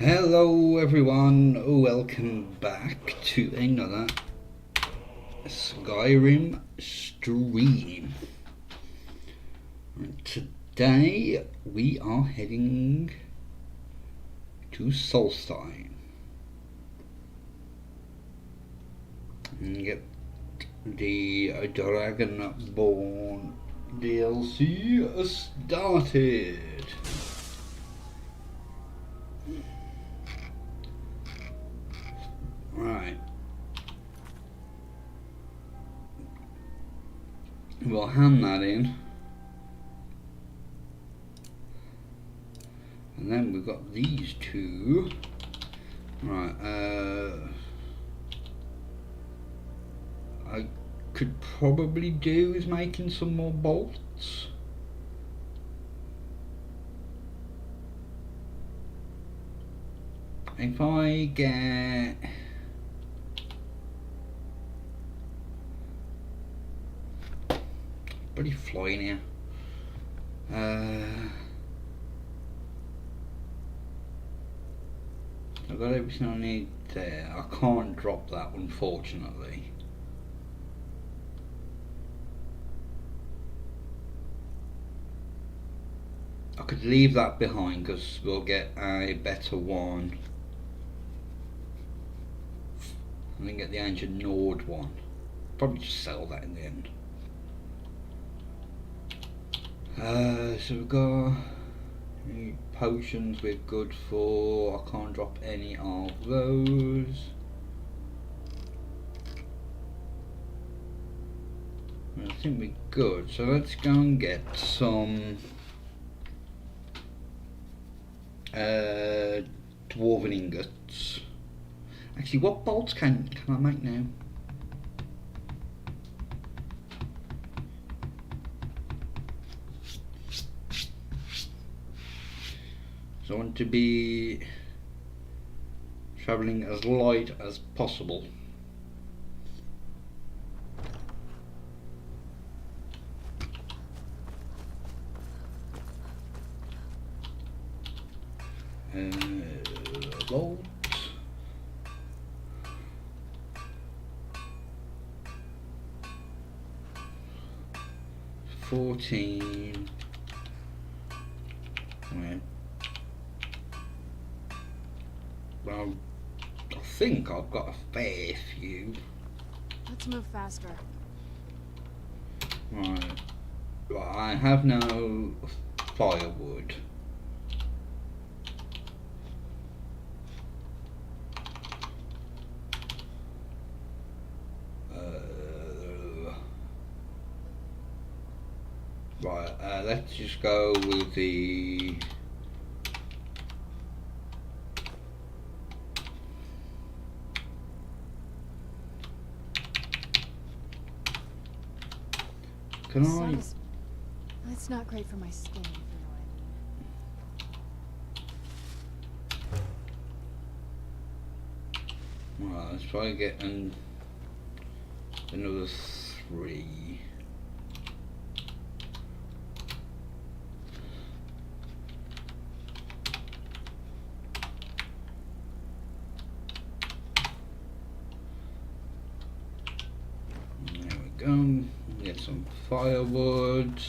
Hello everyone, welcome back to another Skyrim stream. Today we are heading to Solstheim and get the Dragonborn DLC started. Right. We'll hand that in. And then we've got these two. Right, I could probably do is making some more bolts. If I get bloody flying here. I've got everything I need there. I can't drop that, unfortunately. I could leave that behind because we'll get a better one. And then get the ancient Nord one. Probably just sell that in the end. So we've got potions we're good for. I can't drop any of those. I think we're good. So let's go and get some dwarven ingots. Actually, what bolts can I make now? So I want to be travelling as light as possible. Bolt. $14. Right. Well, I think I've got a fair few. Let's move faster. Right. Well, I have no firewood. Right, let's just go with the can I? That's not great for my skin, if you know what I mean. Right, let's try to get another 3. There we go. Get some firewood.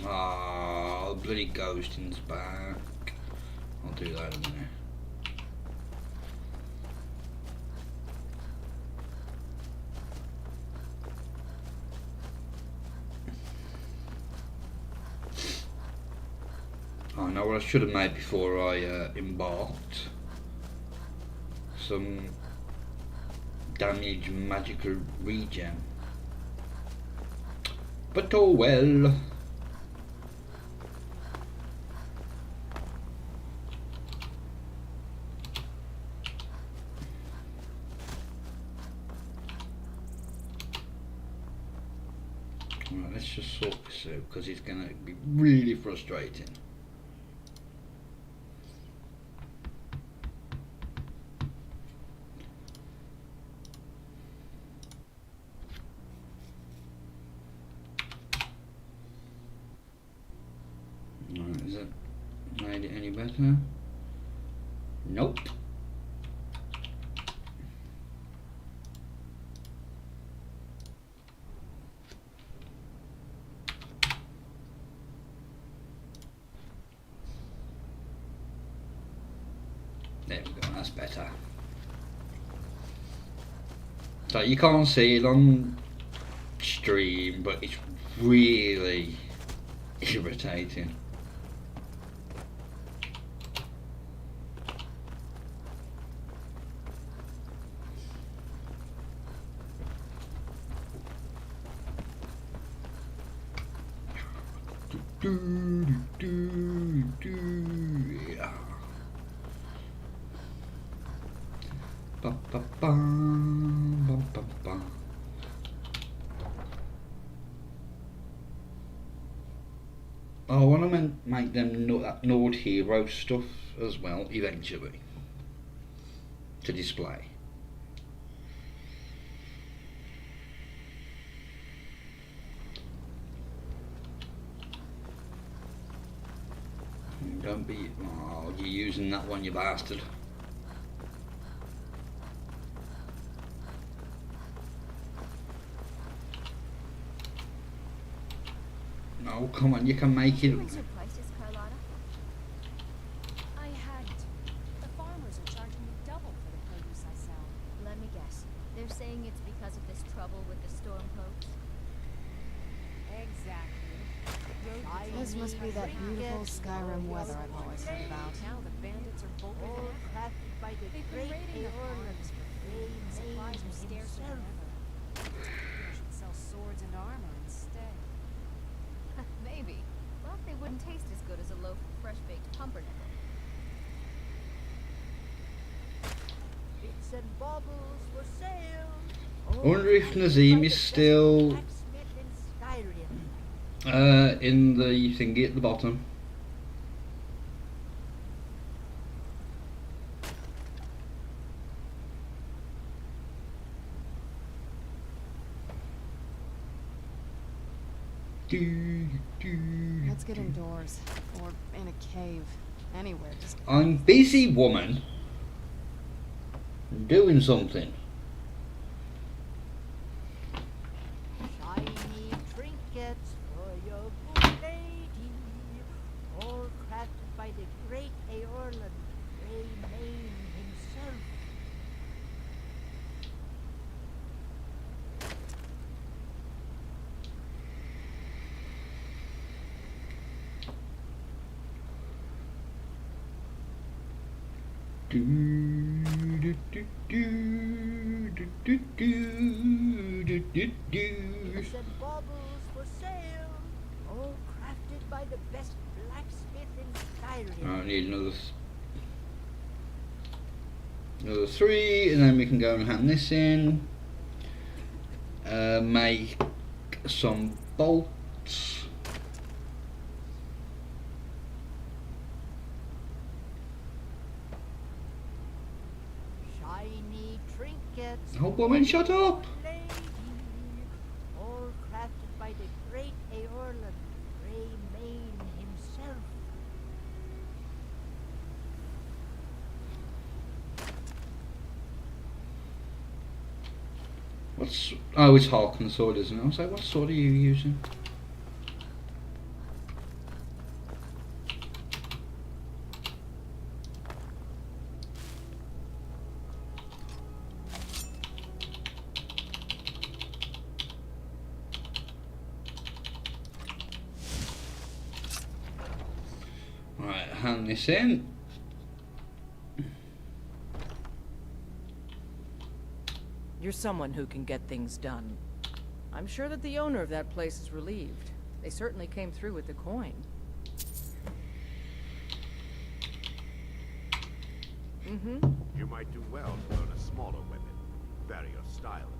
Ah, the bloody ghosting's back. I'll do that in a minute. I know what I should have made before I embarked. Some damage magical regen. But oh well. Right, let's just sort this out because it's going to be really frustrating. Made it any better? Nope. There we go, that's better. So you can't see it on stream, but it's really irritating. Yeah. Ba, ba, ba, ba, ba, ba. I want to make them that Nord Hero stuff as well eventually to display. Don't be, oh, you're using that one, you bastard. No, come on, you can make it. What's your prices, Carlotta? I had to. The farmers are charging me double for the produce I sell. Let me guess. They're saying it's because of this trouble with the storm coats? Exactly. This must be that beautiful Skyrim weather I've always heard about. Now the bandits are bolder than ever. They've been raiding the farms for food. Supplies are scarcer than ever. I should sell swords and armor instead. Maybe. But they wouldn't taste as good as a loaf of fresh-baked pumpernickel. Bits and baubles for sale. I wonder if Nazim is still Blacksmith in Skyrim. in the thingy at the bottom. Let's get indoors. Or in a cave. Anywhere. Just I'm busy, woman. Doing something. Shiny trinkets for your good lady. All crafted by the great Aorlan, Raymain himself. Do, do, do, do, do, do, do, do, do. Bits and baubles for sale. All crafted by the best blacksmith in Skyrim. I need another 3, and then we can go and hand this in. Make some bolts. Shiny trinkets. Oh, woman, shut up! Lady, all crafted by the great Aorlan, Raymain himself. What's... Oh, it's Harkon's sword, isn't it? I was like, what sword are you using? Right, hand this in. You're someone who can get things done. I'm sure that the owner of that place is relieved. They certainly came through with the coin. Mm-hmm. You might do well to learn a smaller weapon. Vary your style a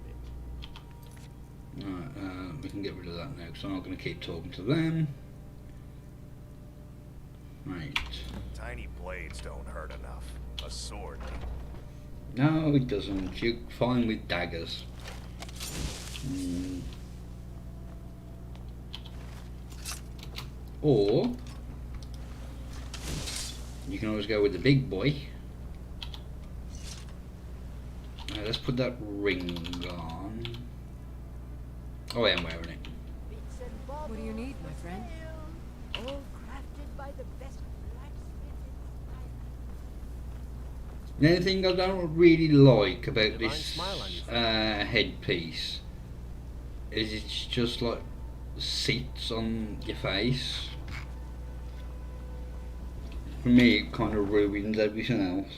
bit. Right, we can get rid of that now because I'm not going to keep talking to them. Right. Tiny blades don't hurt enough. A sword. No, it doesn't. You're fine with daggers. Or You can always go with the big boy. Let's put that ring on. Oh, I am wearing it. Bits and What do you baubles need, my for friend? sale, all crafted by the best blacksmith in Skyrim. The only thing I don't really like about Divine this smile on your face. headpiece is it's just like sits on your face. For me, it kind of ruins everything else.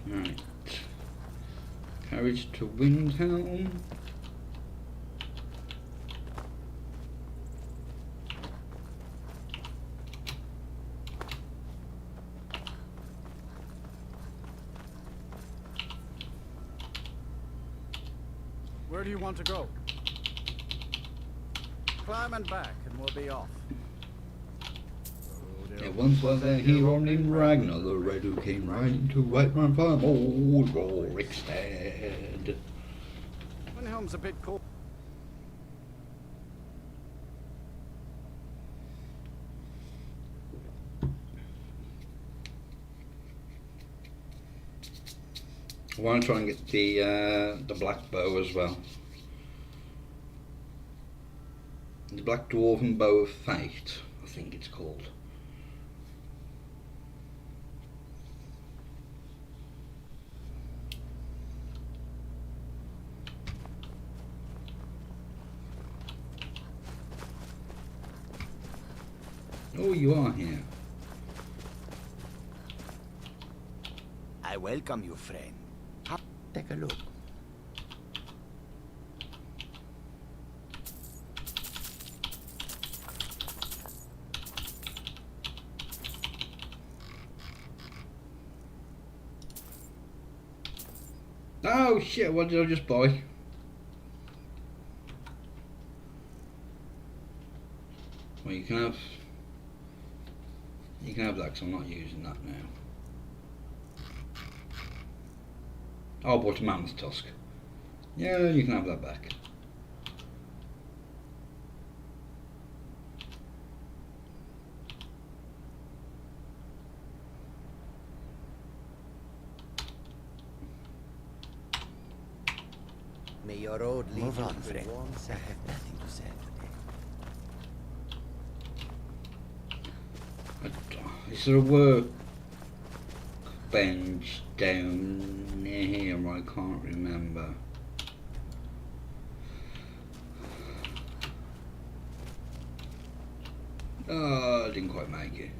Right. Carriage to Windhelm. Where do you want to go? Climb and back, and we'll be off. There once was a hero named Ragnar, the red who came riding to Whiterun from old Rorikstead. Windhelm's a bit cold. I want to try and get the black bow as well. The Black Dwarven Bow of Fate, I think it's called. Oh, you are here. I welcome you, friend. Take a look. Oh shit, what did I just buy? Well, you can have that because I'm not using that now. Oh, I bought a mammoth tusk. Yeah, you can have that back. May your road lead you on, friend. I have nothing to say today. Is there a workbench down near here? I can't remember. Oh, I didn't quite make it.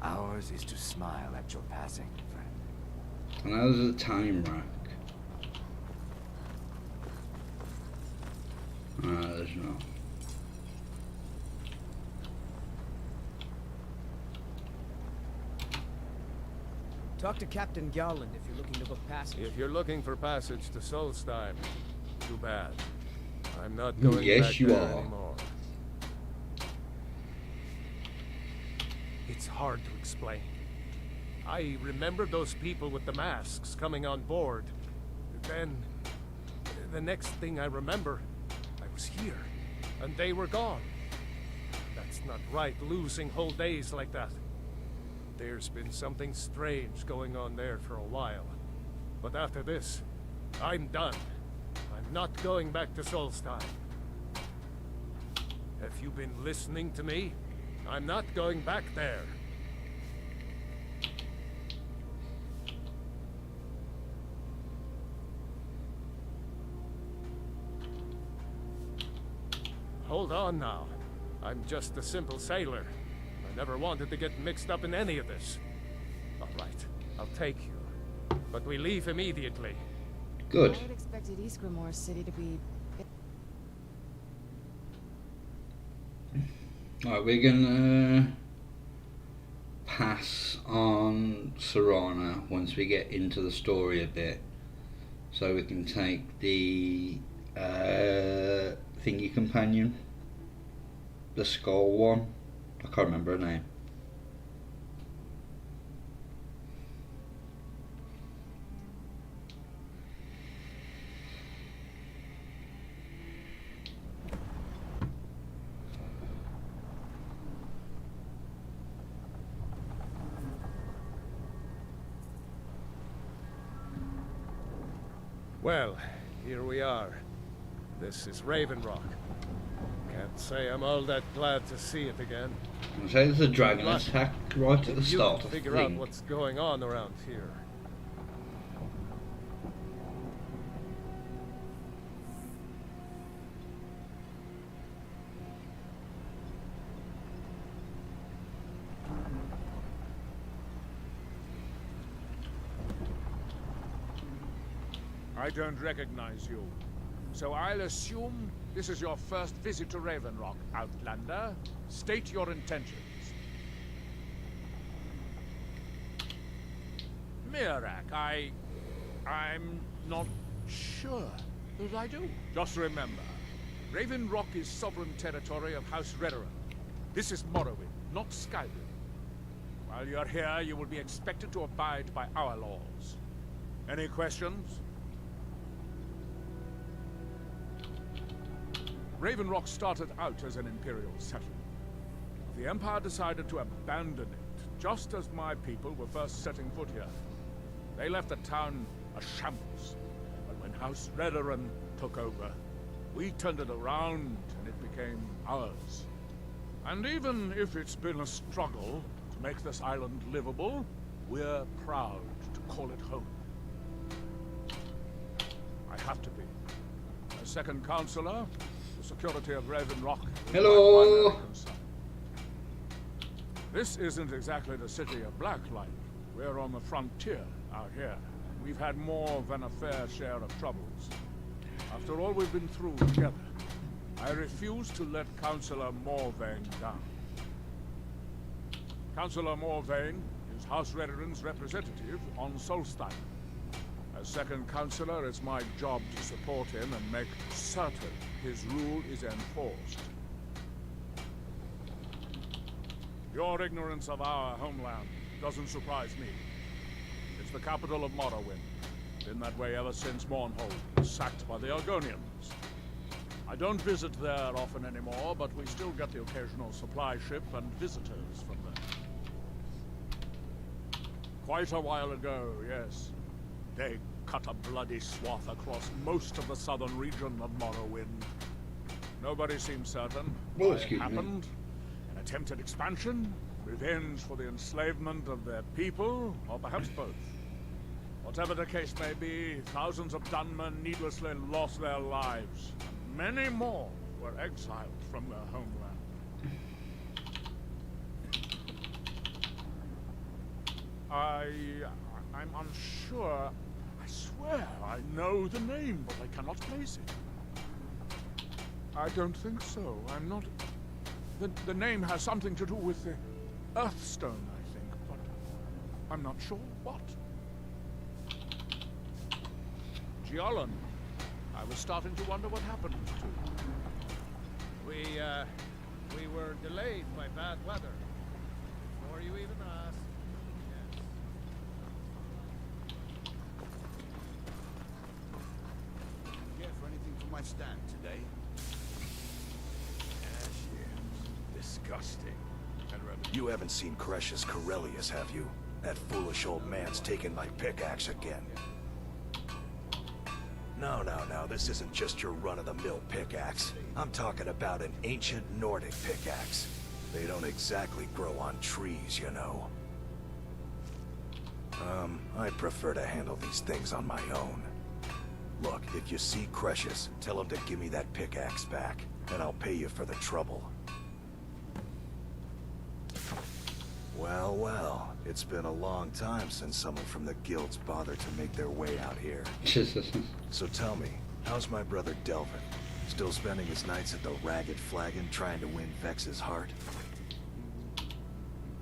Ours is to smile at your passing, friend. And that was a time rack. There's no. Talk to Captain Gowland if you're looking to book passage. If you're looking for passage to Solstheim, too bad. I'm not going yes, back you there are. anymore. It's hard to explain. I remember those people with the masks coming on board. Then, the next thing I remember, I was here, and they were gone. That's not right, losing whole days like that. There's been something strange going on there for a while. But after this, I'm done. I'm not going back to Solstheim. Have you been listening to me? I'm not going back there. Hold on now. I'm just a simple sailor. I never wanted to get mixed up in any of this. All right, I'll take you. But we leave immediately. Good. I had expected Eastgrimor City to be... Alright, we're gonna pass on Serrana once we get into the story a bit, so we can take the thingy companion, the skull one. I can't remember her name. Well, here we are. This is Raven Rock. Can't say I'm all that glad to see it again. So there's a dragon attack right at the You start, can I figure out think. what's going on around here. I don't recognize you. So I'll assume this is your first visit to Raven Rock, Outlander. State your intentions. Mirak, I'm not sure that I do. Just remember, Raven Rock is sovereign territory of House Redoran. This is Morrowind, not Skyrim. While you're here, you will be expected to abide by our laws. Any questions? Raven Rock started out as an Imperial settlement. The Empire decided to abandon it, just as my people were first setting foot here. They left the town a shambles, but when House Redoran took over, we turned it around and it became ours. And even if it's been a struggle to make this island livable, we're proud to call it home. I have to be. As second counselor, the security of Raven Rock is Hello. my primary concern. This isn't exactly the city of Blacklight. We're on the frontier out here. We've had more than a fair share of troubles. After all we've been through together, I refuse to let Councillor Morvain down. Councillor Morvain is House Redoran's representative on Solstheim. As second councillor, it's my job to support him and make certain his rule is enforced. Your ignorance of our homeland doesn't surprise me. It's the capital of Morrowind. Been that way ever since Mournhold was sacked by the Argonians. I don't visit there often anymore, but we still get the occasional supply ship and visitors from there. Quite a while ago, yes. They cut a bloody swath across most of the southern region of Morrowind. Nobody seems certain Well, why it excuse me. happened. An attempted expansion, revenge for the enslavement of their people, or perhaps both. Whatever the case may be, thousands of Dunmen needlessly lost their lives. And many more were exiled from their homeland. I'm unsure. I swear I know the name, but I cannot place it. I don't think so. I'm not... The name has something to do with the Earthstone, I think, but I'm not sure what. Giallan. I was starting to wonder what happened to. We were delayed by bad weather. Before you even asked. Yes. Care for anything from my stand today? Disgusting. You haven't seen Kresh's Corellius, have you? That foolish old man's taken my pickaxe again. No, this isn't just your run-of-the-mill pickaxe. I'm talking about an ancient Nordic pickaxe. They don't exactly grow on trees, you know. I prefer to handle these things on my own. Look, if you see Kresh's, tell him to give me that pickaxe back, and I'll pay you for the trouble. Well, it's been a long time since someone from the guilds bothered to make their way out here. So tell me, how's my brother Delvin? Still spending his nights at the Ragged Flagon trying to win Vex's heart?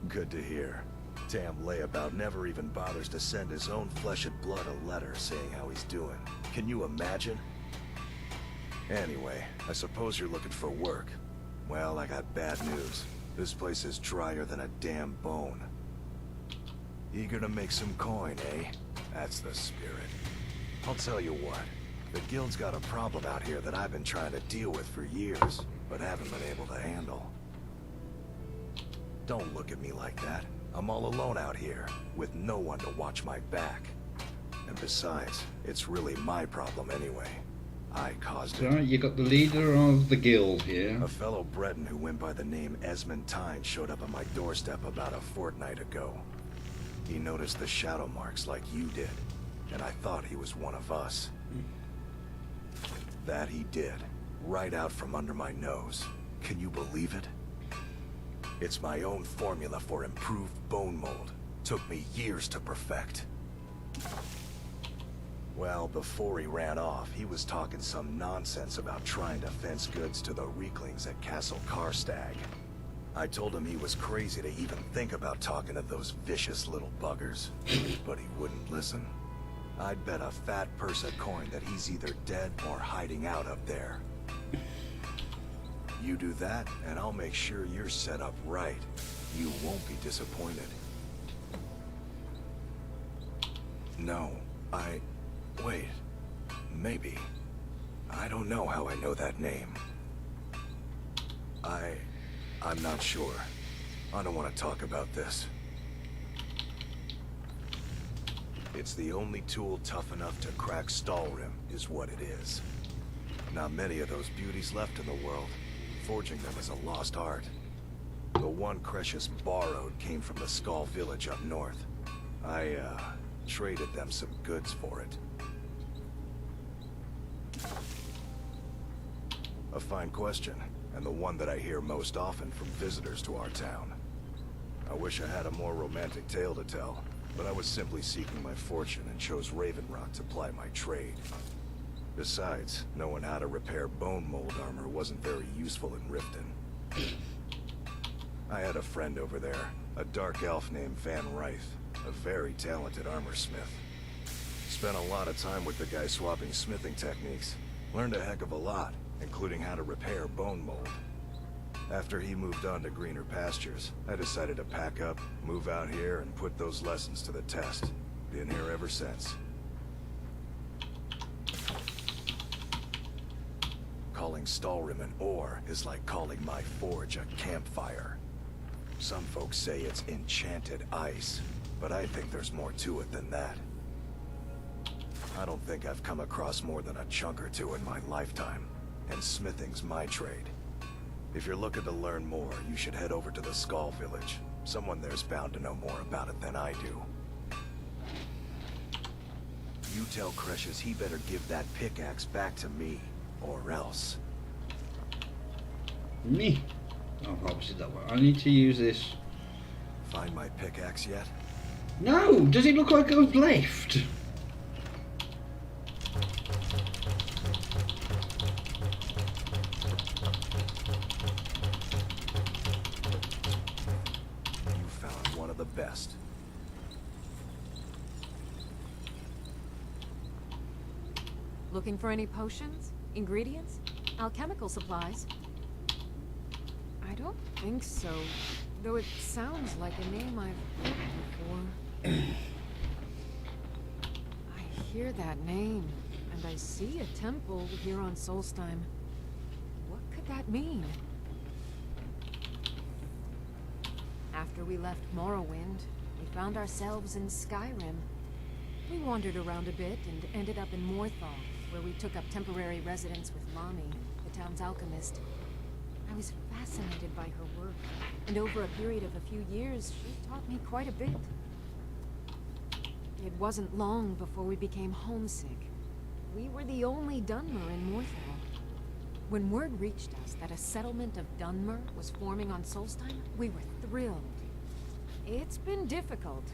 Good to hear. Damn layabout never even bothers to send his own flesh and blood a letter saying how he's doing. Can you imagine? Anyway, I suppose you're looking for work. Well, I got bad news. This place is drier than a damn bone. Eager to make some coin, eh? That's the spirit. I'll tell you what. The guild's got a problem out here that I've been trying to deal with for years, but haven't been able to handle. Don't look at me like that. I'm all alone out here, with no one to watch my back. And besides, it's really my problem anyway. I caused it. So you got the leader of the guild here. A fellow Breton who went by the name Esmond Tyne showed up on my doorstep about a fortnight ago. He noticed the shadow marks like you did, and I thought he was one of us. That he did, right out from under my nose. Can you believe it? It's my own formula for improved bone mold. Took me years to perfect. Well, before he ran off, he was talking some nonsense about trying to fence goods to the Reeklings at Castle Karstag. I told him he was crazy to even think about talking to those vicious little buggers, but he wouldn't listen. I'd bet a fat purse a coin that he's either dead or hiding out up there. You do that, and I'll make sure you're set up right. You won't be disappointed. No, wait. Maybe. I don't know how I know that name. I'm not sure. I don't want to talk about this. It's the only tool tough enough to crack Stalrim, is what it is. Not many of those beauties left in the world. Forging them is a lost art. The one Cretius borrowed came from the Skull village up north. I, traded them some goods for it. A fine question, and the one that I hear most often from visitors to our town. I wish I had a more romantic tale to tell, but I was simply seeking my fortune and chose Raven Rock to ply my trade. Besides, knowing how to repair bone mold armor wasn't very useful in Riften. I had a friend over there, a dark elf named Van Ryth, a very talented armor smith. Spent a lot of time with the guy swapping smithing techniques. Learned a heck of a lot, including how to repair bone mold. After he moved on to greener pastures, I decided to pack up, move out here, and put those lessons to the test. Been here ever since. Calling Stalrim an ore is like calling my forge a campfire. Some folks say it's enchanted ice, but I think there's more to it than that. I don't think I've come across more than a chunk or two in my lifetime, and smithing's my trade. If you're looking to learn more, you should head over to the Skull village. Someone there's bound to know more about it than I do. You tell Cretius he better give that pickaxe back to me, or else. Me? Oh, obviously that way. I need to use this. Find my pickaxe yet? No! Does it look like I've left? You found one of the best. Looking for any potions? Ingredients? Alchemical supplies? I don't think so, though it sounds like a name I've heard before. I hear that name, and I see a temple here on Solstheim. What could that mean? After we left Morrowind, we found ourselves in Skyrim. We wandered around a bit and ended up in Morthal, where we took up temporary residence with Lani, the town's alchemist. I was fascinated by her work, and over a period of a few years, she taught me quite a bit. It wasn't long before we became homesick. We were the only Dunmer in Morthal. When word reached us that a settlement of Dunmer was forming on Solstheim, we were thrilled. It's been difficult,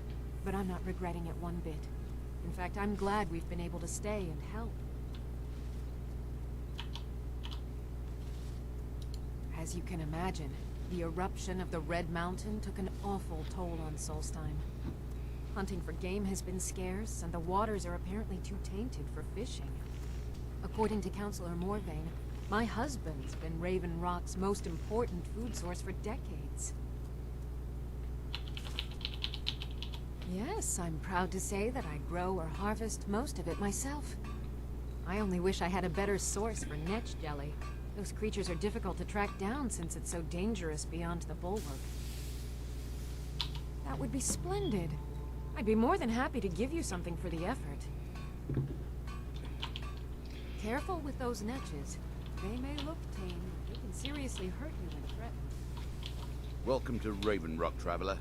but I'm not regretting it one bit. In fact, I'm glad we've been able to stay and help. As you can imagine, The eruption of the Red Mountain took an awful toll on Solstheim. Hunting for game has been scarce, and the waters are apparently too tainted for fishing. According to Councillor Morvain, my husband's been Raven Rock's most important food source for decades. Yes, I'm proud to say that I grow or harvest most of it myself. I only wish I had a better source for netch jelly. Those creatures are difficult to track down since it's so dangerous beyond the bulwark. That would be splendid. I'd be more than happy to give you something for the effort. Careful with those netches. They may look tame, but they can seriously hurt you when threatened. Welcome to Raven Rock, Traveler.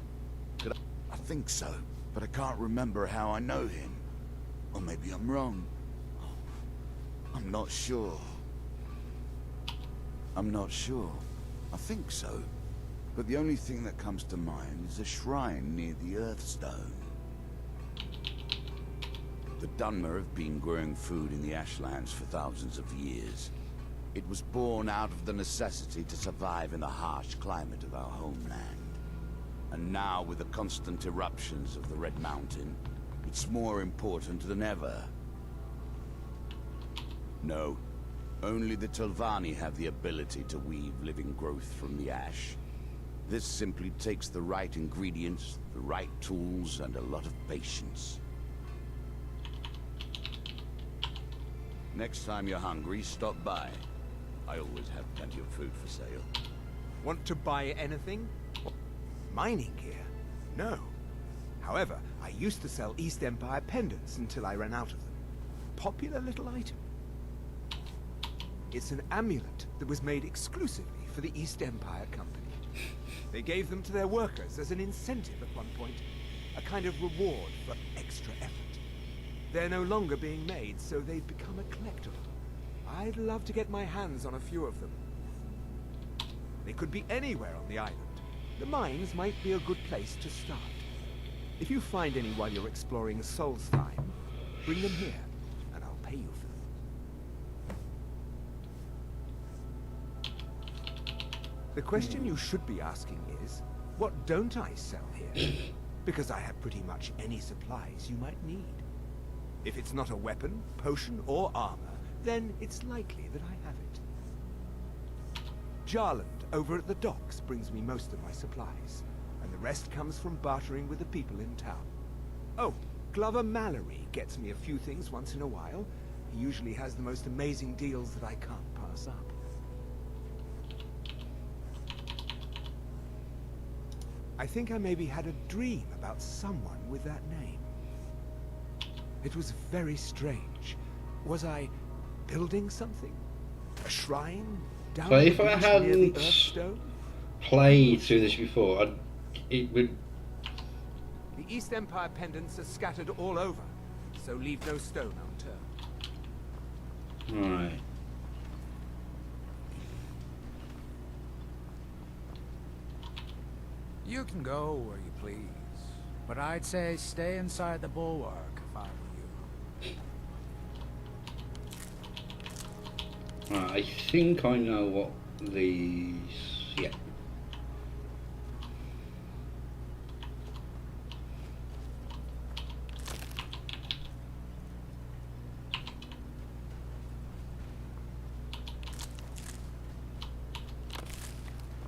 I think so, but I can't remember how I know him. Or maybe I'm wrong. I'm not sure. I think so. But the only thing that comes to mind is a shrine near the Earthstone. The Dunmer have been growing food in the Ashlands for thousands of years. It was born out of the necessity to survive in the harsh climate of our homeland. And now, with the constant eruptions of the Red Mountain, it's more important than ever. No, only the Telvanni have the ability to weave living growth from the ash. This simply takes the right ingredients, the right tools, and a lot of patience. Next time you're hungry, stop by. I always have plenty of food for sale. Want to buy anything? Mining gear? No. However, I used to sell East Empire pendants until I ran out of them. Popular little item. It's an amulet that was made exclusively for the East Empire Company. They gave them to their workers as an incentive at one point, a kind of reward for extra effort. They're no longer being made, so they've become a collectible. I'd love to get my hands on a few of them. They could be anywhere on the island. The mines might be a good place to start. If you find any while you're exploring Solstheim, bring them here, and I'll pay you for them. The question you should be asking is, what don't I sell here? Because I have pretty much any supplies you might need. If it's not a weapon, potion, or armor, then it's likely that I have it. Jarland, over at the docks, brings me most of my supplies, and the rest comes from bartering with the people in town. Oh, Glover Mallory gets me a few things once in a while. He usually has the most amazing deals that I can't pass up. I think I maybe had a dream about someone with that name. It was very strange. Was I building something? A shrine? Down So if I near the hadn't Earthstone? played through this before, it would... The East Empire pendants are scattered all over, so leave no stone unturned. Right. You can go where you please, but I'd say stay inside the bulwark if I were you. Right, I think I know what these... yeah.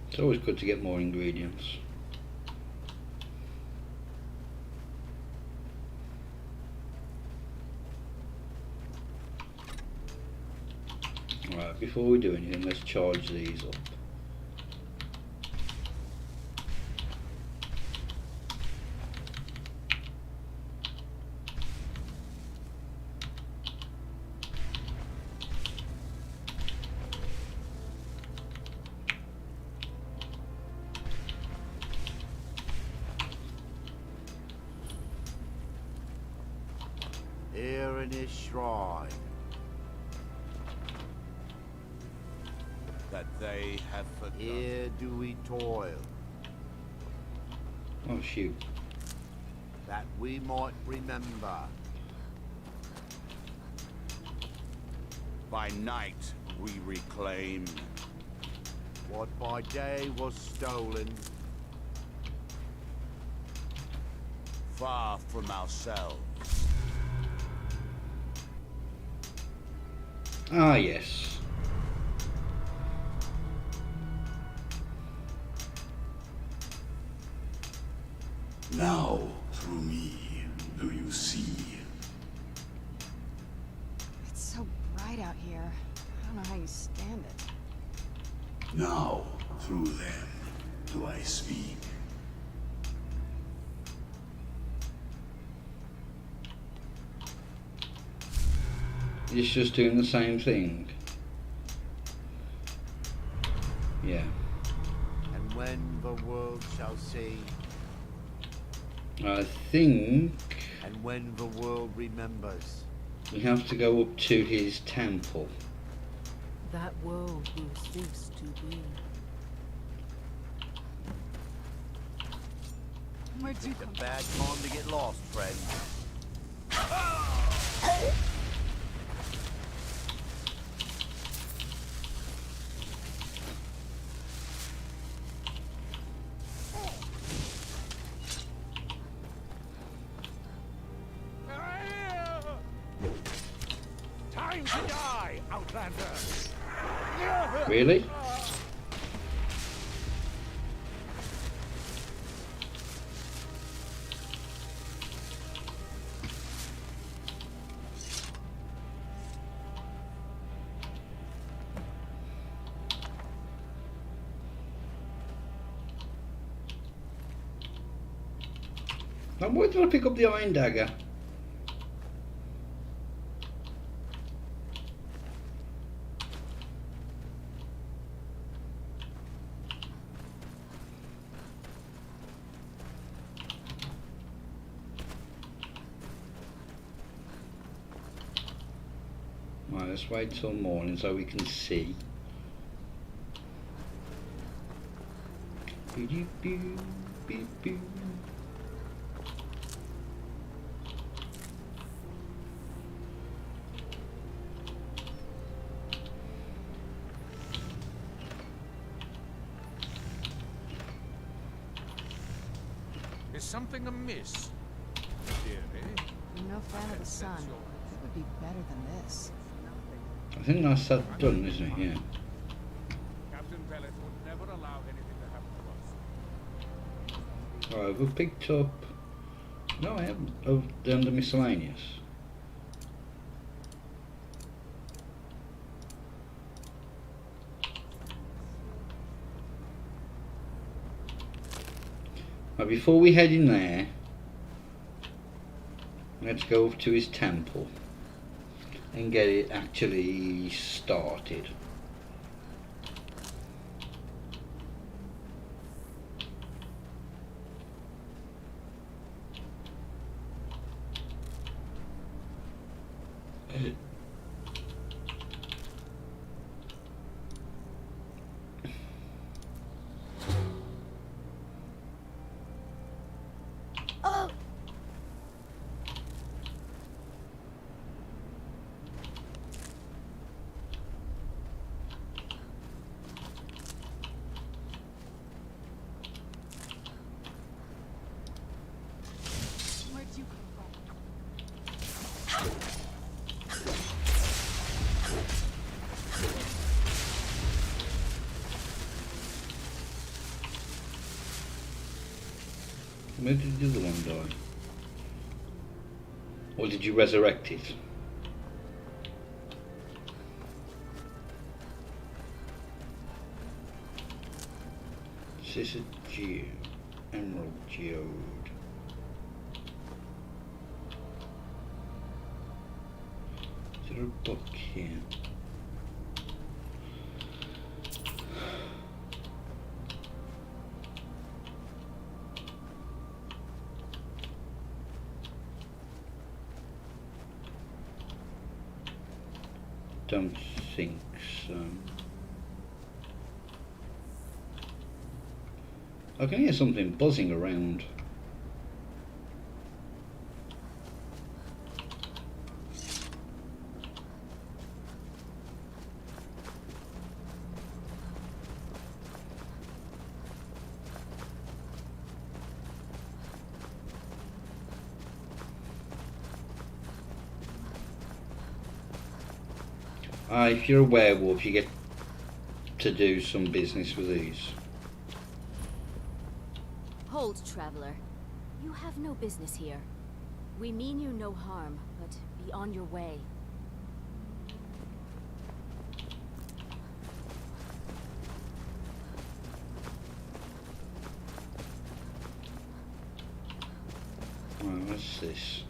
It's always good to get more ingredients. Right, before we do anything, let's charge these up. Here in this shrine that they have forgotten. Here do we toil, Oh shoot. that we might remember. By night we reclaim, What by day was stolen, far from ourselves. Ah, yes. Now, through me, do you see? It's so bright out here. I don't know how you stand it. Now, through them, do I speak? It's just doing the same thing. Yeah. And when the world shall see, I think and when the world remembers, we have to go up to his temple. That world will cease to be. Where'd you it's a come bad time to get lost, friend. Time to die, Outlander! Really? Now, why did I pick up the iron dagger? Right, let's wait till morning so we can see. Boo-doo-boo, Is something amiss, dearie? I'm no fan of the sun. It would be better than this. I think that's that done, isn't it? Yeah. Captain Pellet would never allow anything to happen to us. Alright, we've picked up... No, I haven't. Oh, under miscellaneous. Now, before we head in there, let's go up to his temple and get it actually started. Where'd you come Where did the other one die? Or did you resurrect it? Is this a geode? Emerald geode. Is there a book here? Don't think so. I can hear something buzzing around. If you're a werewolf, you get to do some business with these. Hold, traveler. You have no business here. We mean you no harm, but be on your way. What's this?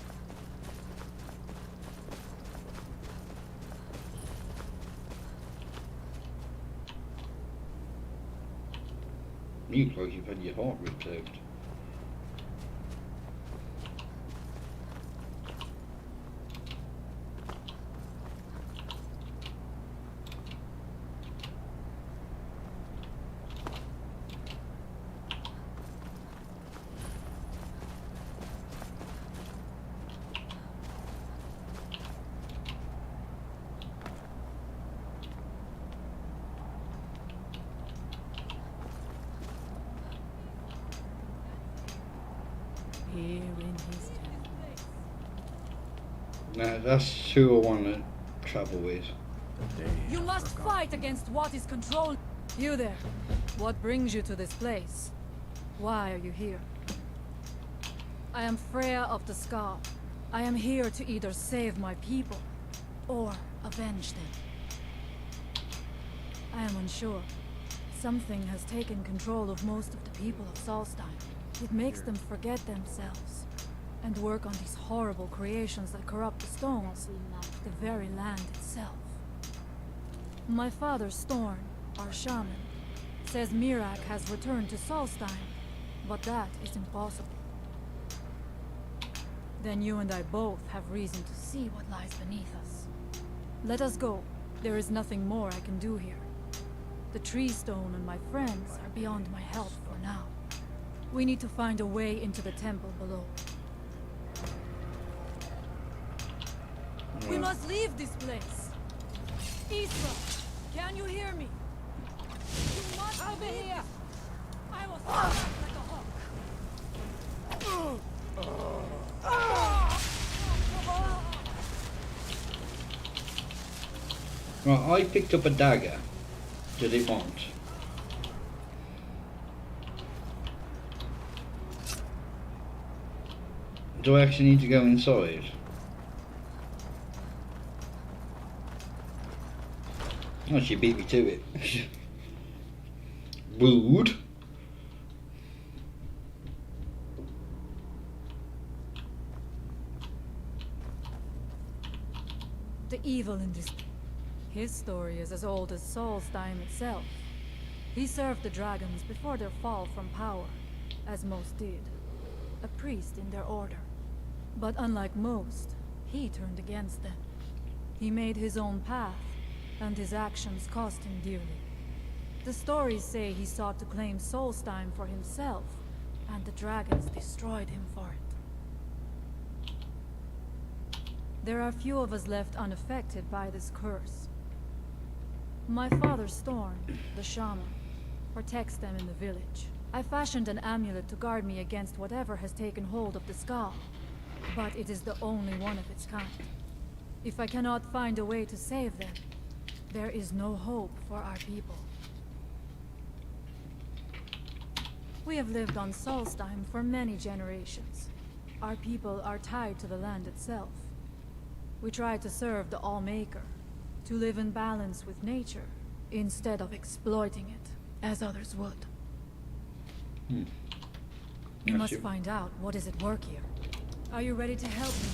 You look like you've had your heart ripped out. Here in his temple. Now that's who I want to travel with. You must fight against what is controlled. You there. What brings you to this place? Why are you here? I am Freya of the Scar. I am here to either save my people or avenge them. I am unsure. Something has taken control of most of the people of Solstheim. It makes them forget themselves and work on these horrible creations that corrupt the stones, the very land itself. My father, Storm, our shaman, says Mirak has returned to Solstheim, but that is impossible. Then you and I both have reason to see what lies beneath us. Let us go. There is nothing more I can do here. The tree stone and my friends are beyond my help for now. We need to find a way into the temple below. We must leave this place. Isra, can you hear me? You must be here. I will fly like a hawk. Right, I picked up a dagger. Did it want? Do I actually need to go inside? Oh, she beat me to it. Rude. The evil in this... His story is as old as Solstheim itself. He served the dragons before their fall from power, as most did. A priest in their order. But unlike most, he turned against them. He made his own path, and his actions cost him dearly. The stories say he sought to claim Solstheim for himself, and the dragons destroyed him for it. There are few of us left unaffected by this curse. My father, Storm, the shaman, protects them in the village. I fashioned an amulet to guard me against whatever has taken hold of the skull, but it is the only one of its kind. If I cannot find a way to save them, there is no hope for our people. We have lived on Solstheim for many generations. Our people are tied to the land itself. We try to serve the All-Maker, to live in balance with nature, instead of exploiting it, as others would. We must find out what is at work here. Are you ready to help me?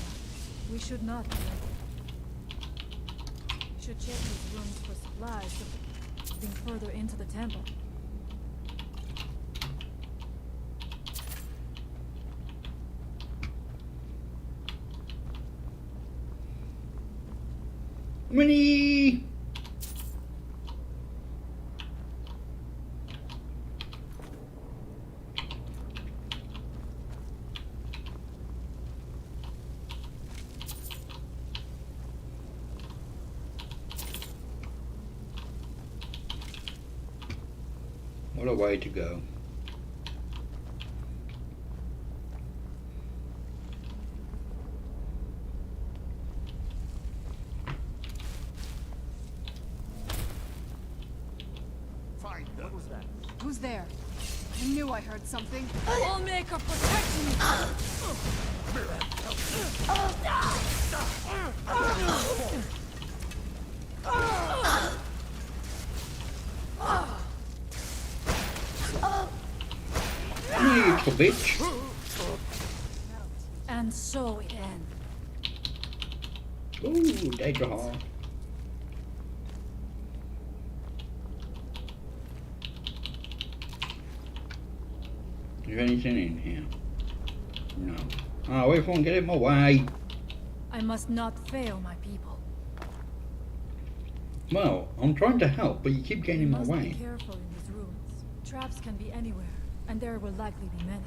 We should not be late. We should check these rooms for supplies before getting further into the temple. Money! What a way to go. Knew I heard something. Allmaker, protect me! You little bitch. And so it ends. Ooh, Danger Hall. Is there anything in here? No. Oh, everyone get in my way. I must not fail my people. Well, I'm trying to help, but you keep getting in my Must be way. careful in these rooms. Traps can be anywhere, and there will likely be many.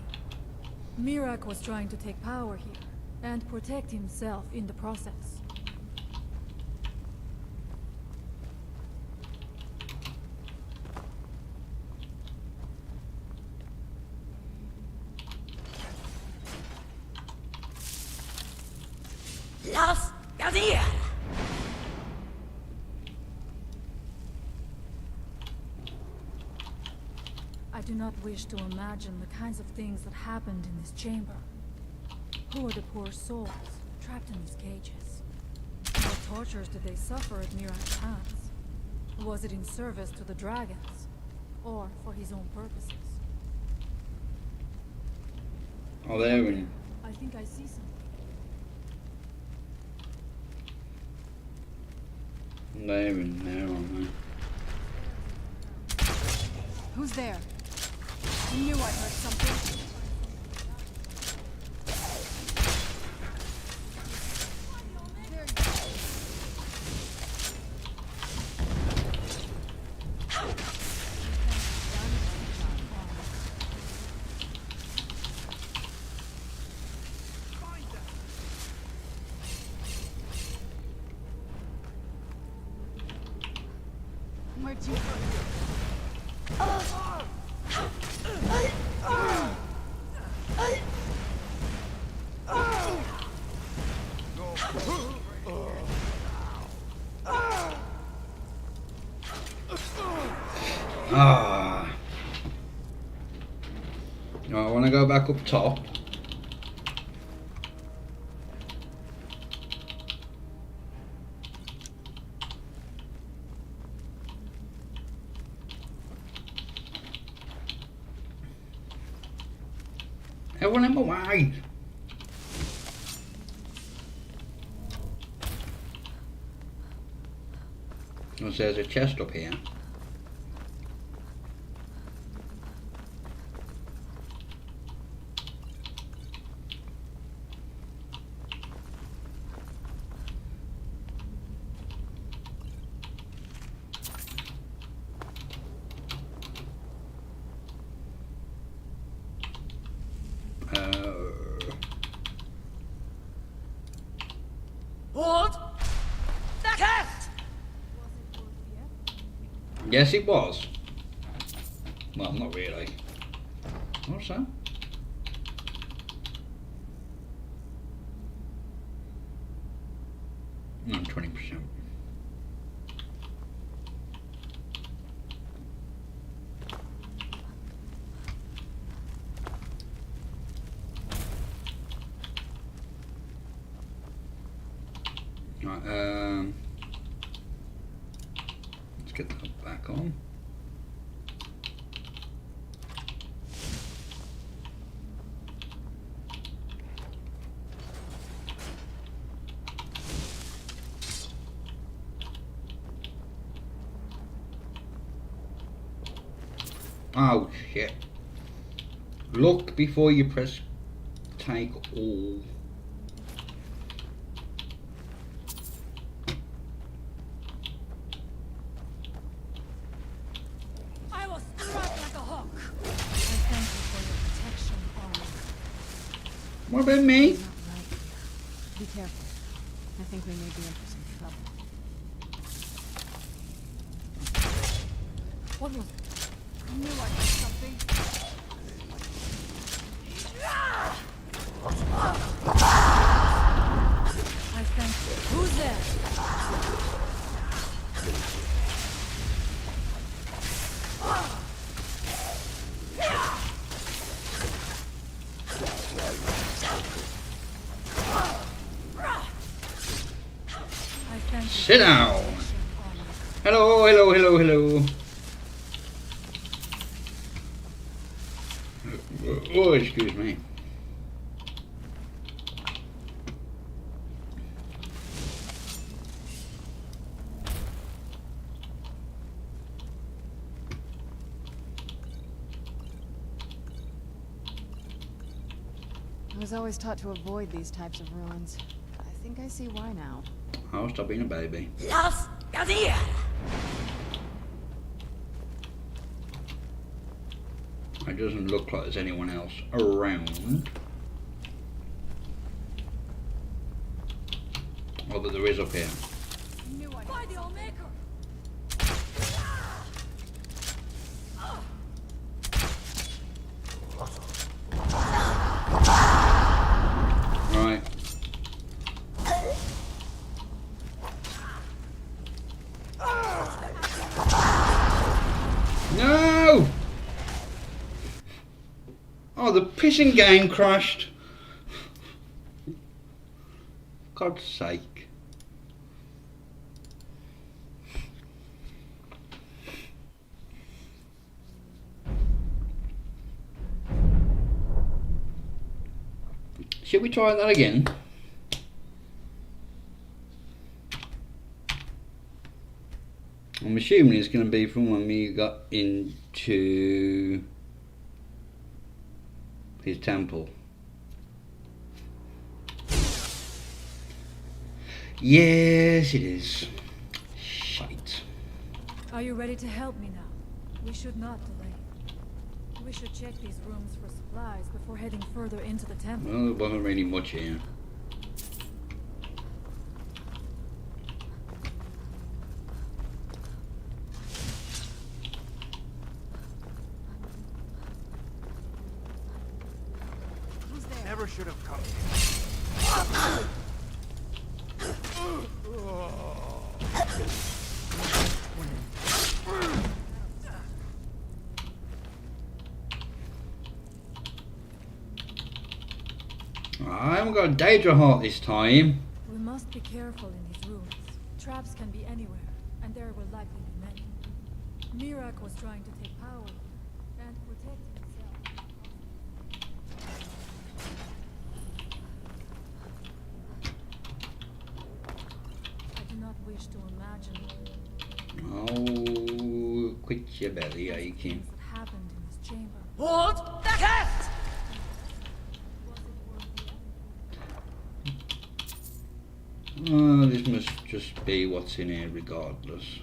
Mirak was trying to take power here, and protect himself in the process. Los Gadir! I do not wish to imagine the kinds of things that happened in this chamber. Who are the poor souls trapped in these cages? What tortures did they suffer at Mirak's hands? Was it in service to the dragons, or for his own purposes? Oh, there we I think I see something. There and there, aren't Who's there? Knew I heard something. Where'd you Ah. I want to go back up top. Everyone in my way. Oh, so there's a chest up here. What? Cast! Yes, it was. Well, not really. What's that? No, 20%. Right, let's get that back on. Oh shit. Look before you press take all. I will strike like a hawk. I thank you for your protection, Armor. What about me? Not right. Be careful. I think we may be in for some trouble. What was it? knew I heard something. I thank you. Who's there? Sit down. Hello, hello, hello, hello. Oh, excuse me. I was always taught to avoid these types of ruins. I think I see why now. Oh, stop being a baby. Los Gadir! It doesn't look like there's anyone else around. Oh, but there is up here. By the All Maker! Right. No! Oh, the pissing game crashed. God's sake. Should we try that again? I'm assuming it's going to be from when we got into his temple. Yes, it is. Shite. Are you ready to help me now? We should not delay. We should check these rooms for supplies before heading further into the temple. Well, there wasn't really much here. Never should have come I haven't got a Daedra heart this time. We must be careful in these rooms. Traps can be anywhere, and there will likely be many. Mirak was trying to take power and protect himself. I do not wish to imagine. Oh, quit your belly aching. What happened in this chamber? Hold the cat! Oh, this must just be what's in here regardless.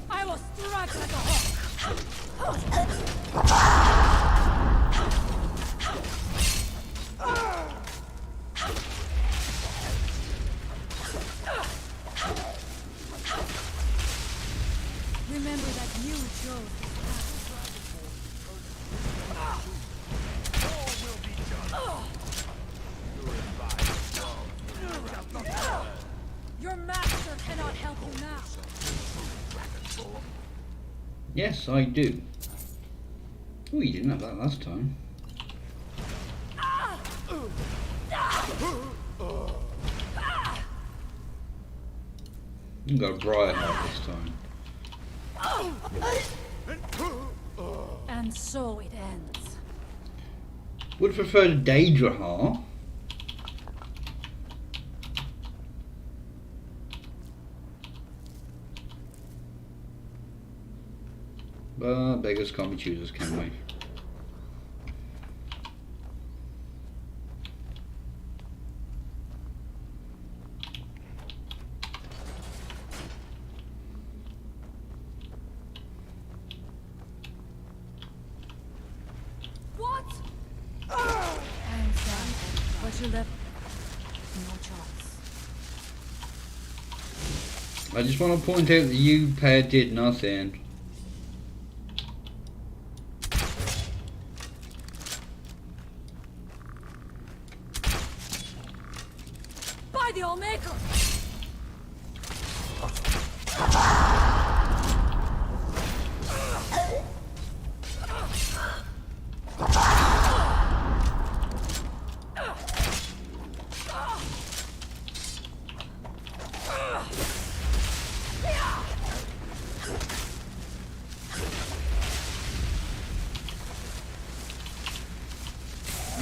I will strike like a hawk! Remember that you chose this path. Your master cannot help you now! Yes, I do. Oh, you didn't have that last time. You got a briar heart this time. And so it ends. Would have preferred a Daedra heart. But beggars can't be choosers, can we? What? I'm sorry, but you left no choice. I just want to point out that you pair did nothing. Allmaker!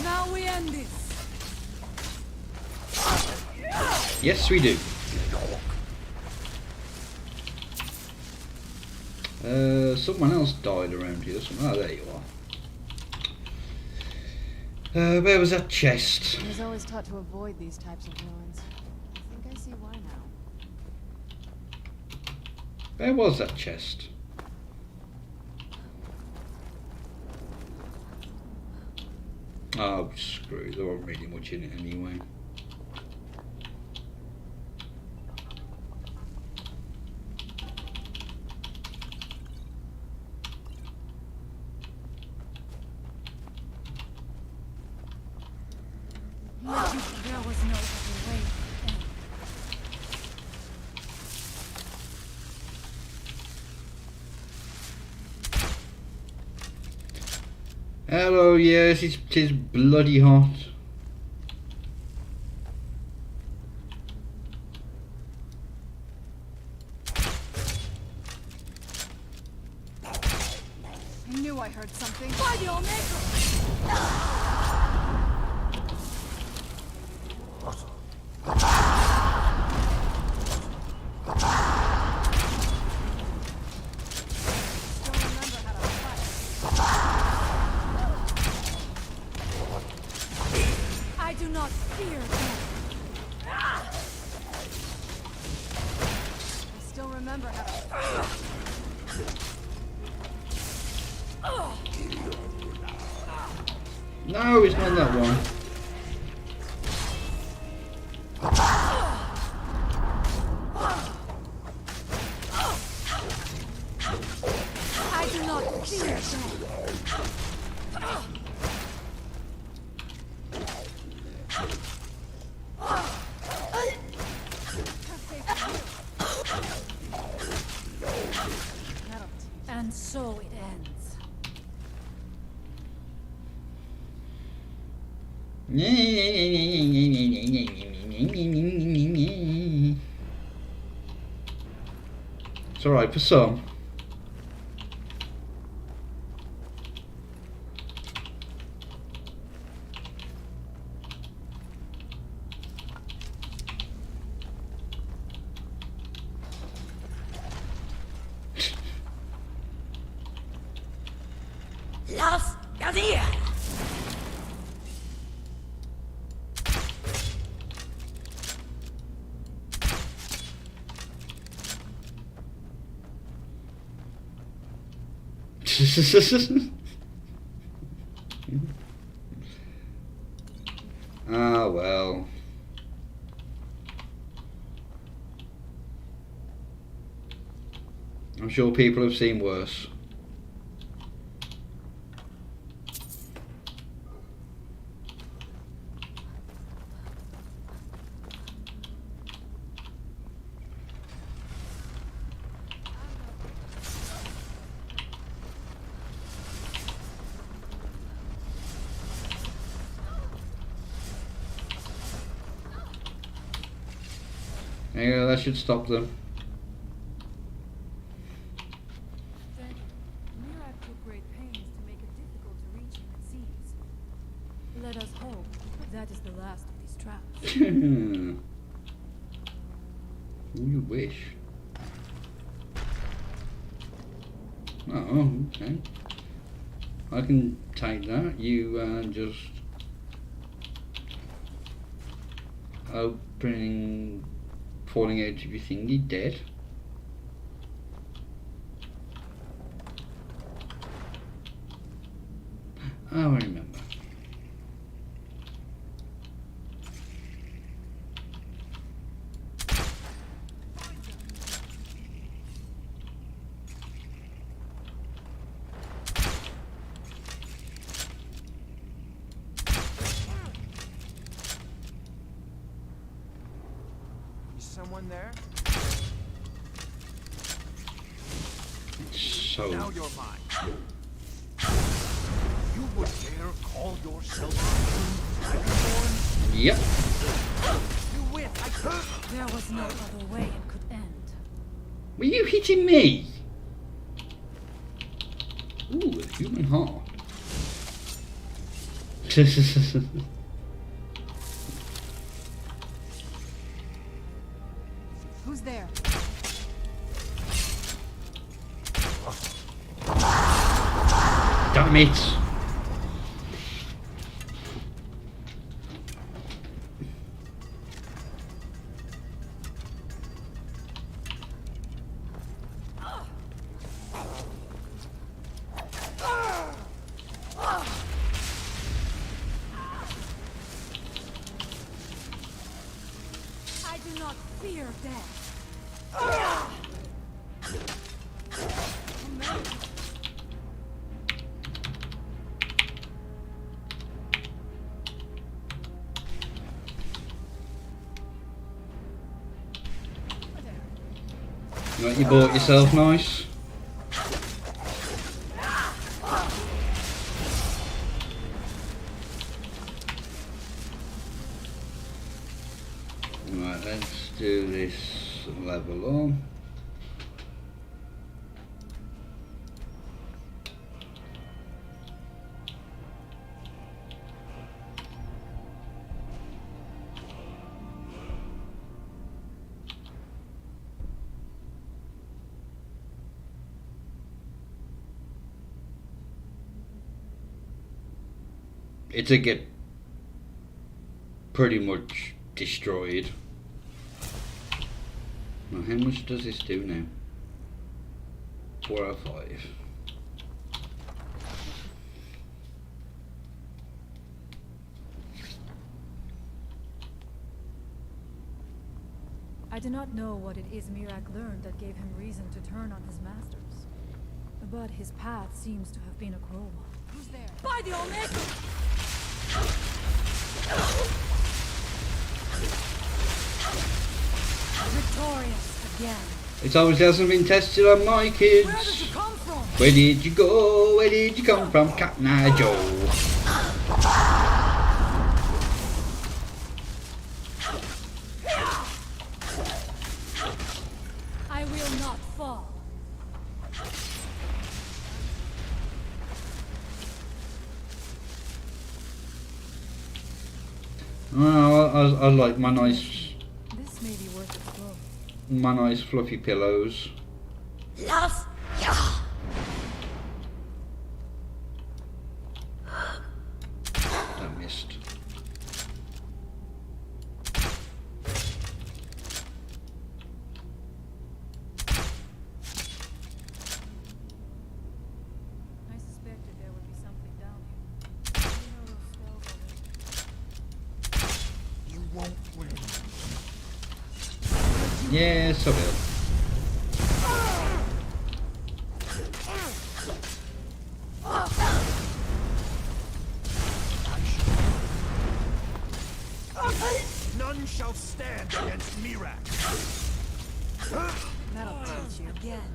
Now we end this. Yes, we do. Someone else died around here. Oh, there you are. Where was that chest? I was always taught to avoid these types of ruins. I think I see why now. Where was that chest? Oh, screw it. There wasn't really much in it anyway. There was no other way. Hello, yes, it's bloody hot. I knew I heard something. By the Allmaker! I do not fear death. I still remember how to No, it's not that one. I do not fear death. And so it ends. It's alright for some. Las Gadia! Ah, well. I'm sure people have seen worse. Yeah, that should stop them. Mira took great pains to make it difficult to reach him, it seems. Let us hope that is the last of these traps. You wish. Oh, okay. I can take that. You just opening, falling out of your thingy, dead. Oh, I remember. someone there? So. Now you're mine. You would dare call yourself Dragonborn? Yep. You win. I could. There was no other way it could end. Were you hitting me? Ooh, a human heart. Who's there? Damn it! I do not fear death. Right, you bought yourself nice. Right, let's do this level on. It'll get pretty much destroyed. Now, how much does this do now? 405. I do not know what it is Mirak learned that gave him reason to turn on his masters. But his path seems to have been a cruel one. Who's there? By the Omega! Victorious again. It obviously hasn't been tested on my kids. Where did you come from? Where did you go? Where did you come from, Captain Joe? I will not fall. Oh, I like my nice, This may be worth exploring. my nice fluffy pillows. Love. I missed. I suspected there would be something down here. You know those spells already. You won't win. Yes, I will. None shall stand against Mirak. That'll teach you again.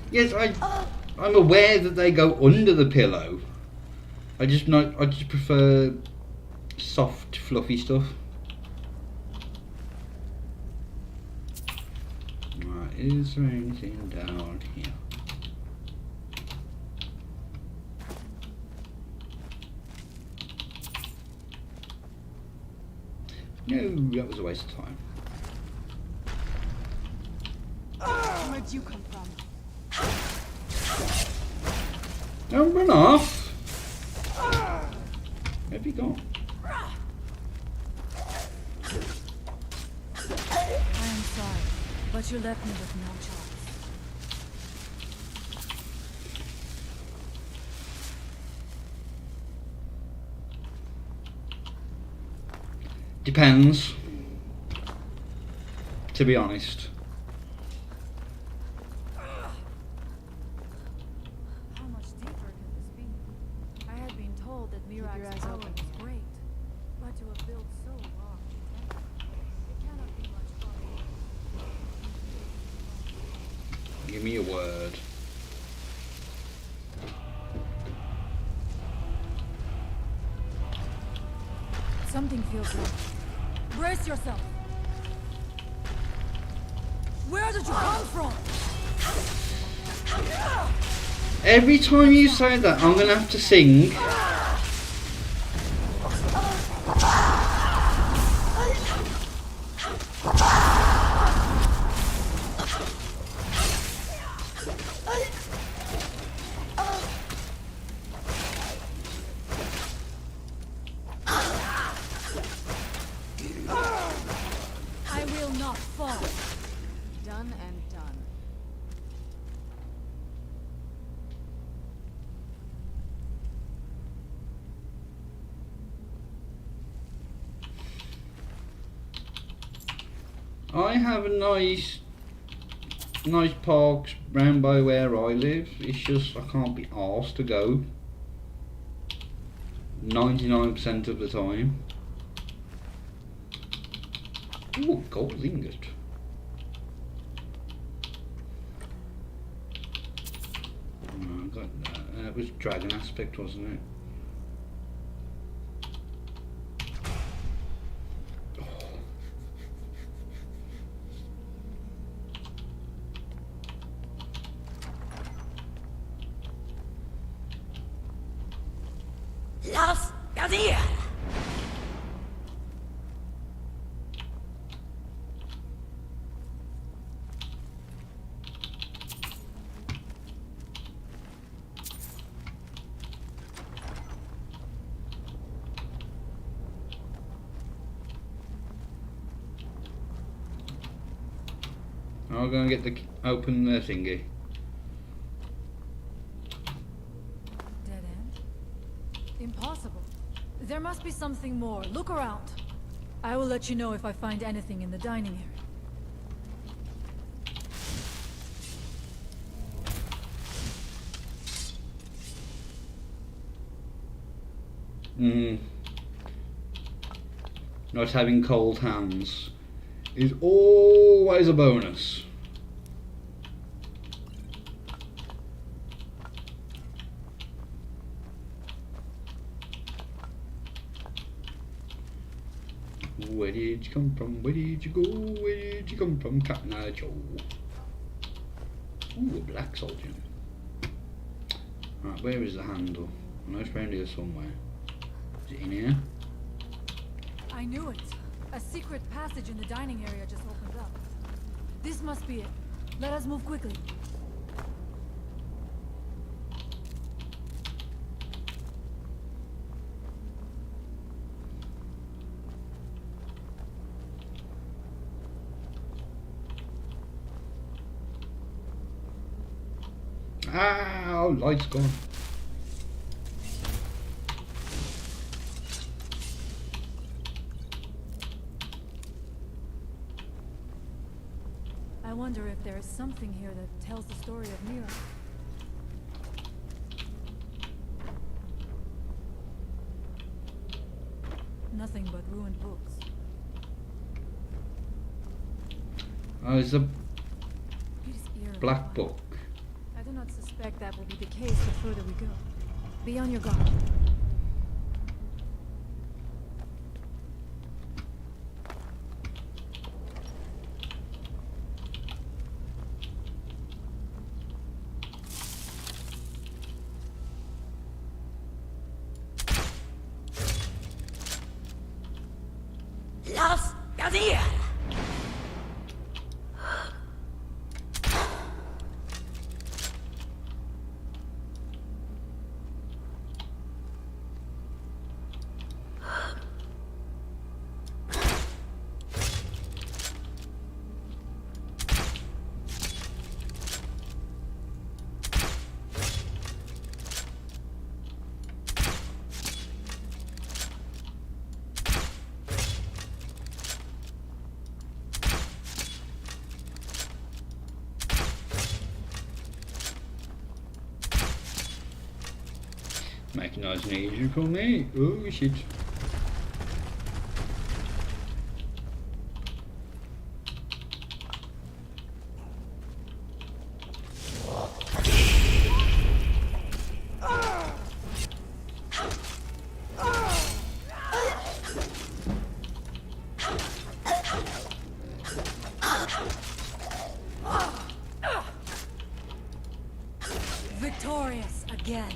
Yes, I'm aware that they go under the pillow. I just prefer soft, fluffy stuff. Right, is there anything down here? No, that was a waste of time. Where'd you come from? Don't run off. Where have you gone? I am sorry, but you left me with no choice. Depends. To be honest. How much deeper can this be? I had been told that Mirak's eyes power Give me a word. Something feels wrong. Brace yourself. Where did you come from? Every time you say that, I'm gonna have to sing. I will not fall. Done and done. I have a nice park round by where I live. It's just I can't be arsed to go 99% of the time. Ooh, gold ingot. Oh, I got that. That was dragon aspect, wasn't it? Los Gadir! I'll go and get the open the thingy. Dead end? Impossible. There must be something more. Look around. I will let you know if I find anything in the dining area. Not having cold hands is always a bonus. Where did you come from? Where did you go? Where did you come from, Captain Joe? Ooh, a black soldier. Right, where is the handle? I know it's around here somewhere. Is it in here? I knew it. A secret passage in the dining area just opened up. This must be it. Let us move quickly. Ah, light's gone. I wonder if there is something here that tells the story of Mira. Nothing but ruined books. Oh, it's a It is eerily black quiet. book. I do not suspect that will be the case the further we go. Be on your guard. Los Gadir! Make nice and easy for me. Oh shit. again.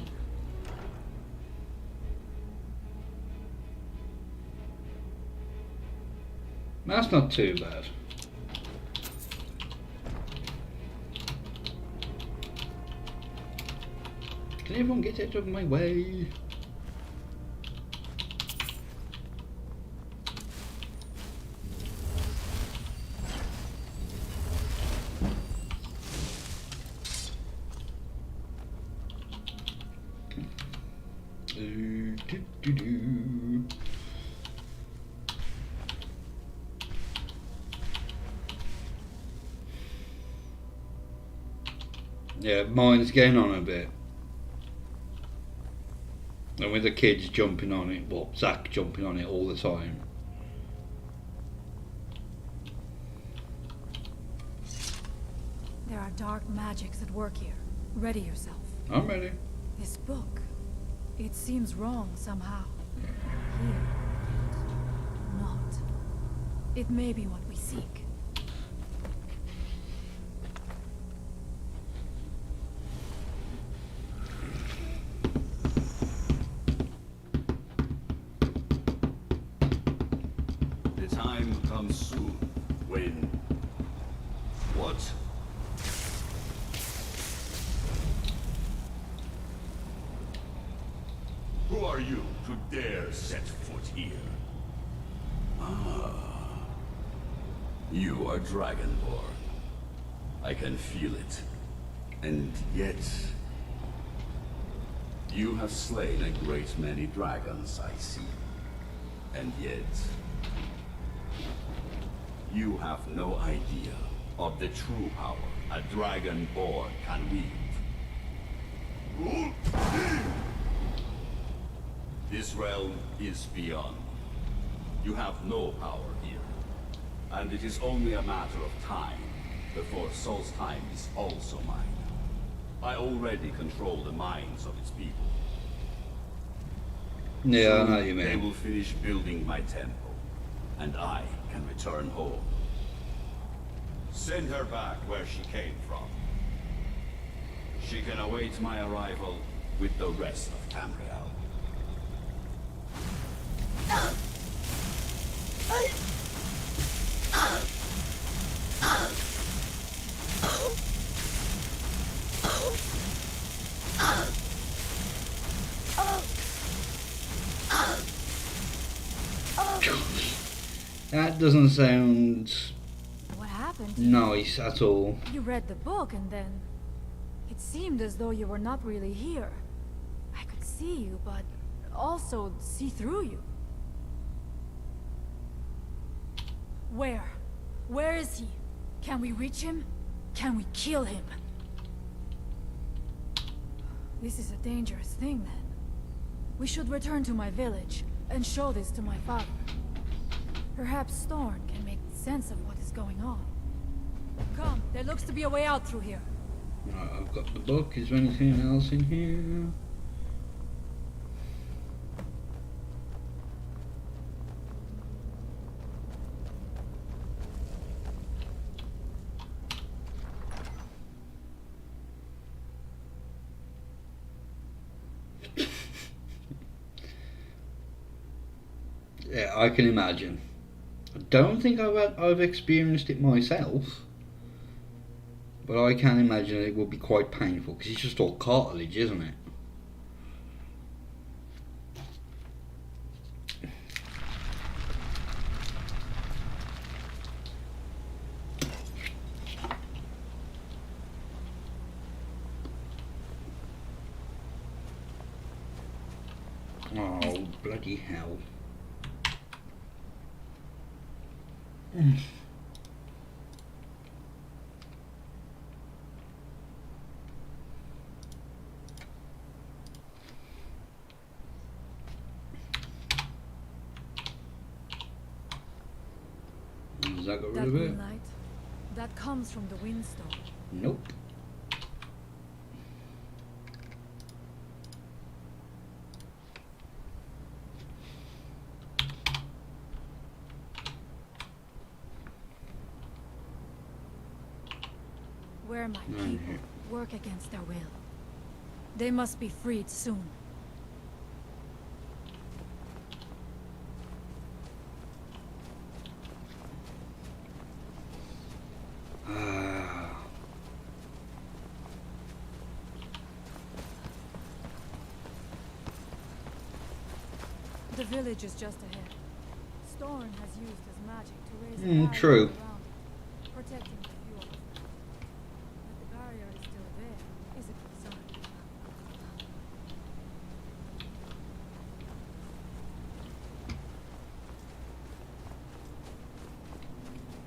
That's not too bad. Can everyone get out of my way? Yeah, mine's getting on a bit. And with the kids jumping on it, well, Zach jumping on it all the time. There are dark magics at work here. Ready yourself. I'm ready. This book, it seems wrong somehow. Here, not. It may be what we seek. The time comes soon when... What? Who are you to dare set foot here? Ah. You are Dragonborn. I can feel it. And yet... You have slain a great many dragons, I see. And yet... You have no idea of the true power a Dragonborn can wield. This realm is beyond. You have no power here. And it is only a matter of time before Solstheim is also mine. I already control the minds of its people. Yeah, I know Soon what you mean. They will finish building my temple, and I can return home. Send her back where she came from. She can await my arrival with the rest of Tamriel. That doesn't sound What happened? nice at all. You read the book and then... It seemed as though you were not really here. I could see you, but also see through you. Where? Where is he? Can we reach him? Can we kill him? This is a dangerous thing, then. We should return to my village and show this to my father. Perhaps Storn can make sense of what is going on. Come, there looks to be a way out through here. Right, I've got the book. Is there anything else in here? Yeah, I can imagine. I don't think I've experienced it myself, but I can imagine it will be quite painful because it's just all cartilage, isn't it? Oh, bloody hell. Has that got rid That of it? green light, that comes from the windstone. Nope. Where my people work against their will. They must be freed soon. The village is just ahead. Storm has used his magic to raise a barrier true. around it, protecting the few of us. That the barrier is still there is a concern.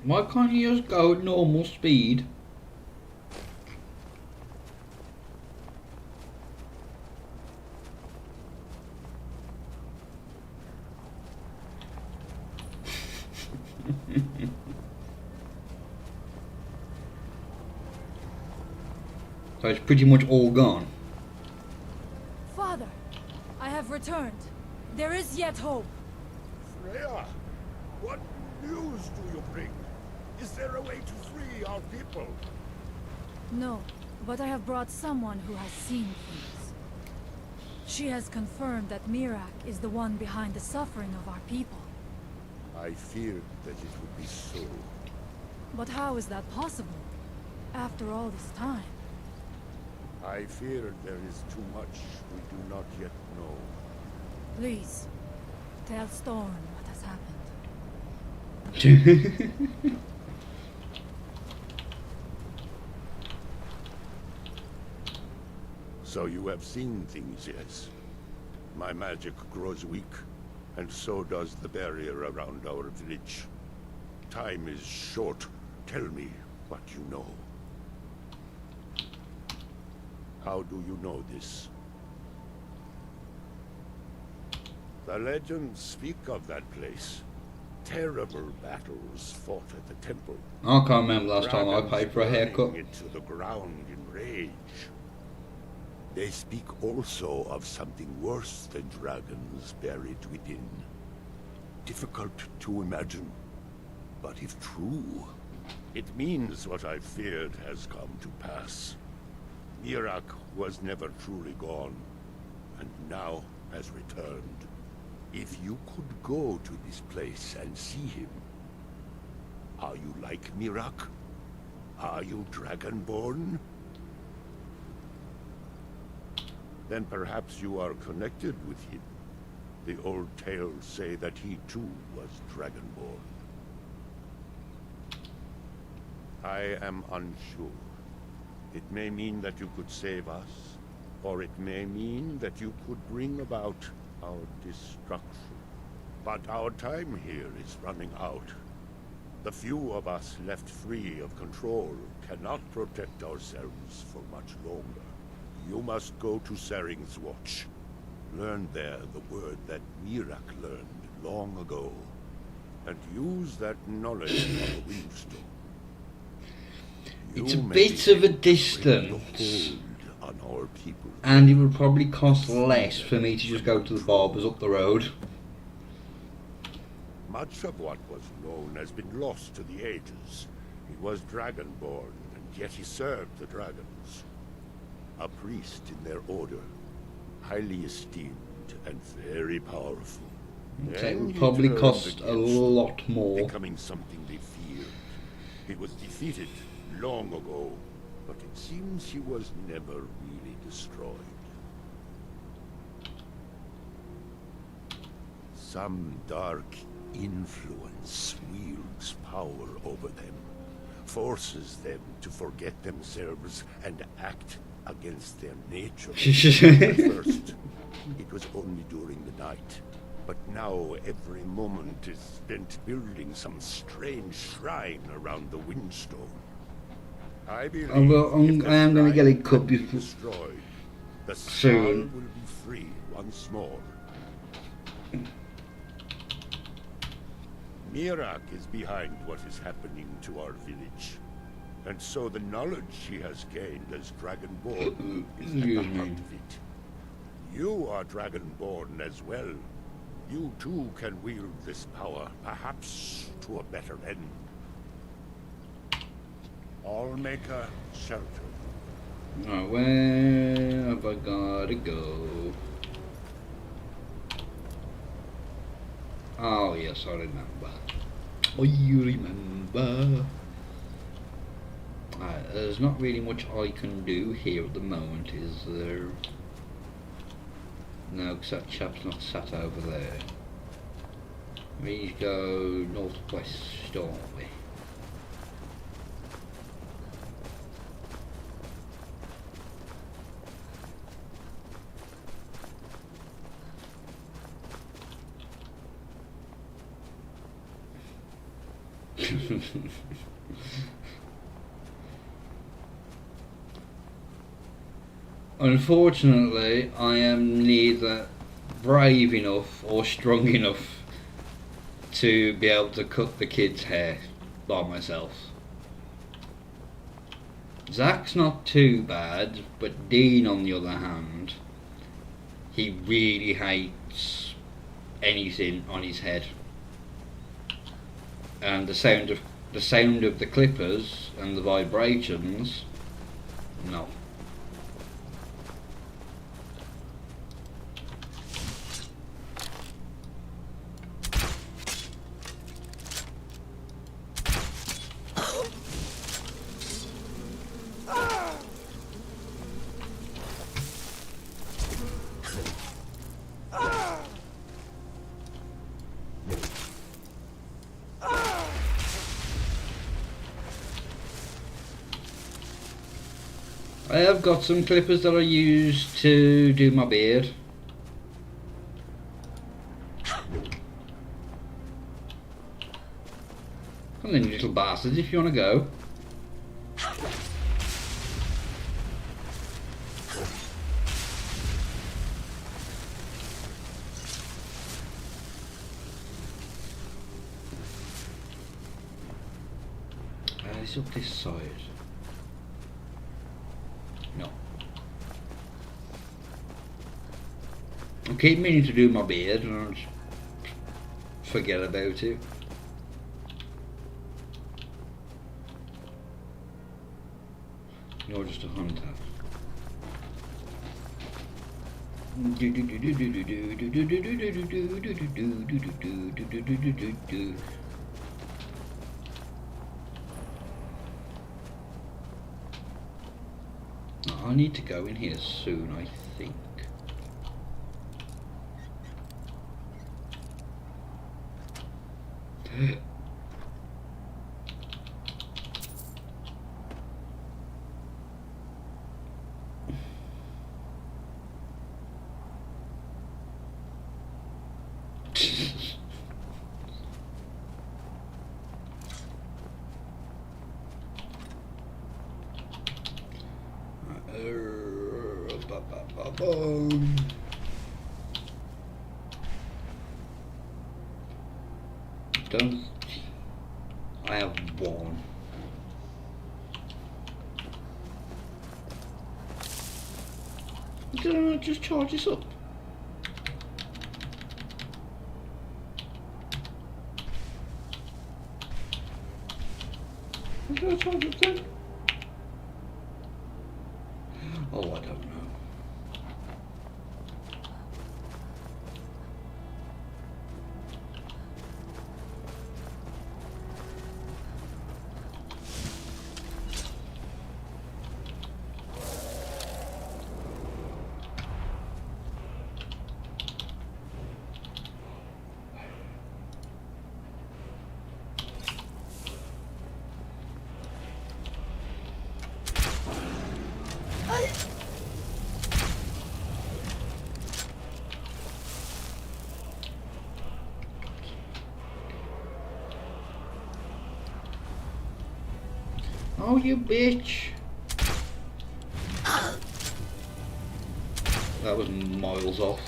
Why can't you just go at normal speed? So it's pretty much all gone. Father, I have returned. There is yet hope. Freya, what news do you bring? Is there a way to free our people? No, but I have brought someone who has seen things. She has confirmed that Mirak is the one behind the suffering of our people. I feared that it would be so. But how is that possible? After all this time? I fear there is too much we do not yet know. Please, tell Storm what has happened. So you have seen things, yes? My magic grows weak, and so does the barrier around our village. Time is short. Tell me what you know. How do you know this? The legends speak of that place. Terrible battles fought at the temple. I can't remember last time I paid for a haircut. Dragons into the ground in rage. They speak also of something worse than dragons buried within. Difficult to imagine, but if true, it means what I feared has come to pass. Mirak was never truly gone, and now has returned. If you could go to this place and see him, are you like Mirak? Are you Dragonborn? Then perhaps you are connected with him. The old tales say that he too was Dragonborn. I am unsure. It may mean that you could save us, or it may mean that you could bring about our destruction. But our time here is running out. The few of us left free of control cannot protect ourselves for much longer. You must go to Saring's Watch. Learn there the word that Mirak learned long ago, and use that knowledge on the Windstone. It's a bit of a distance, on our people. and it would probably cost less for me to just go to the barber's up the road. Much of what was known has been lost to the ages. He was Dragonborn, and yet he served the dragons. A priest in their order, highly esteemed and very powerful. So it would probably cost a lot more. Becoming something they feared. He was defeated long ago, but it seems he was never really destroyed. Some dark influence wields power over them, forces them to forget themselves and act against their nature. At first, it was only during the night, but now every moment is spent building some strange shrine around the Windstone. I believe I am going to get it cut before destroyed, the soon. Sky will be free once more. Mirak is behind what is happening to our village. And so the knowledge he has gained as Dragonborn is at the heart of it. You are Dragonborn as well. You too can wield this power, perhaps to a better end. Allmaker Shelter. Right, where have I gotta go? Oh yes, I remember. There's not really much I can do here at the moment, is there? No, because that chap's not sat over there. We need to go northwest, don't we? Unfortunately, I am neither brave enough or strong enough to be able to cut the kid's hair by myself. Zach's not too bad, but Dean on the other hand, he really hates anything on his head. And the sound of the clippers and the vibrations, no. I have got some clippers that I use to do my beard. Come then, you little bastards, if you want to go. It's up this side. No. I keep meaning to do my beard and I just forget about it. You're just a hunter. I need to go in here soon, I think. Don't I have one? Did I not just charge this up? Did I charge it then? Oh, I don't know. Oh, you bitch. That was miles off.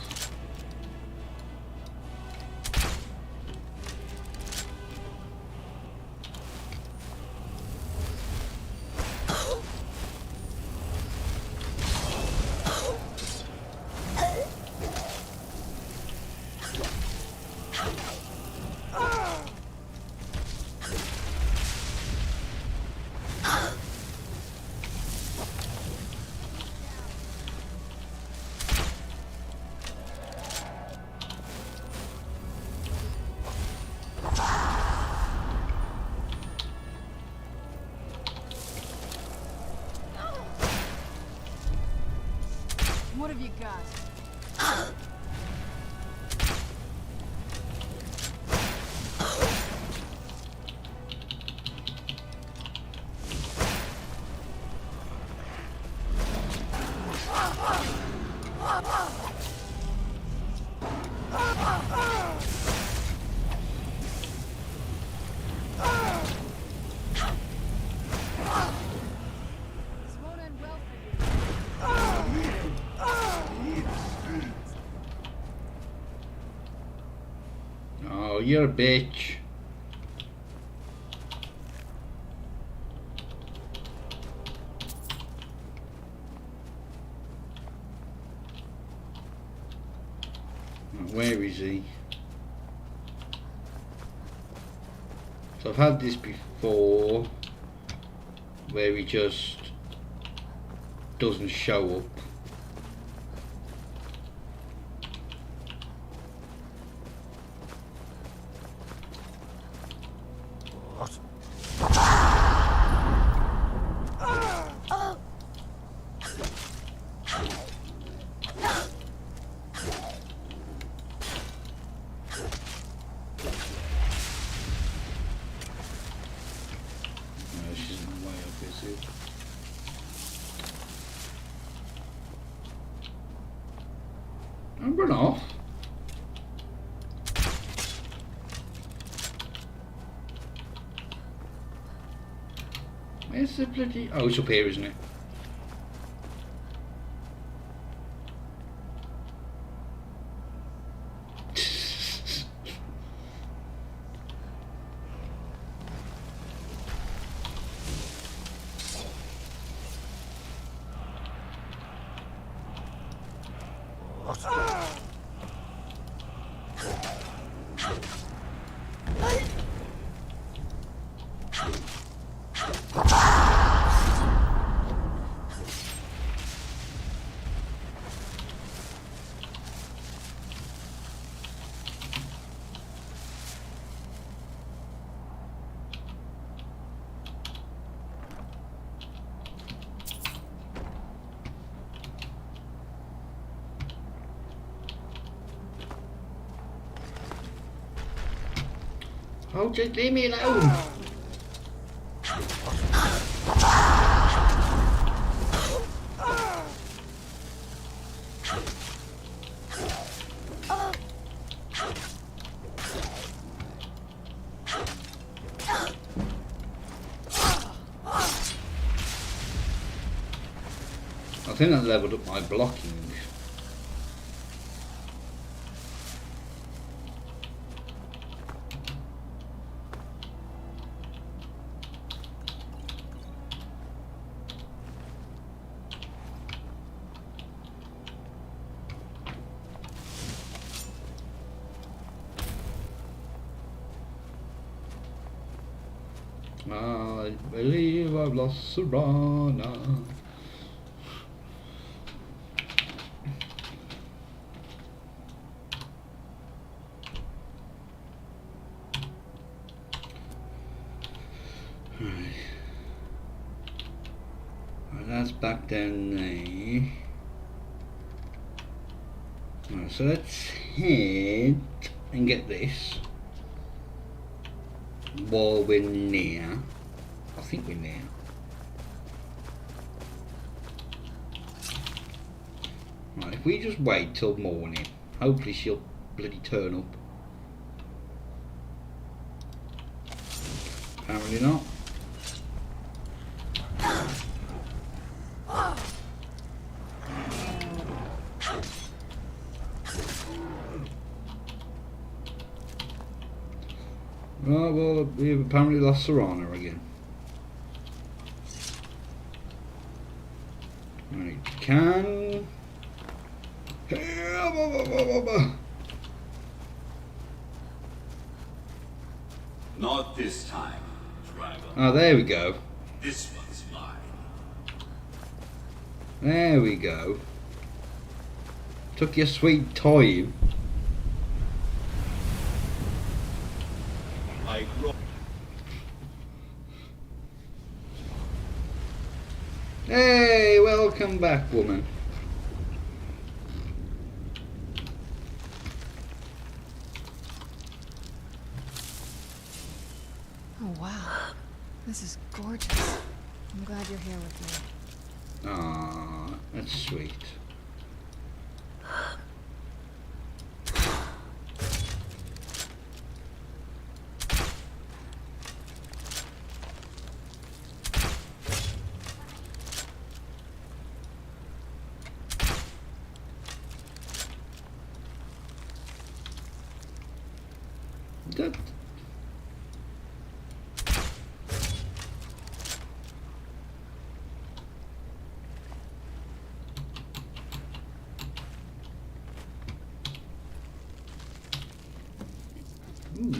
What have you got? Oh, you're a bitch. Where is he? So I've had this before, where he just doesn't show up. And run off. Where's the bloody... Oh, it's up here, isn't it? Oh, just leave me alone. I think that leveled up my blocking. I believe I've lost Serana. Right. Well, that's back down there. Right, so let's head and get this. While we're near, I think we're near. Right, if we just wait till morning, hopefully she'll bloody turn up. Apparently not. Oh, well, we've apparently lost Serana again. Right, can... Not this time, Dragon. Oh, there we go. This one's mine. There we go. Took your sweet time. Hey, welcome back, woman. This is gorgeous. I'm glad you're here with me. Ah, that's sweet. That. Ooh.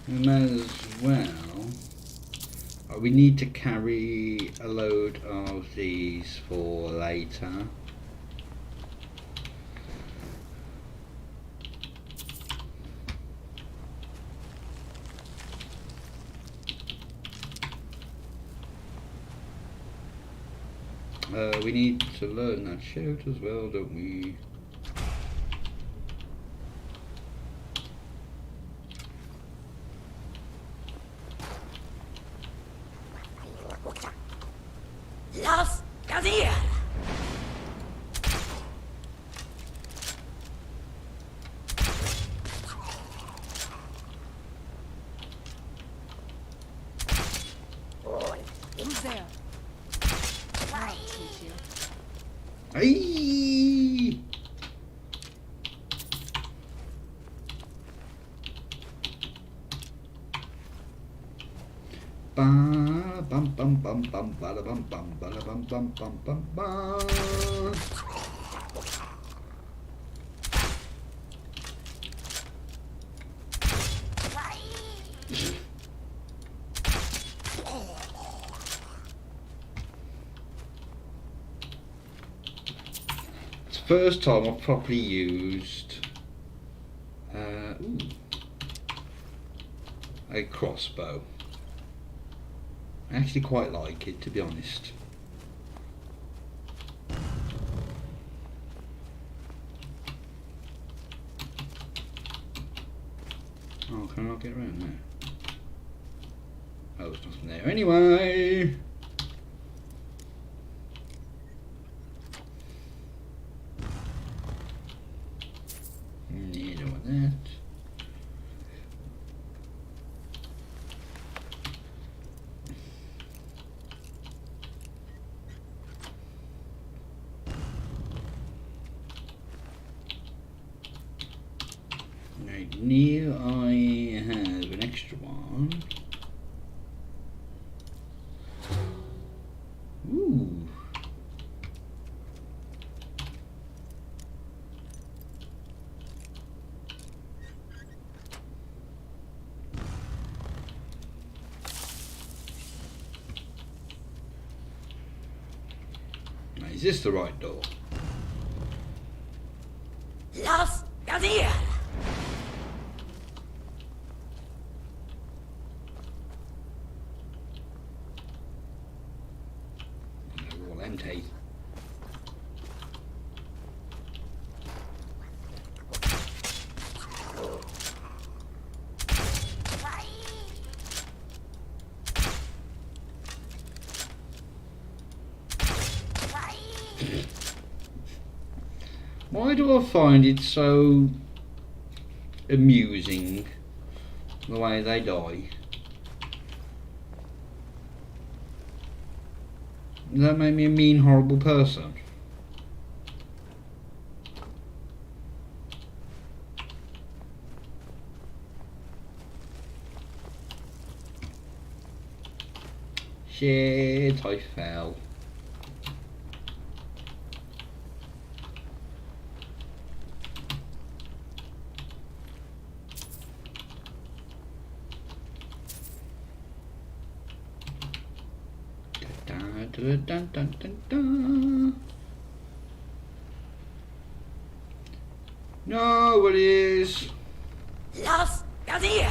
We might as well. We need to carry a load of these for later. We need to learn that shout as well, don't we? Los Gazier! Who's there? I'll teach you. Aye. Ba bum bum bum bum bada bum bum bada bum bum bum bum bum. It's the first time I've properly used a crossbow. I actually quite like it, to be honest. Oh, can I not get around there? Oh, there's nothing there anyway. You don't want that. Right, now I have an extra one. Ooh. Now, is this the right door? Los Gazier! They're all empty. Why do I find it so amusing the way they die? Does that make me a mean, horrible person? Shit, I fell. Dun, dun, dun, dun, dun. No, it is. Los Gazier!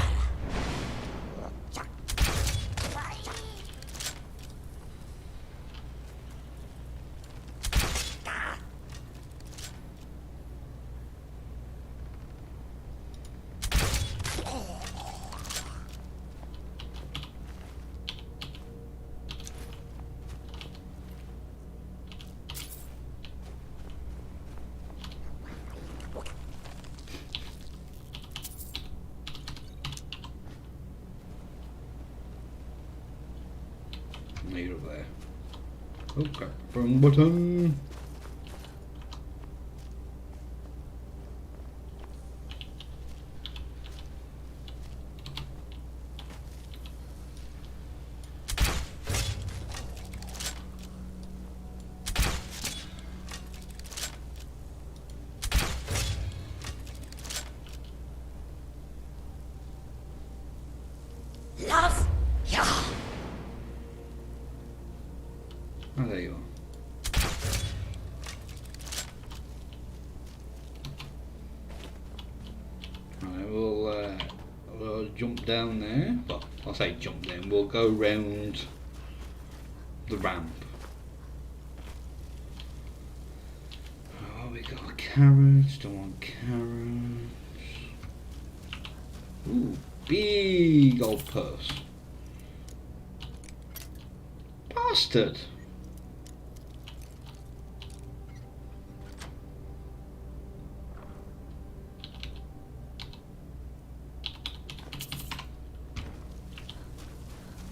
Okay, wrong button. Love, yeah. Oh, there you are. Alright, we'll jump down there. Well, I'll say jump down. We'll go round the ramp. Oh, we got carrots. Don't want carrots. Ooh, big old purse. Bastard.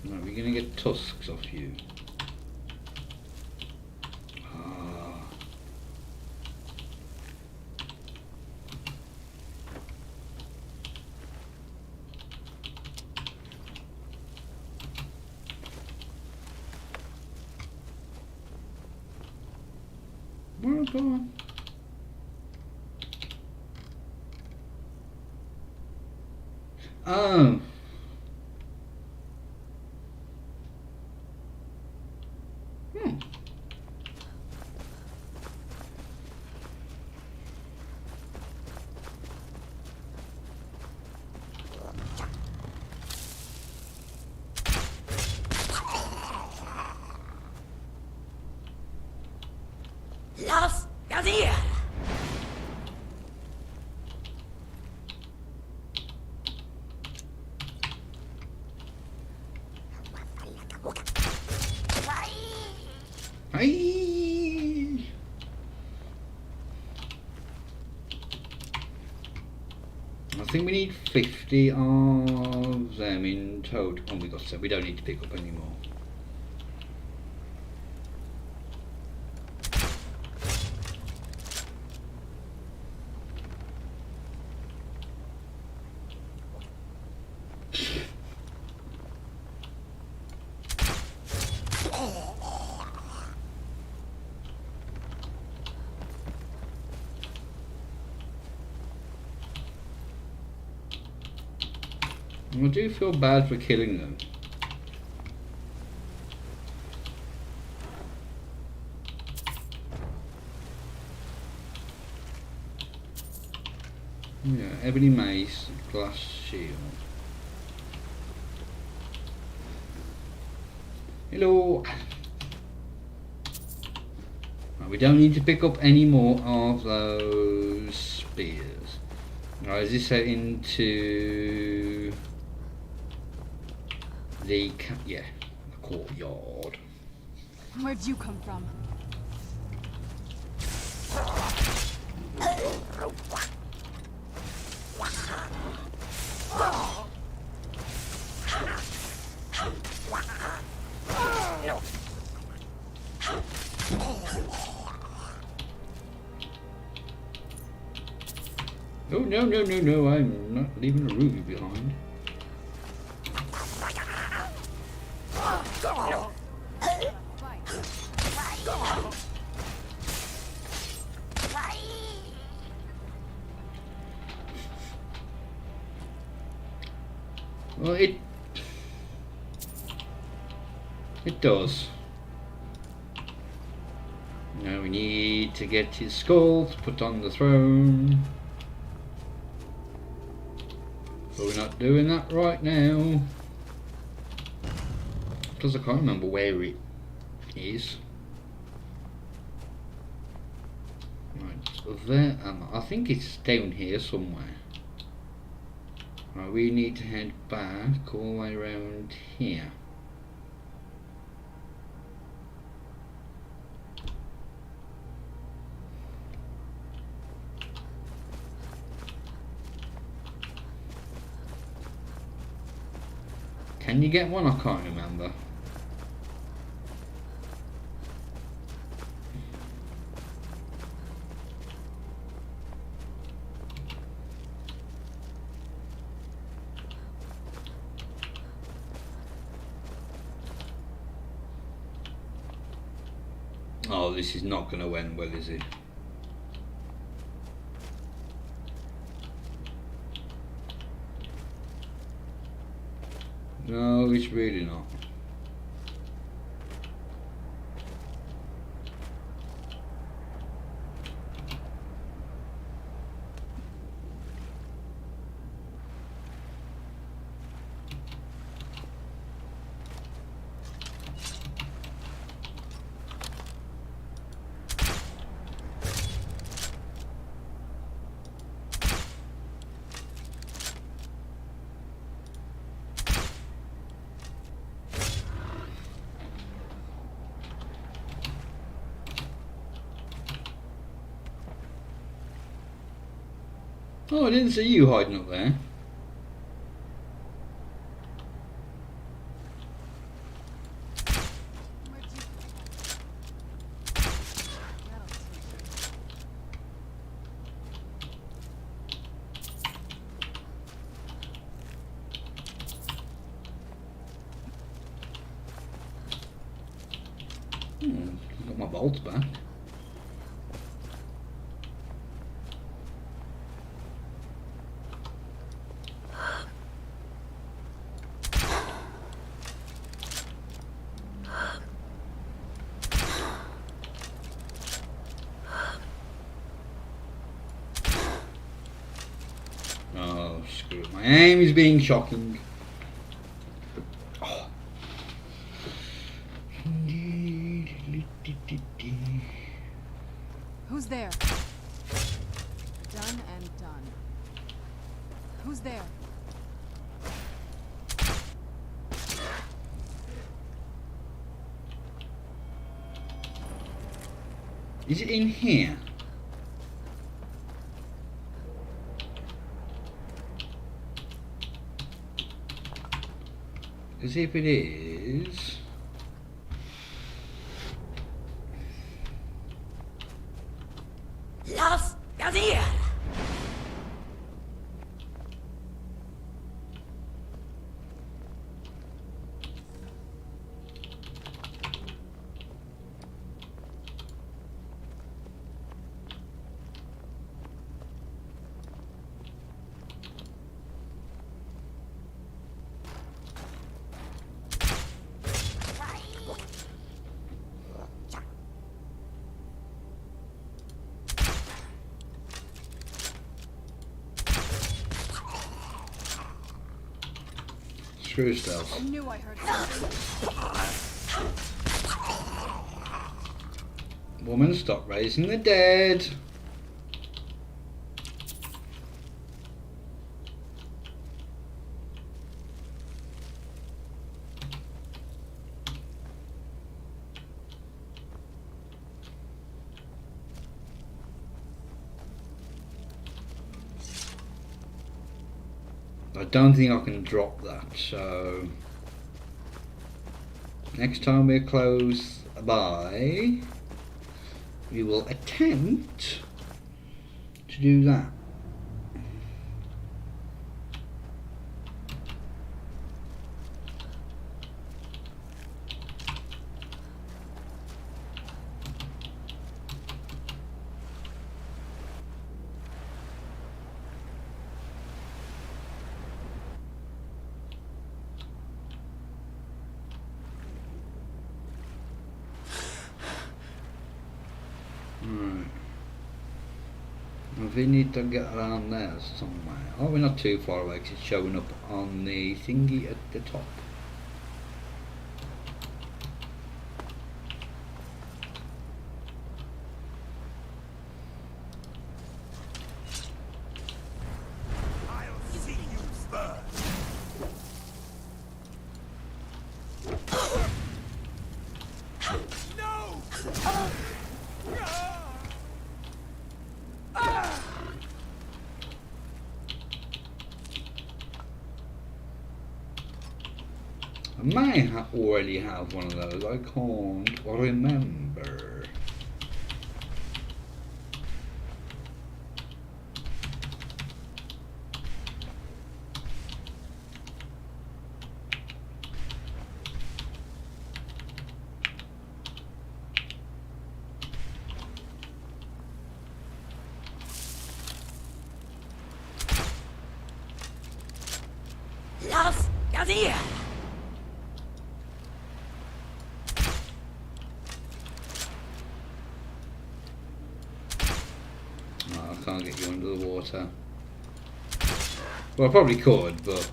No, we're gonna get tusks off you. Ah. Well done. Oh. Love, Gadir. Hey. I think we need 50 of them in total. Oh, we got 7. We don't need to pick up any more. I do feel bad for killing them. Yeah, ebony mace, glass shield. Hello. Right, we don't need to pick up any more of those spears. Right, is this set into the the courtyard? Where'd you come from? Oh no no no no! I'm not leaving a ruby behind. Well, it does. Now we need to get his skull to put on the throne. But we're not doing that right now. Because I can't remember where it is. Right, so there, I think it's down here somewhere. Right, we need to head back all the way around here. Can you get one? I can't remember. Oh, this is not going to end well, is it? No, it's really not. Oh, I didn't see you hiding up there. Got my bolts back. Oh, screw it. My aim is being shocking. Oh. Who's there? Done and done. Who's there? Is it in here? Because if it is... Los Gadir! Screw stealth. I knew I heard something. Woman, stop raising the dead. I don't think I can drop that, so next time we're close by, we will attempt to do that. We need to get around there somewhere. Oh, we're not too far away because it's showing up on the thingy at the top. I'll see you first. No! I may already have one of those, I can't remember. Oh, I can't get you under the water. Well, I probably could, but...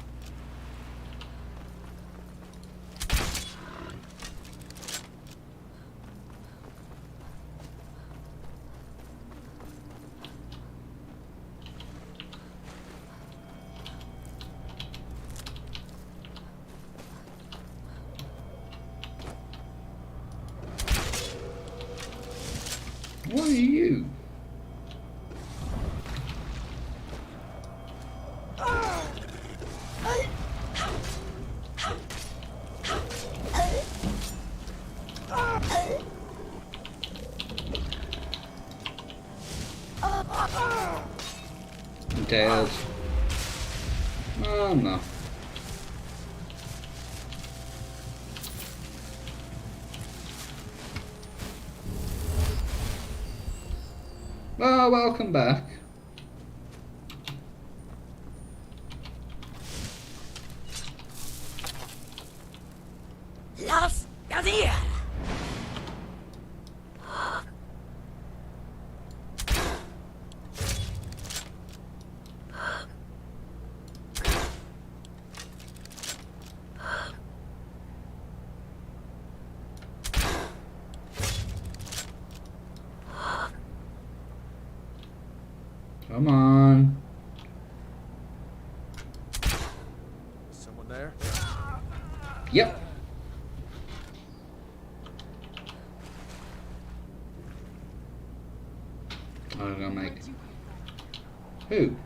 What are you? Tails. Oh no. Well, welcome back. Las Gadir. Come on. Someone there? Yep. I'm gonna make. Who?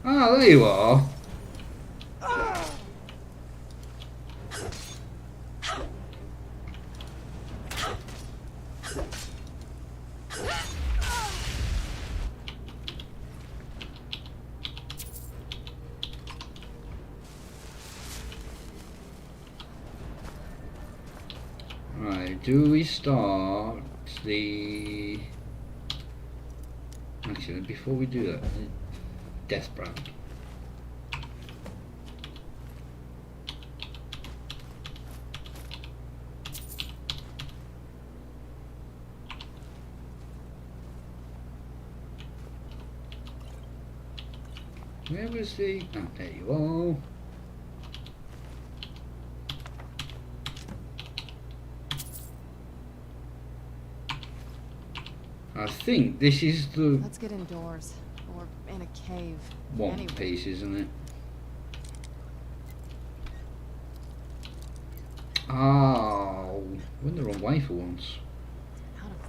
Oh, there you are. Right, do we start the... Actually, before we do that, Death Brand. Where was the... Oh, there you are. I think this is the Let's get indoors. Or in a cave. one Anyway. piece, isn't it? Oh, went the wrong way for once. Out of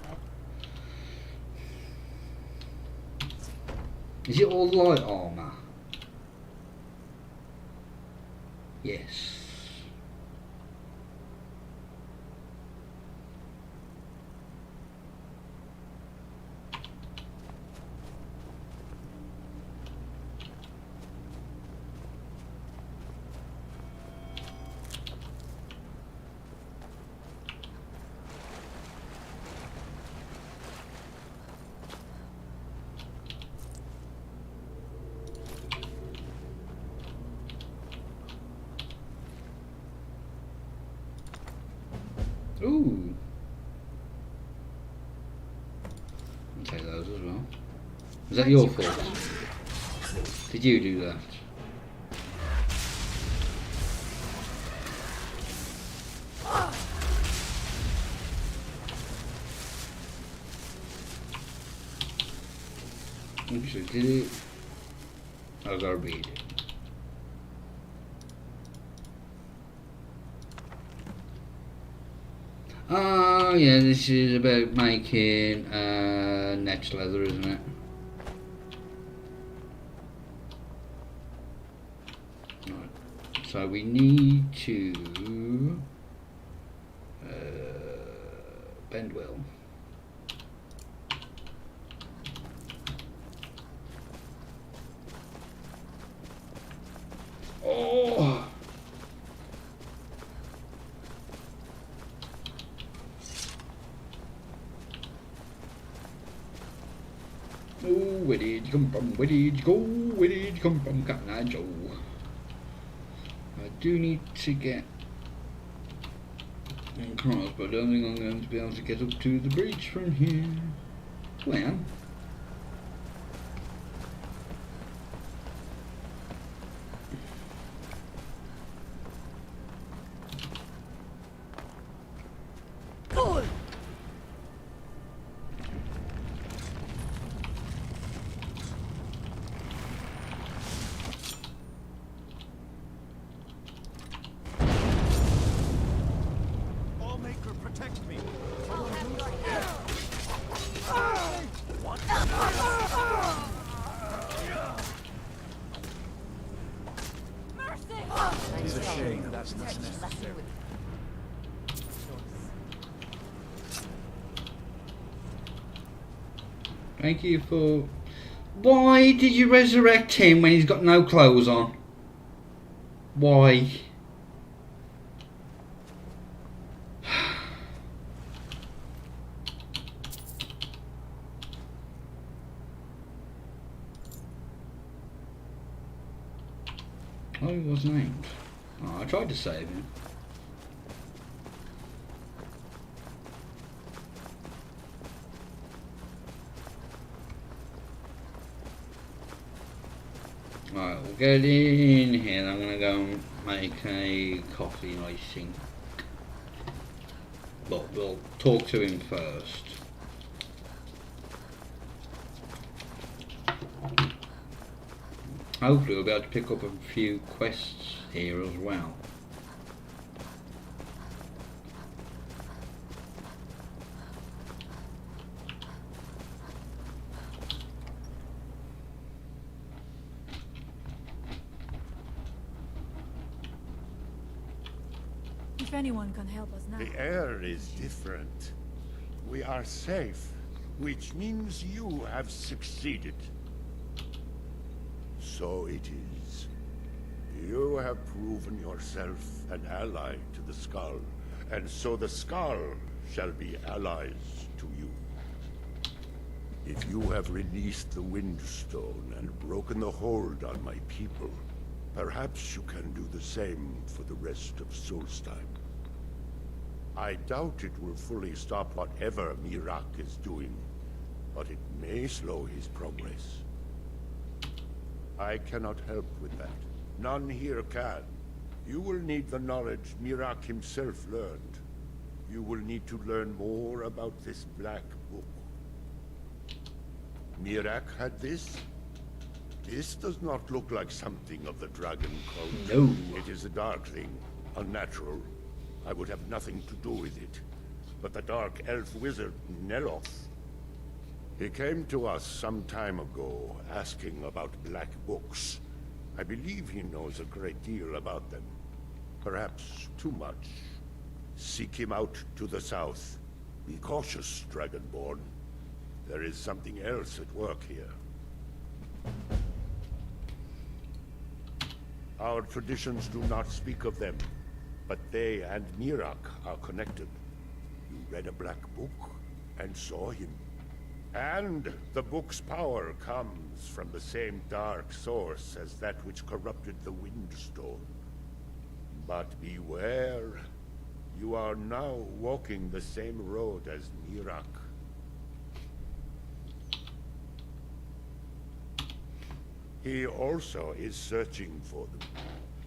it. Is it all light armor? Yes. Ooh. I'll take those as well. Is that your fault? Did you do that? Actually, did it? I've got to read it. Oh yeah, this is about making next leather, isn't it? Right. So we need to bend well. Oh. Oh, where did you come from? Where did you go? Where did you come from, Captain Eye Joe? I do need to get across, but I don't think I'm going to be able to get up to the bridge from here. Well, I am. It's a shame that's not necessary. Thank you for... Why did you resurrect him when he's got no clothes on? Why? Oh, he was named. Oh, I tried to save him. Alright, we'll get in here. I'm gonna go and make a coffee, I think. But we'll talk to him first. Hopefully we'll be able to pick up a few quests here as well. If anyone can help us now. The air is different. We are safe, which means you have succeeded. So it is. You have proven yourself an ally to the Skull, and so the Skull shall be allies to you. If you have released the Windstone and broken the hold on my people, perhaps you can do the same for the rest of Solstheim. I doubt it will fully stop whatever Miraak is doing, but it may slow his progress. I cannot help with that. None here can. You will need the knowledge Miraak himself learned. You will need to learn more about this black book. Miraak had this? This does not look like something of the Dragon Code. No. It is a darkling, unnatural. I would have nothing to do with it. But the Dark Elf wizard, Neloth, he came to us some time ago, asking about black books. I believe he knows a great deal about them. Perhaps too much. Seek him out to the south. Be cautious, Dragonborn. There is something else at work here. Our traditions do not speak of them, but they and Miraak are connected. You read a black book and saw him. And the book's power comes from the same dark source as that which corrupted the Windstone. But beware, you are now walking the same road as Miraak. He also is searching for them.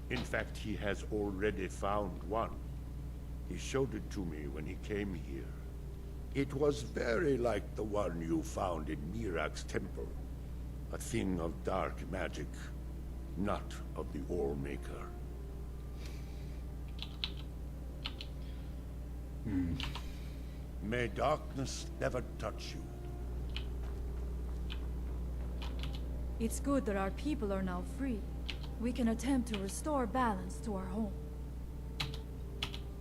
In fact, he has already found one. He showed it to me when he came here. It was very like the one you found in Miraak's temple. A thing of dark magic, not of the All-Maker. May darkness never touch you. It's good that our people are now free. We can attempt to restore balance to our home.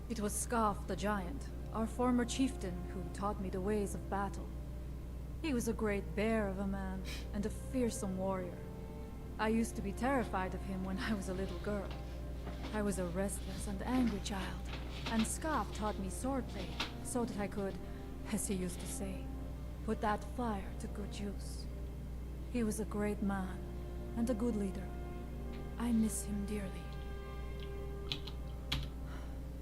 It was Scarf the Giant, our former chieftain, who taught me the ways of battle. He was a great bear of a man, and a fearsome warrior. I used to be terrified of him when I was a little girl. I was a restless and angry child, and Scarf taught me swordplay, so that I could, as he used to say, put that fire to good use. He was a great man and a good leader. I miss him dearly.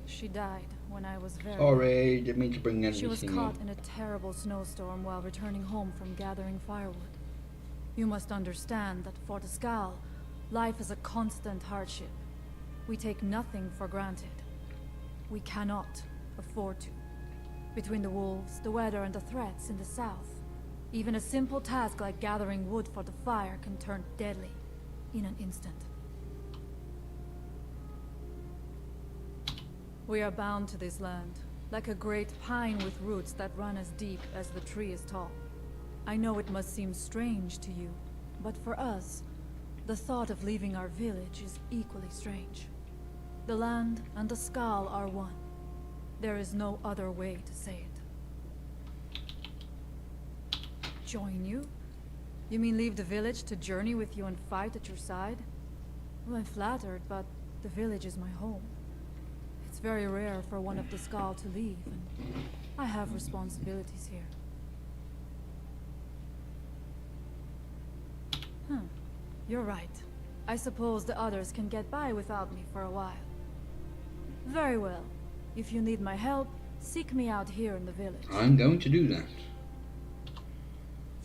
She died when I was very Sorry, didn't mean to bring She was anything caught up. in a terrible snowstorm while returning home from gathering firewood. You must understand that for the Skal, life is a constant hardship. We take nothing for granted. We cannot afford to. Between the wolves, the weather, and the threats in the south, even a simple task like gathering wood for the fire can turn deadly in an instant. We are bound to this land, like a great pine with roots that run as deep as the tree is tall. I know it must seem strange to you, but for us, the thought of leaving our village is equally strange. The land and the Skal are one. There is no other way to say it. Join you? You mean leave the village to journey with you and fight at your side? Well, I'm flattered, but the village is my home. It's very rare for one of the Skal to leave, and I have responsibilities here. You're right. I suppose the others can get by without me for a while. Very well. If you need my help, seek me out here in the village. I'm going to do that.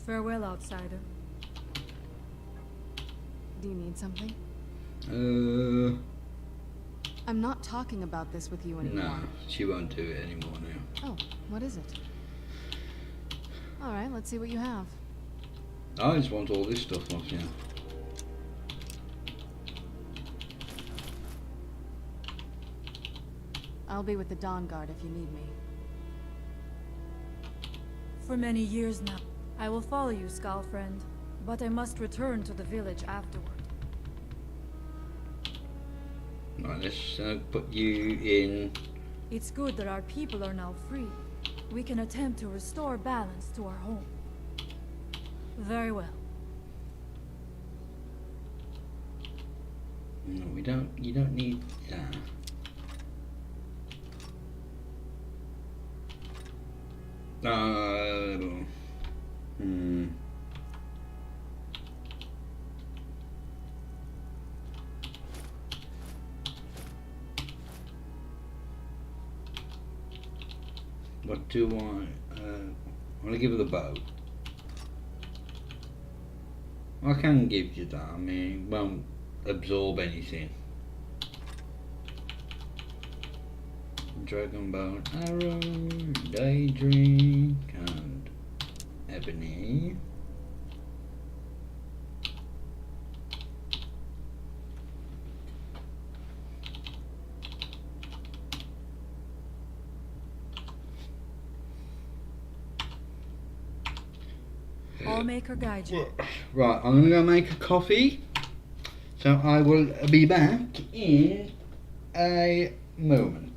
Farewell, outsider. Do you need something? I'm not talking about this with you anymore. No, she won't do it anymore now. Oh, what is it? Alright, let's see what you have. I just want all this stuff off you. I'll be with the Dawn Guard if you need me. For many years now, I will follow you, Skal friend, but I must return to the village afterward. Right, let's put you in. It's good that our people are now free. We can attempt to restore balance to our home. Very well. No, we don't. You don't need that. What do I want to give her the bow. I can give you that. I mean, it won't absorb anything. Dragon bow and arrow, daydream, and ebony. I'll make her guide you. Right, I'm gonna go make a coffee. So I will be back in a moment.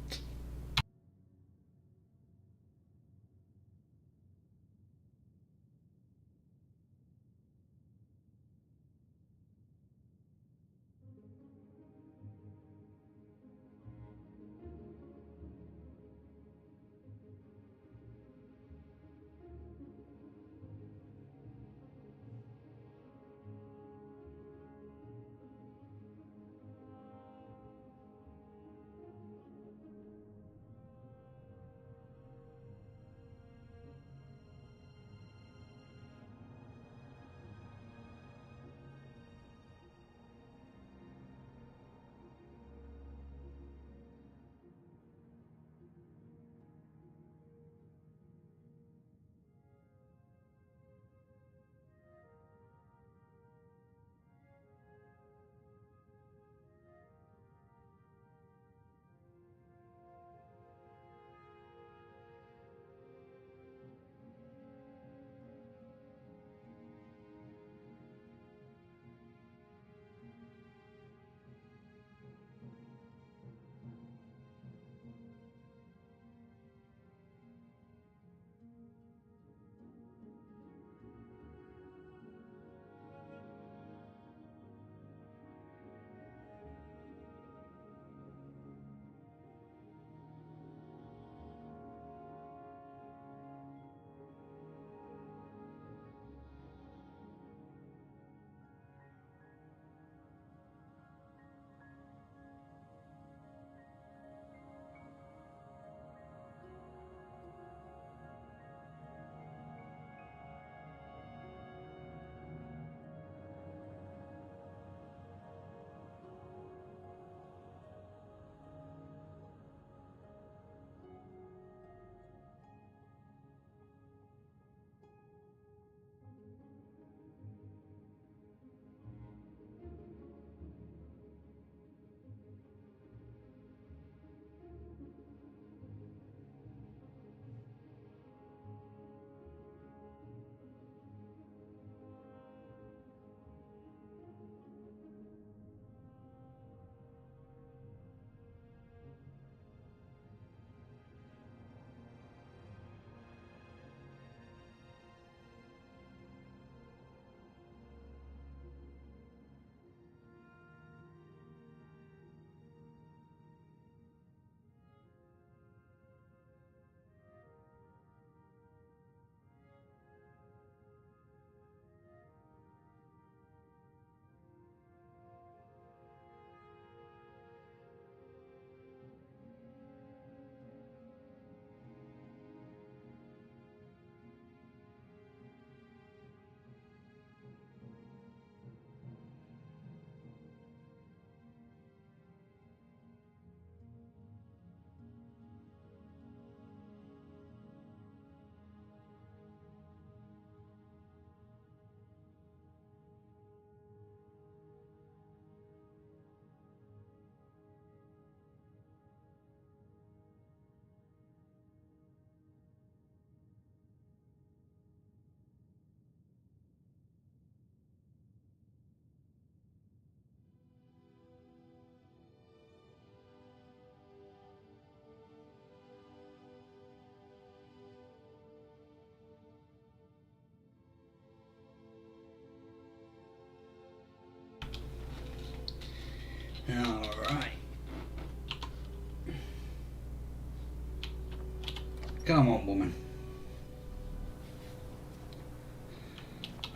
Come on, woman.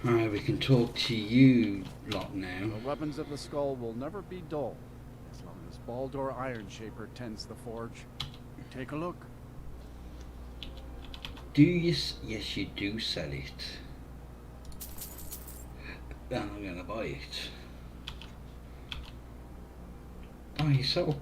Alright, we can talk to you lot now. The weapons of the skull will never be dull, as long as Baldur Ironshaper tends the forge. Take a look. Do you? Yes, you do sell it. Then I'm gonna buy it. Buy so.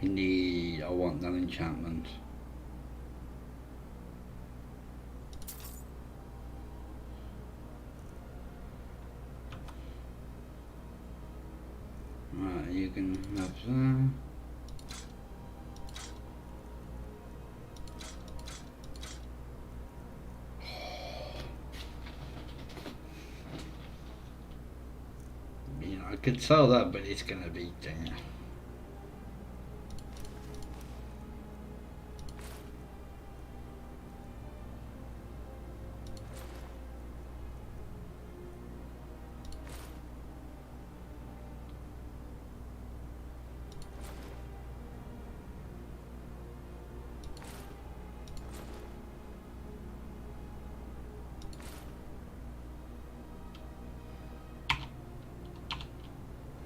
Indeed, I want that enchantment. Right, you can have that. You know, I could sell that, but it's gonna be damn.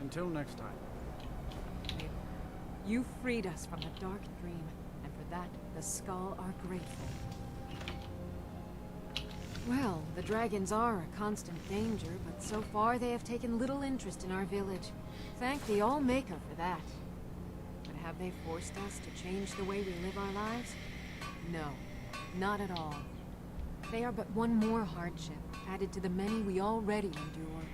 Until next time. You freed us from the dark dream, and for that, the Skull are grateful. Well, the dragons are a constant danger, but so far they have taken little interest in our village. Thank the All-Maker for that. But have they forced us to change the way we live our lives? No, not at all. They are but one more hardship, added to the many we already endure.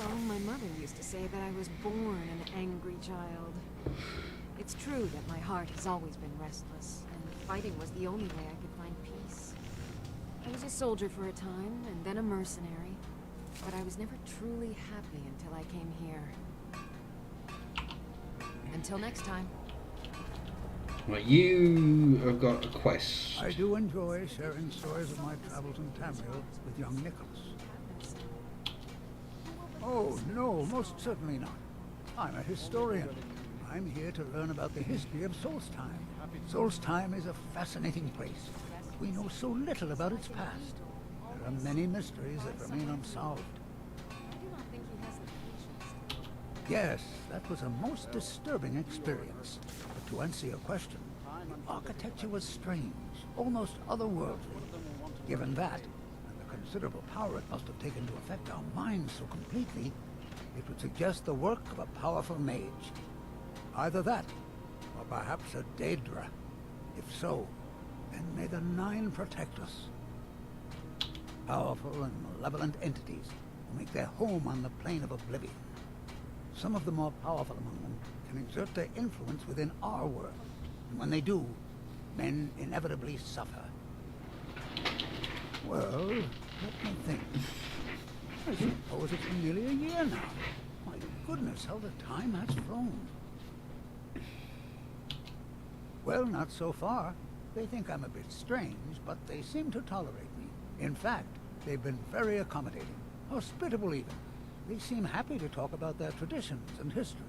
Well, my mother used to say that I was born an angry child. It's true that my heart has always been restless, and fighting was the only way I could find peace. I was a soldier for a time, and then a mercenary, but I was never truly happy until I came here. Until next time. Right, you have got a quest. I do enjoy sharing stories of my travels in Tamriel with young Nicholas. Oh, no, most certainly not. I'm a historian. I'm here to learn about the history of Solstheim. Solstheim is a fascinating place. We know so little about its past. There are many mysteries that remain unsolved. Yes, that was a most disturbing experience. But to answer your question, the architecture was strange, almost otherworldly. Given that, considerable power it must have taken to affect our minds so completely, it would suggest the work of a powerful mage. Either that, or perhaps a Daedra. If so, then may the Nine protect us. Powerful and malevolent entities who make their home on the plane of oblivion. Some of the more powerful among them can exert their influence within our world, and when they do, men inevitably suffer. Well, let me think. I suppose it's been nearly a year now. My goodness, how the time has flown. Well, not so far. They think I'm a bit strange, but they seem to tolerate me. In fact, they've been very accommodating, hospitable even. They seem happy to talk about their traditions and history.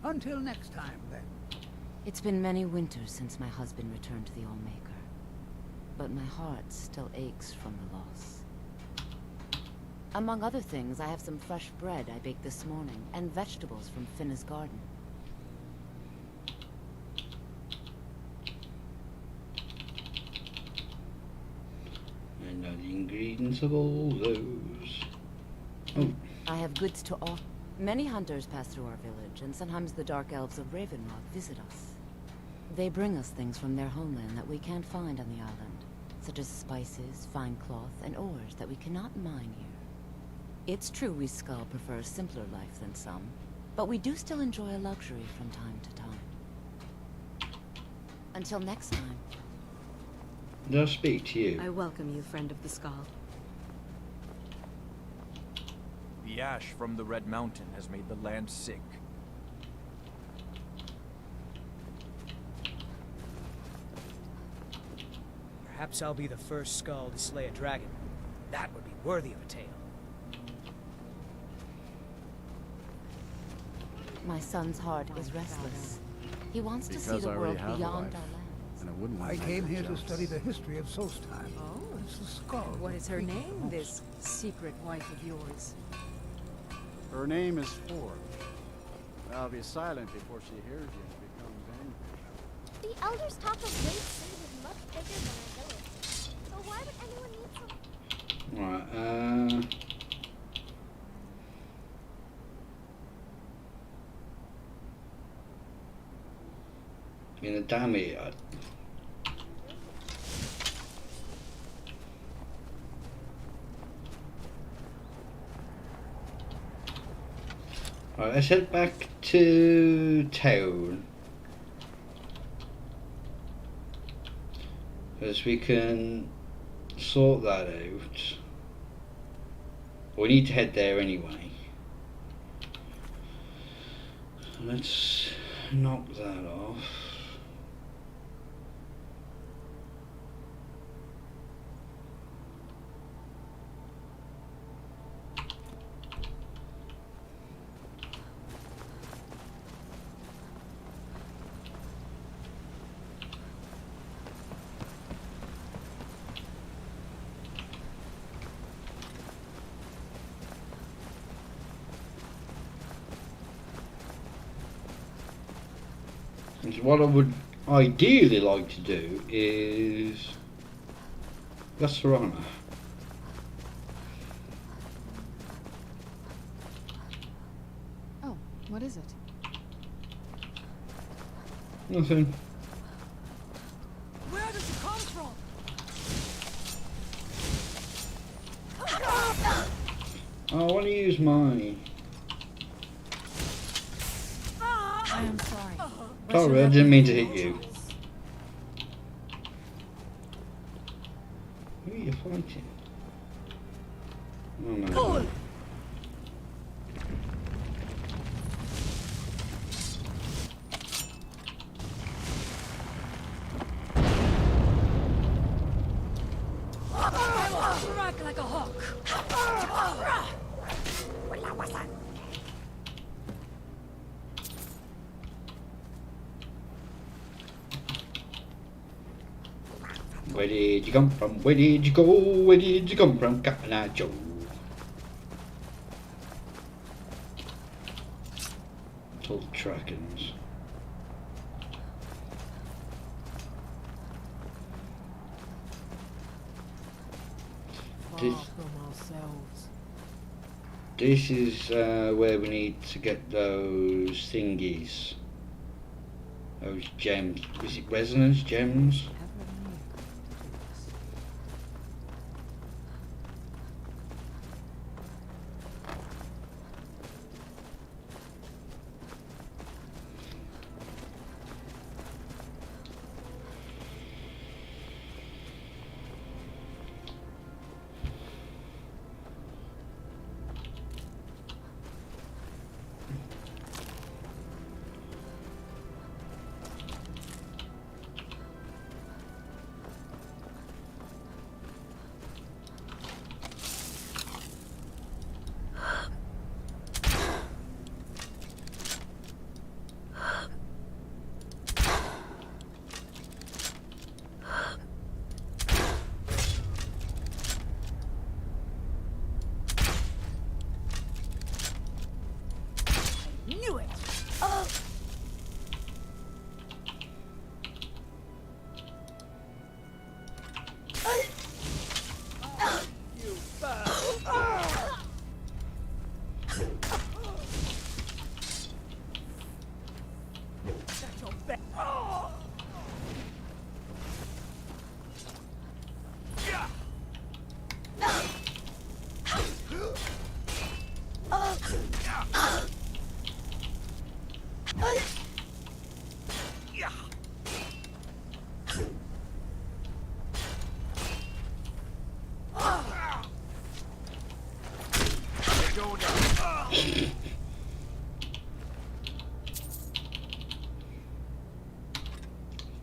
Until next time, then. It's been many winters since my husband returned to the All-Maker. But my heart still aches from the loss. Among other things, I have some fresh bread I baked this morning, and vegetables from Finna's garden. I know the ingredients of all those. Oh. I have goods to offer. Many hunters pass through our village, and sometimes the Dark Elves of Ravenrock visit us. They bring us things from their homeland that we can't find on the island, such as spices, fine cloth, and ores that we cannot mine here. It's true we Skull prefer a simpler life than some, but we do still enjoy a luxury from time to time. Until next time. Did I speak to you? I welcome you, friend of the skull. The ash from the Red Mountain has made the land sick. Perhaps I'll be the first skull to slay a dragon. That would be worthy of a tale. My son's heart is restless. He wants to see Because the I world already have a beyond wife, our lands. and I wouldn't want I to came make her here to jealous. study the history of Solstheim. Oh. It's the skull. What is her name, this secret wife of yours? Her name is Ford. I'll be silent before she hears you and becomes angry. The elders talk of great cities much bigger than our village. So why would anyone need so? Right. In a damn yard. Alright, let's head back to town. As we can sort that out. We need to head there anyway. So let's knock that off. What I would ideally like to do is Gasarana. Oh, what is it? Nothing. Where does it come from? Oh, I want to use my. I am sorry. Sorry, I didn't mean to hit you. Who are you fighting? Oh no. I will strike like a hawk. Where did you come from? Where did you go? Where did you come from, Captain Joe? It's all trackings. This is where we need to get those thingies. Those gems. Is it resonance gems? Knew it. You bastard! That's your bet.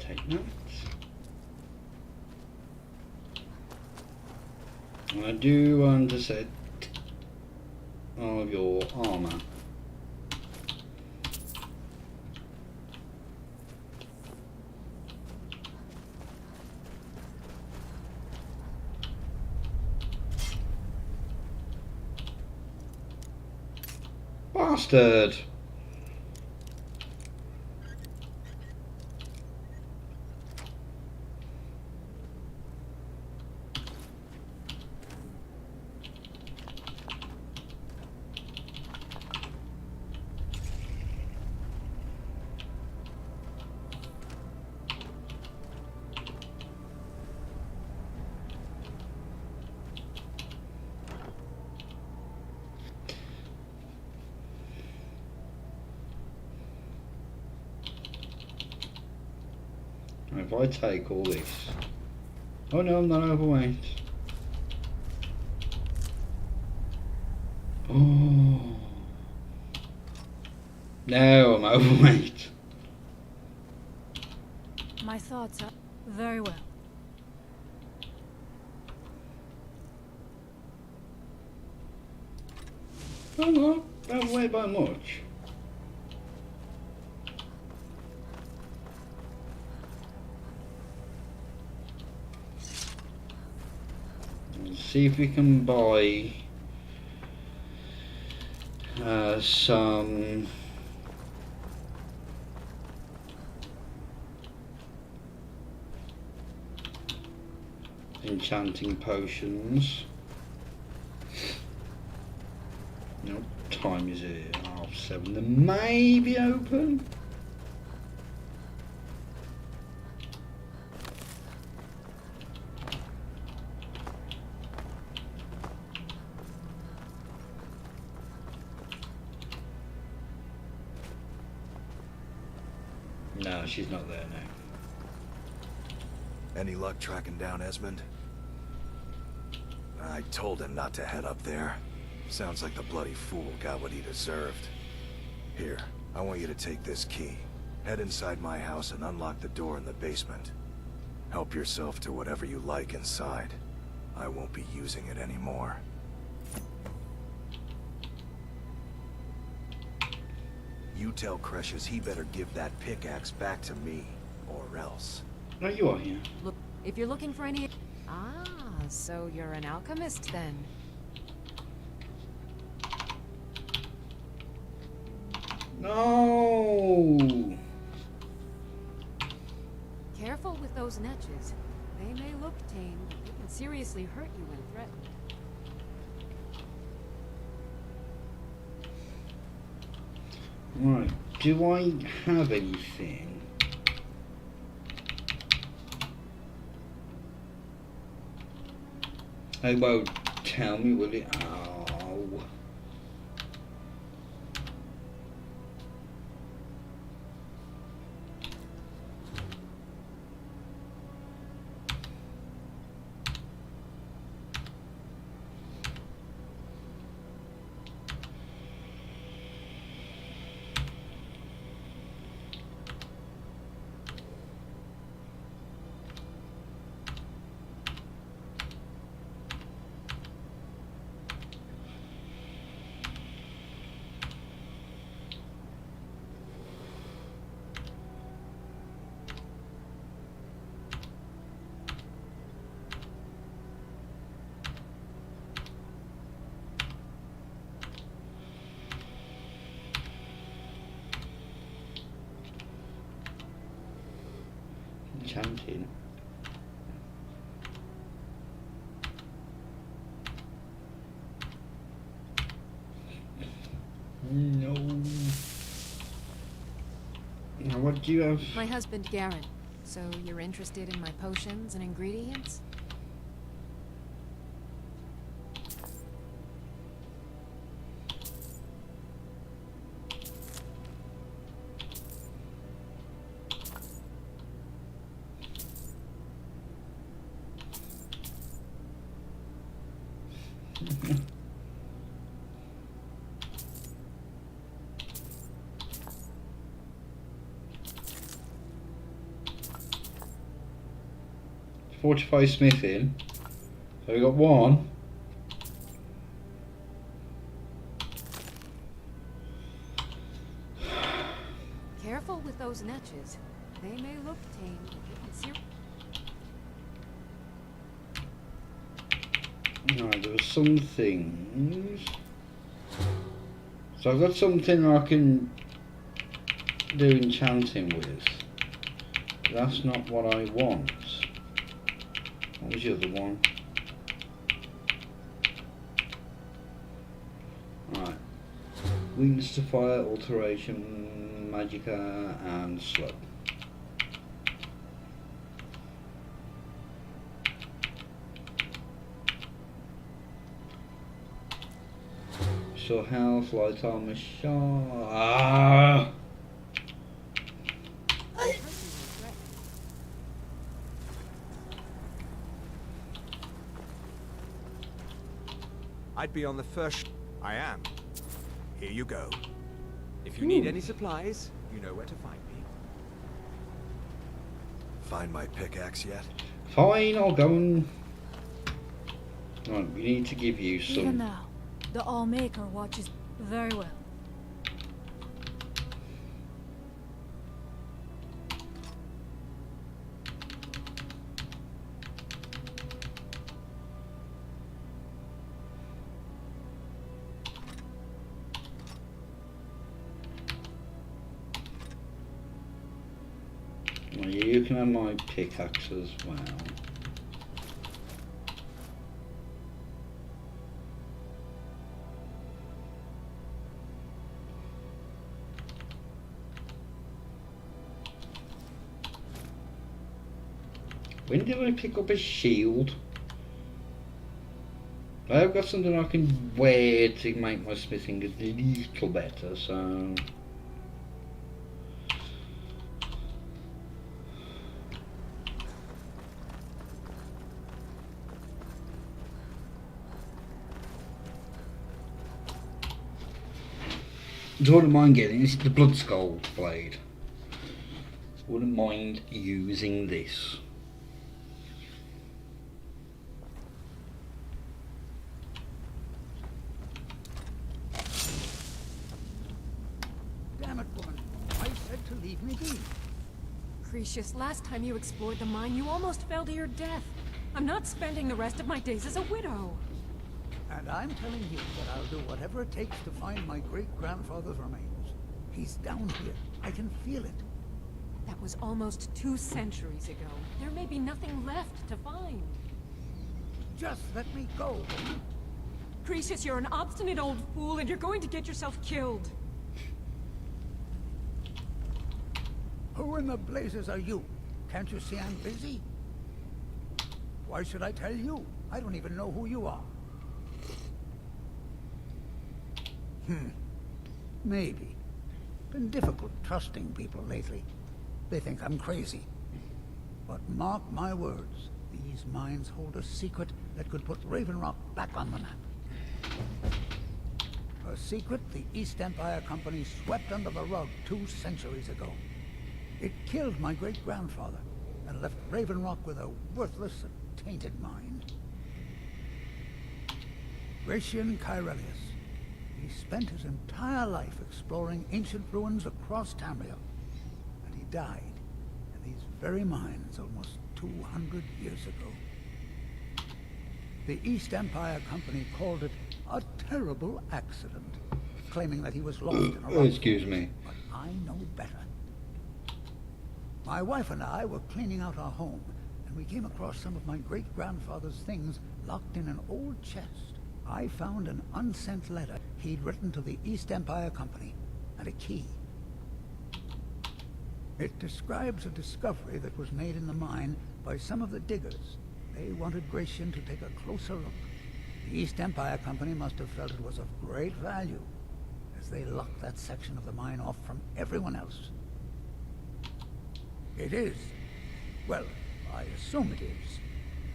take that. And I do want a set of your armor. Bastard! If I take all this... Oh no, I'm not overweight. Oh. No, I'm overweight. My thoughts are very well. I'm not overweight by much. See if we can buy some enchanting potions. No, time is it? 7:30. They may be open. No, she's not there now. Any luck tracking down Esmond? I told him not to head up there. Sounds like the bloody fool got what he deserved. Here, I want you to take this key. Head inside my house and unlock the door in the basement. Help yourself to whatever you like inside. I won't be using it anymore. You tell Cresius he better give that pickaxe back to me, or else. No, you are here. Look, if you're looking for any... Ah, so you're an alchemist then. No! Careful with those netches. They may look tame, but they can seriously hurt you when threatened. Right, do I have anything? It won't tell me, will it? Oh. Enchanting. No. Now what do you have? My husband, Garen. So you're interested in my potions and ingredients? fortify smithing. So we got one. Careful with those netches. They may look tame, but you can see. No, there were some things. So I've got something I can do enchanting with. That's not what I want. What was the other one? Right. Weakness to fire, alteration, magicka, and slow. So health, light armor, shot. Ah! I'd be on the first. I am. Here you go. If you need any supplies, you know where to find me. Find my pickaxe yet? Fine, I'll go and... Right, we need to give you Even some... now, the All-Maker watches very well. Well, you can have my pickaxe as well. When did I pick up a shield? I've got something I can wear to make my smithing a little better, so... I wouldn't mind getting this is the Blood Skull blade. Wouldn't mind using this. Damn it, woman. I said to leave me be. Cretius, last time you explored the mine, you almost fell to your death. I'm not spending the rest of my days as a widow. And I'm telling you that I'll do whatever it takes to find my great-grandfather's remains. He's down here. I can feel it. That was almost 2 centuries ago. There may be nothing left to find. Just let me go. Cretius, you're an obstinate old fool, and you're going to get yourself killed. Who in the blazes are you? Can't you see I'm busy? Why should I tell you? I don't even know who you are. Maybe. Been difficult trusting people lately. They think I'm crazy. But mark my words, these mines hold a secret that could put Raven Rock back on the map. A secret the East Empire Company swept under the rug 2 centuries ago. It killed my great-grandfather and left Raven Rock with a worthless and tainted mine. Gratian Kyrelius. He spent his entire life exploring ancient ruins across Tamriel. And he died in these very mines almost 200 years ago. The East Empire Company called it a terrible accident, claiming that he was lost in a rock. Excuse me. But I know better. My wife and I were cleaning out our home, and we came across some of my great-grandfather's things locked in an old chest. I found an unsent letter he'd written to the East Empire Company, and a key. It describes a discovery that was made in the mine by some of the diggers. They wanted Gratian to take a closer look. The East Empire Company must have felt it was of great value, as they locked that section of the mine off from everyone else. It is. Well, I assume it is.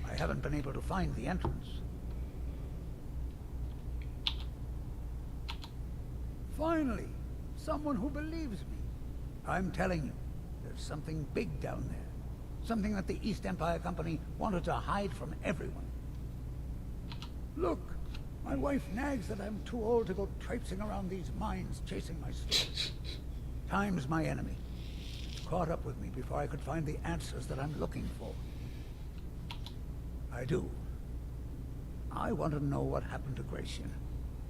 I haven't been able to find the entrance. Finally, someone who believes me. I'm telling you, there's something big down there. Something that the East Empire Company wanted to hide from everyone. Look, my wife nags that I'm too old to go traipsing around these mines chasing my stories. Time's my enemy. It's caught up with me before I could find the answers that I'm looking for. I do. I want to know what happened to Gratian,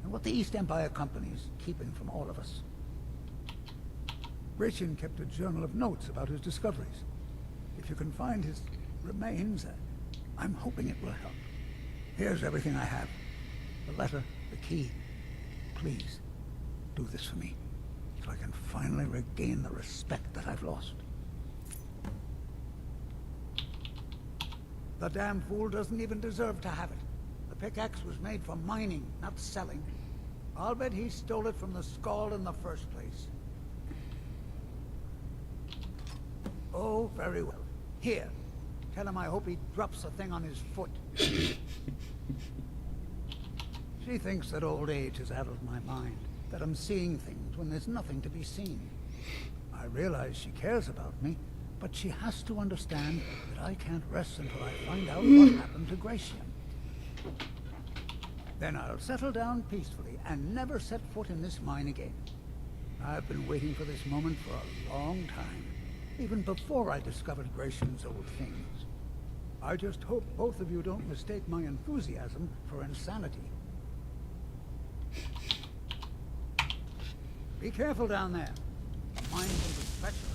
and what the East Empire Company's keeping from all of us. Gratian kept a journal of notes about his discoveries. If you can find his remains, I'm hoping it will help. Here's everything I have. The letter, the key. Please, do this for me, so I can finally regain the respect that I've lost. The damn fool doesn't even deserve to have it. The pickaxe was made for mining, not selling. I'll bet he stole it from the Skald in the first place. Oh, very well. Here, tell him I hope he drops the thing on his foot. She thinks that old age has addled my mind, that I'm seeing things when there's nothing to be seen. I realize she cares about me, but she has to understand that I can't rest until I find out what happened to Gratian. Then I'll settle down peacefully and never set foot in this mine again. I've been waiting for this moment for a long time, even before I discovered Gratian's old things. I just hope both of you don't mistake my enthusiasm for insanity. Be careful down there. Mine can be treacherous.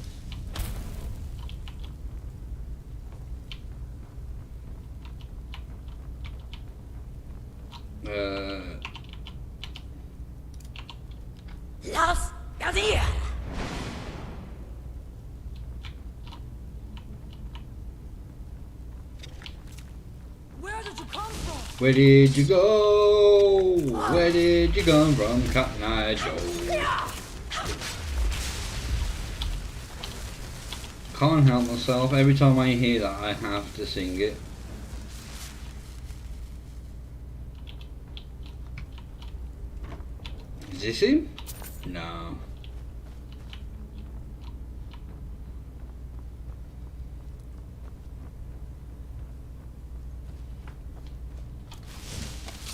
Las Gadir! Where did you come from? Where did you go? Where did you come from, Cotton Eye Joe? Can't help myself. Every time I hear that, I have to sing it. Is this him? No.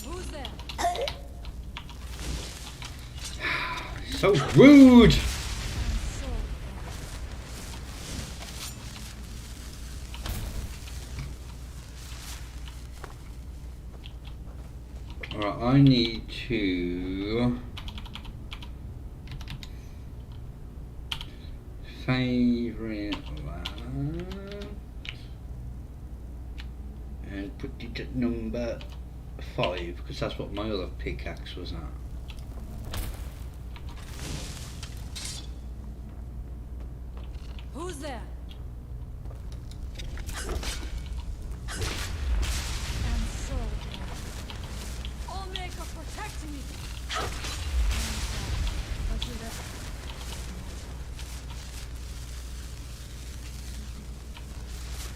Who's there? So rude! Alright, I need to favorite that and put it at number 5 because that's what my other pickaxe was at. Who's there? And so, Omega protect me.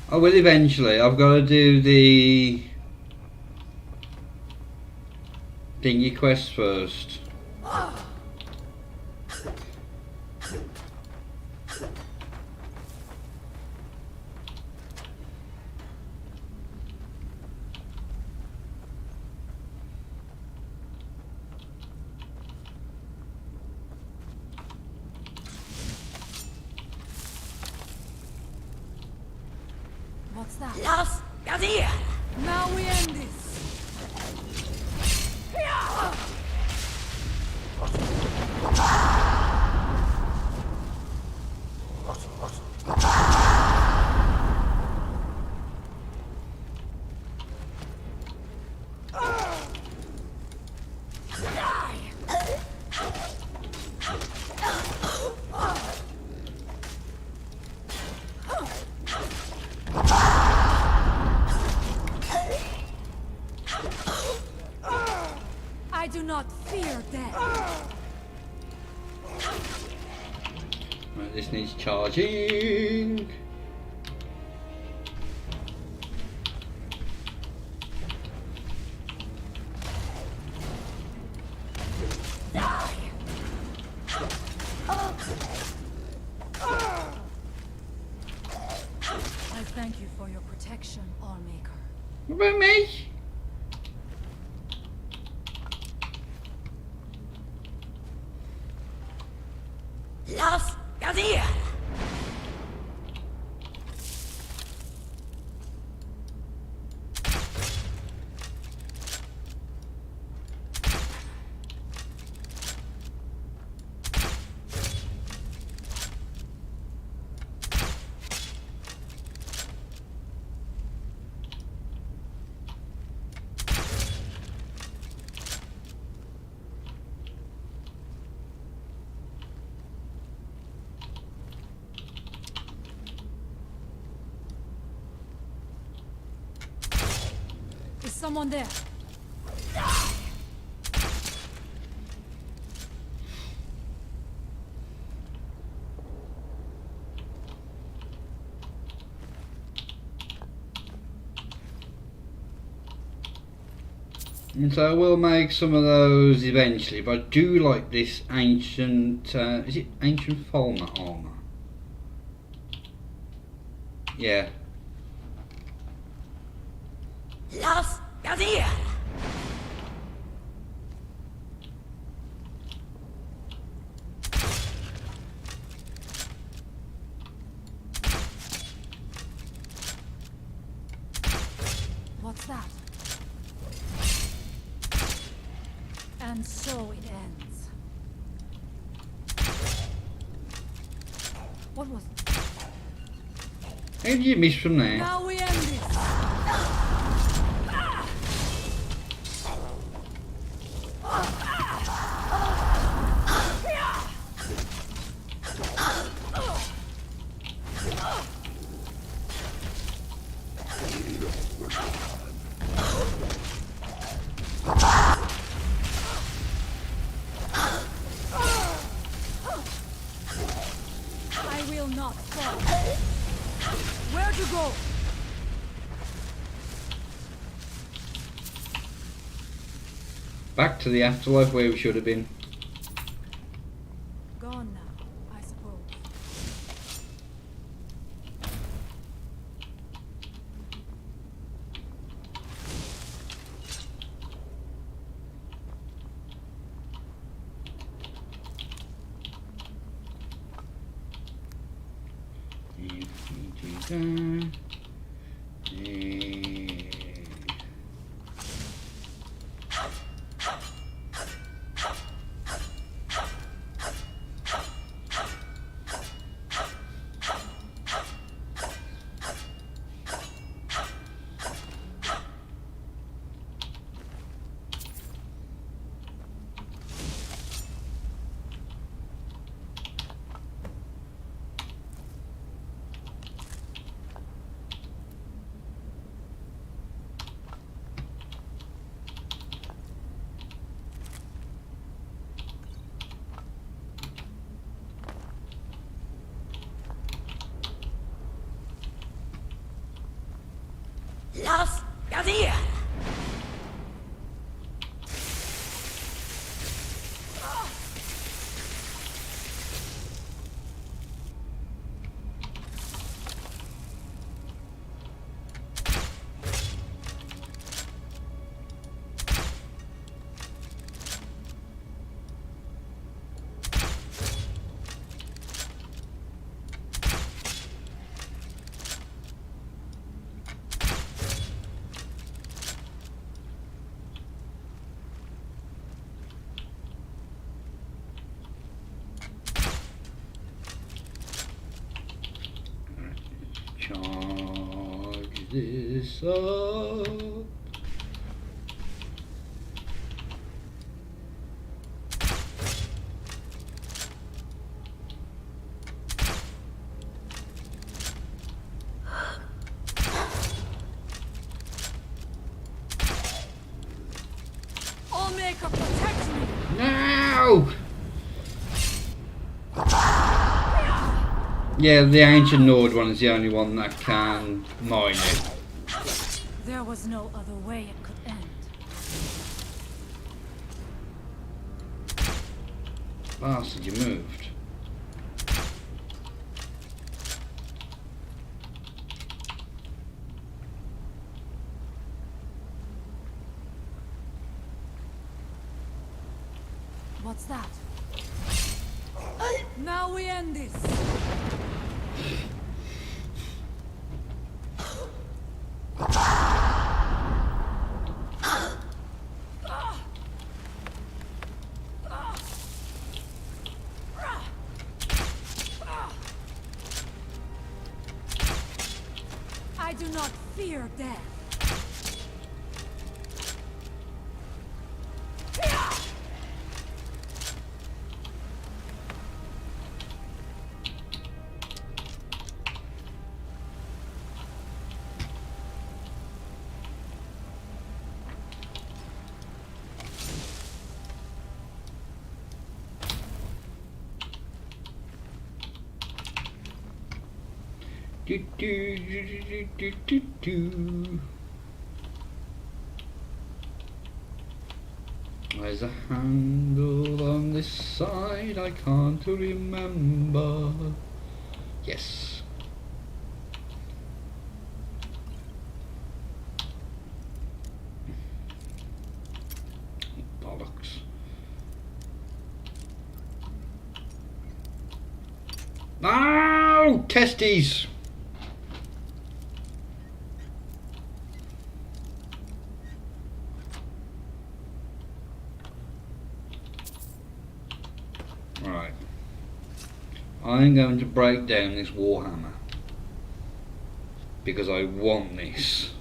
I will eventually. I've got to do the thingy quest first. What's that? Las Gadir! Now we end this. I do not fear death. Right, this needs charging. I Thank you for your protection, Allmaker. What about me? Los Gadir! Is someone there? And so I will make some of those eventually, but I do like this ancient, is it ancient Falmer armour? Yeah. Los Gadir! What's that? And so it ends. What was it? How did you miss from there? Now we end this! I will not fall. Where to go? Back to the afterlife where we should have been. Gone now, I suppose. Los Gadir! Charge this up. Allmaker, protect me! No! Yeah, the ancient Nord one is the only one that can mine it. There was no other way it could end. Bastard, you moved. What's that? Now we end this. I do not fear death. Do, do, do, do, do, do. There's a handle on this side, I can't remember. Yes. Bollocks. No! Testes! Right. I'm going to break down this Warhammer because I want this.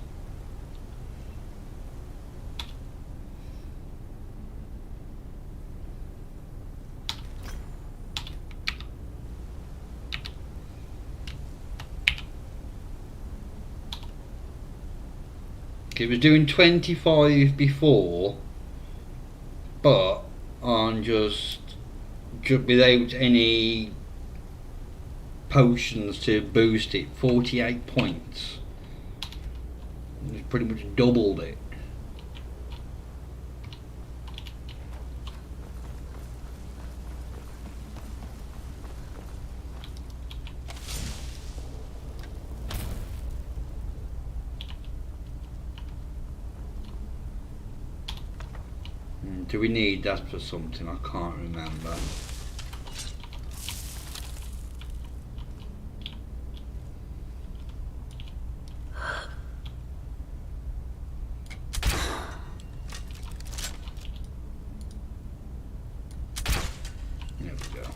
It was doing 25 before, but on just without any potions to boost it, 48 points. It's pretty much doubled it. Do we need that for something? I can't remember. There we go.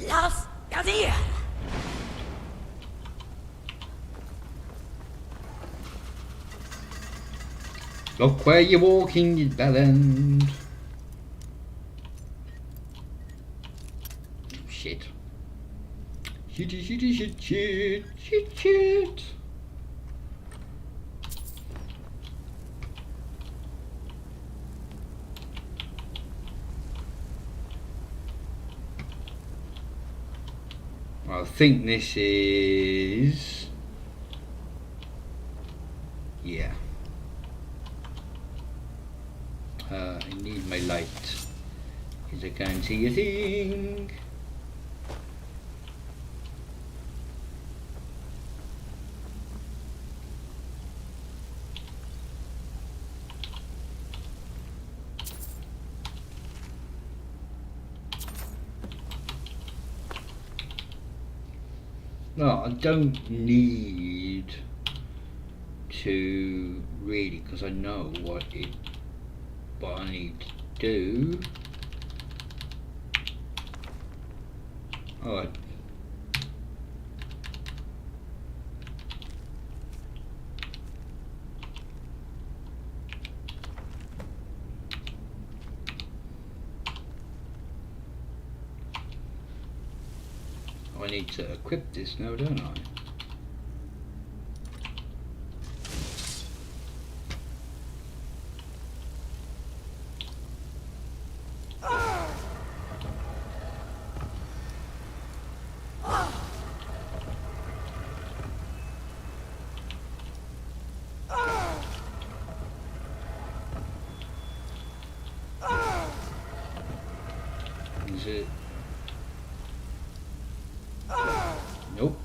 Los Gadir! Look where you're walking, you bellend. Shit. Shitty, shitty, shit, shit, shit, shit. I think this is... yeah. I need my light because I can't see a thing. No, I don't need to really, because I know what I need to do. Alright. I need to equip this now, don't I? Is it? Nope.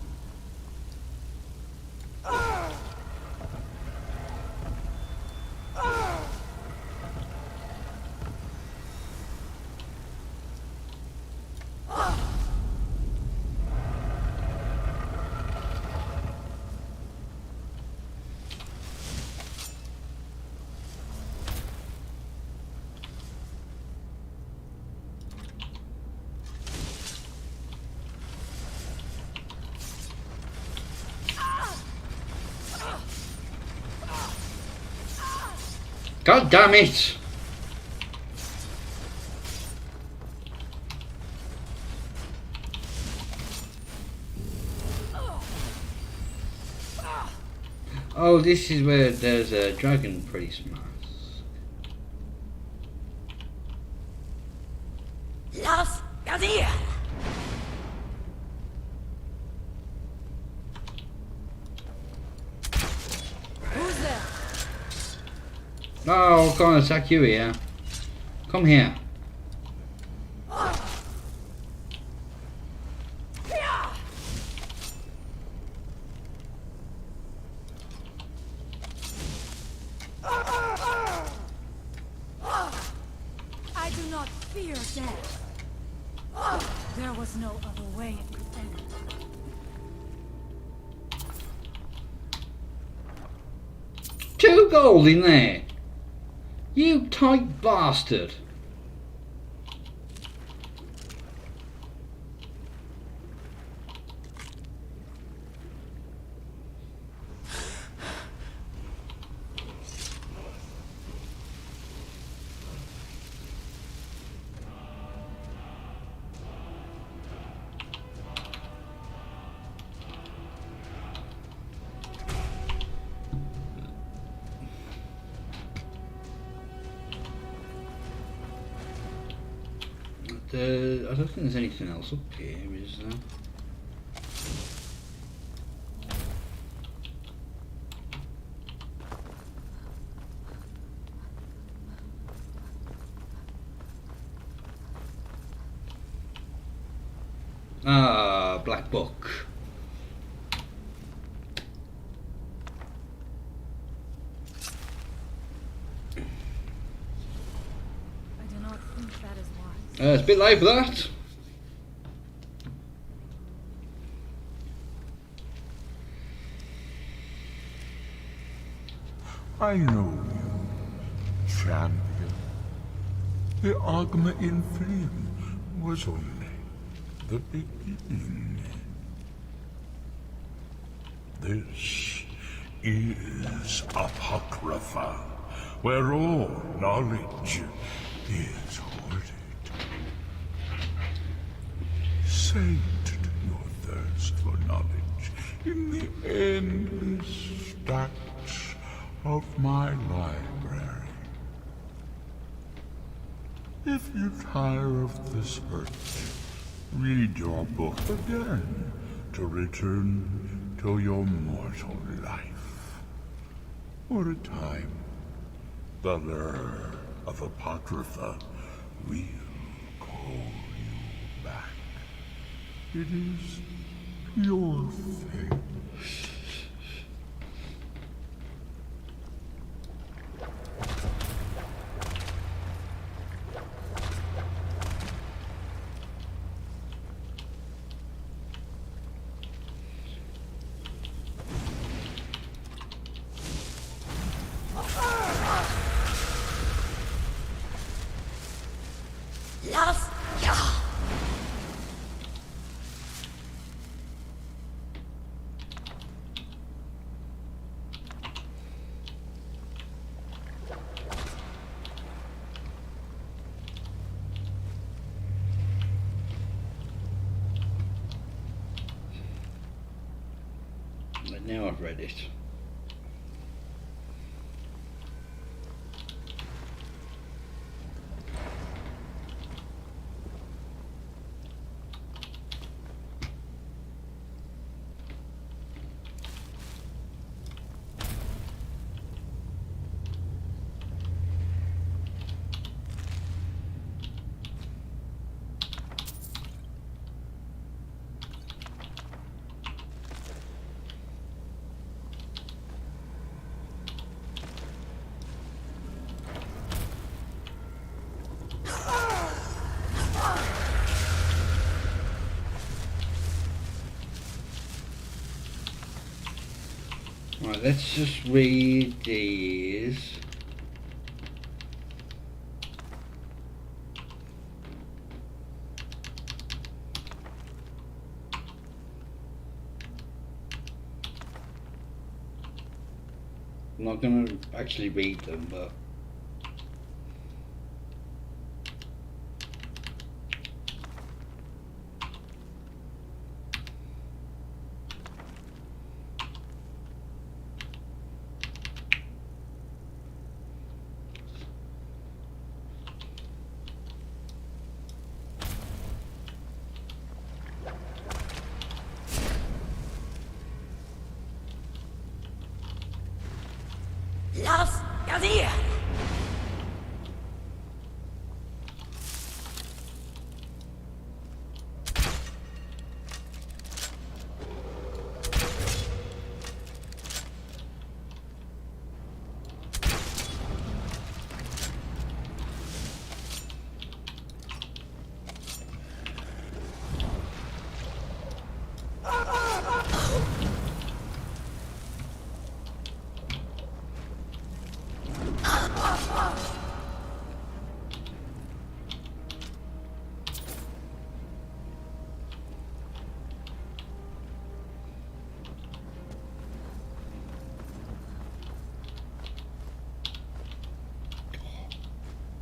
God damn it! Oh, this is where there's a dragon priest mask. Los Gadir! Who's there? Oh, I can't attack you here. Come here. I do not fear death. There was no other way it could end. Two gold in there. You tight bastard. I don't think there's anything else up here, is there? Ah, Black Book. I do not think that is wise. It's a bit late for that. I know you, champion. The argument in flames was only the beginning. This is Apocrypha, where all knowledge is hoarded. Sate your thirst for knowledge in the endless stacks of my library. If you tire of the search, read your book again to return to your mortal life. For a time, the lure of Apocrypha will call you back. It is your fate. But now I've read it. Right, let's just read these. I'm not going to actually read them, but Los Gazier!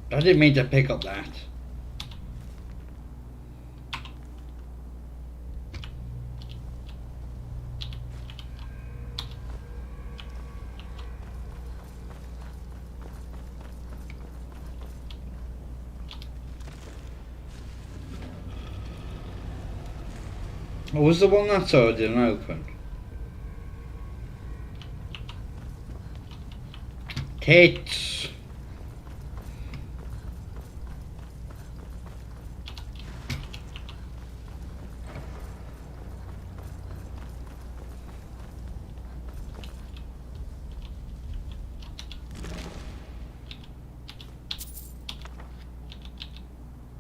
I didn't mean to pick up that. What was the one that I didn't open? Tits.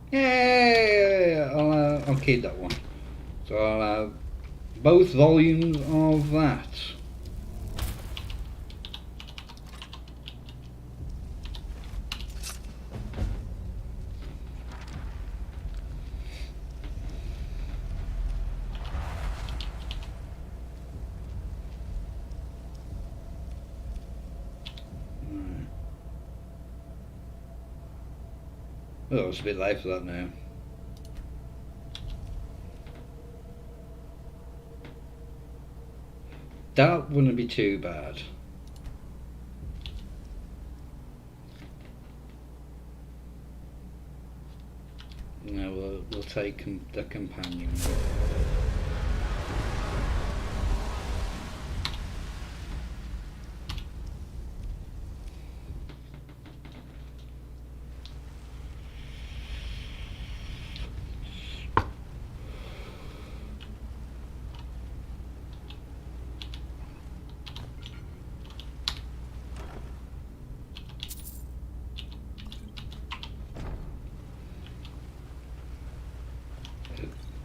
Yeah, I'll keep that one. So I'll have both volumes of that. Oh, it's a bit late for that now. That wouldn't be too bad. No, we'll take the companion.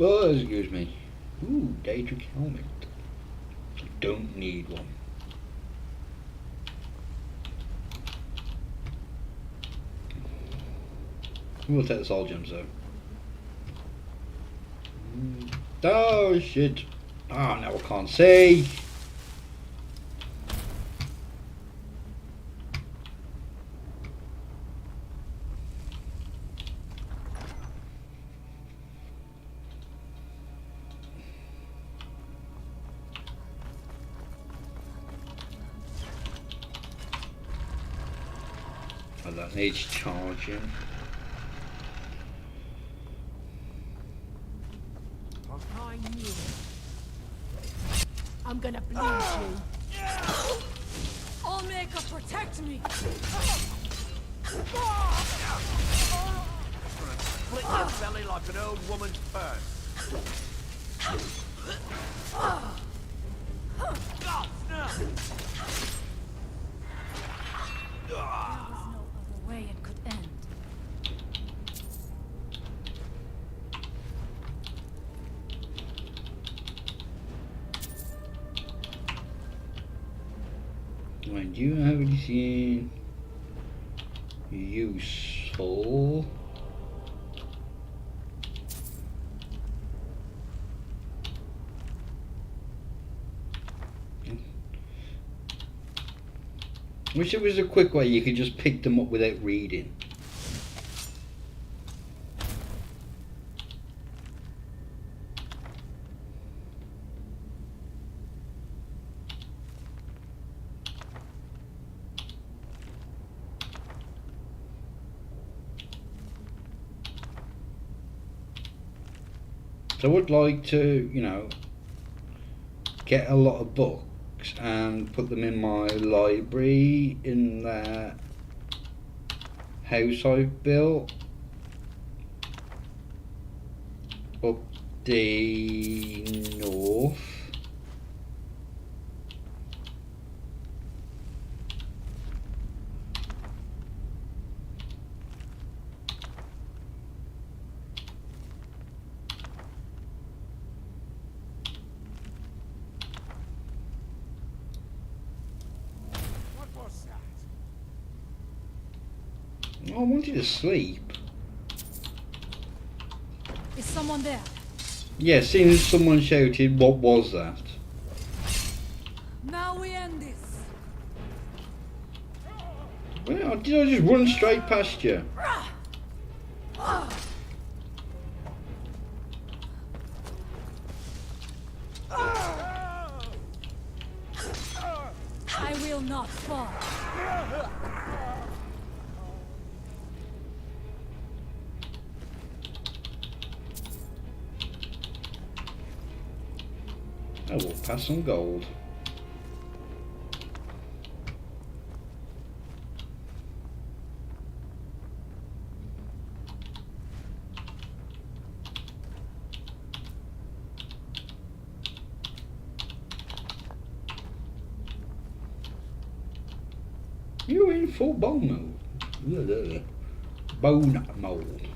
Oh, excuse me. Ooh, Daedric helmet. Don't need one. We'll take the soul gems though. Oh shit. Ah, now I can't see. That needs charging. I'm gonna bleed you. All makeup protect me. Split your belly like an old woman's purse. God, no! There was no other way it could end. Right, do you have anything useful? Wish there was a quick way you could just pick them up without reading. So I would like to, you know, get a lot of books and put them in my library in that house I've built up the north. I wanted to sleep. Is someone there? Yeah, seeing as someone shouted, what was that? Now we end this. Well, did I just run straight past you? I will not fall. I will pass some gold. You're in full bone mode. Bone mode.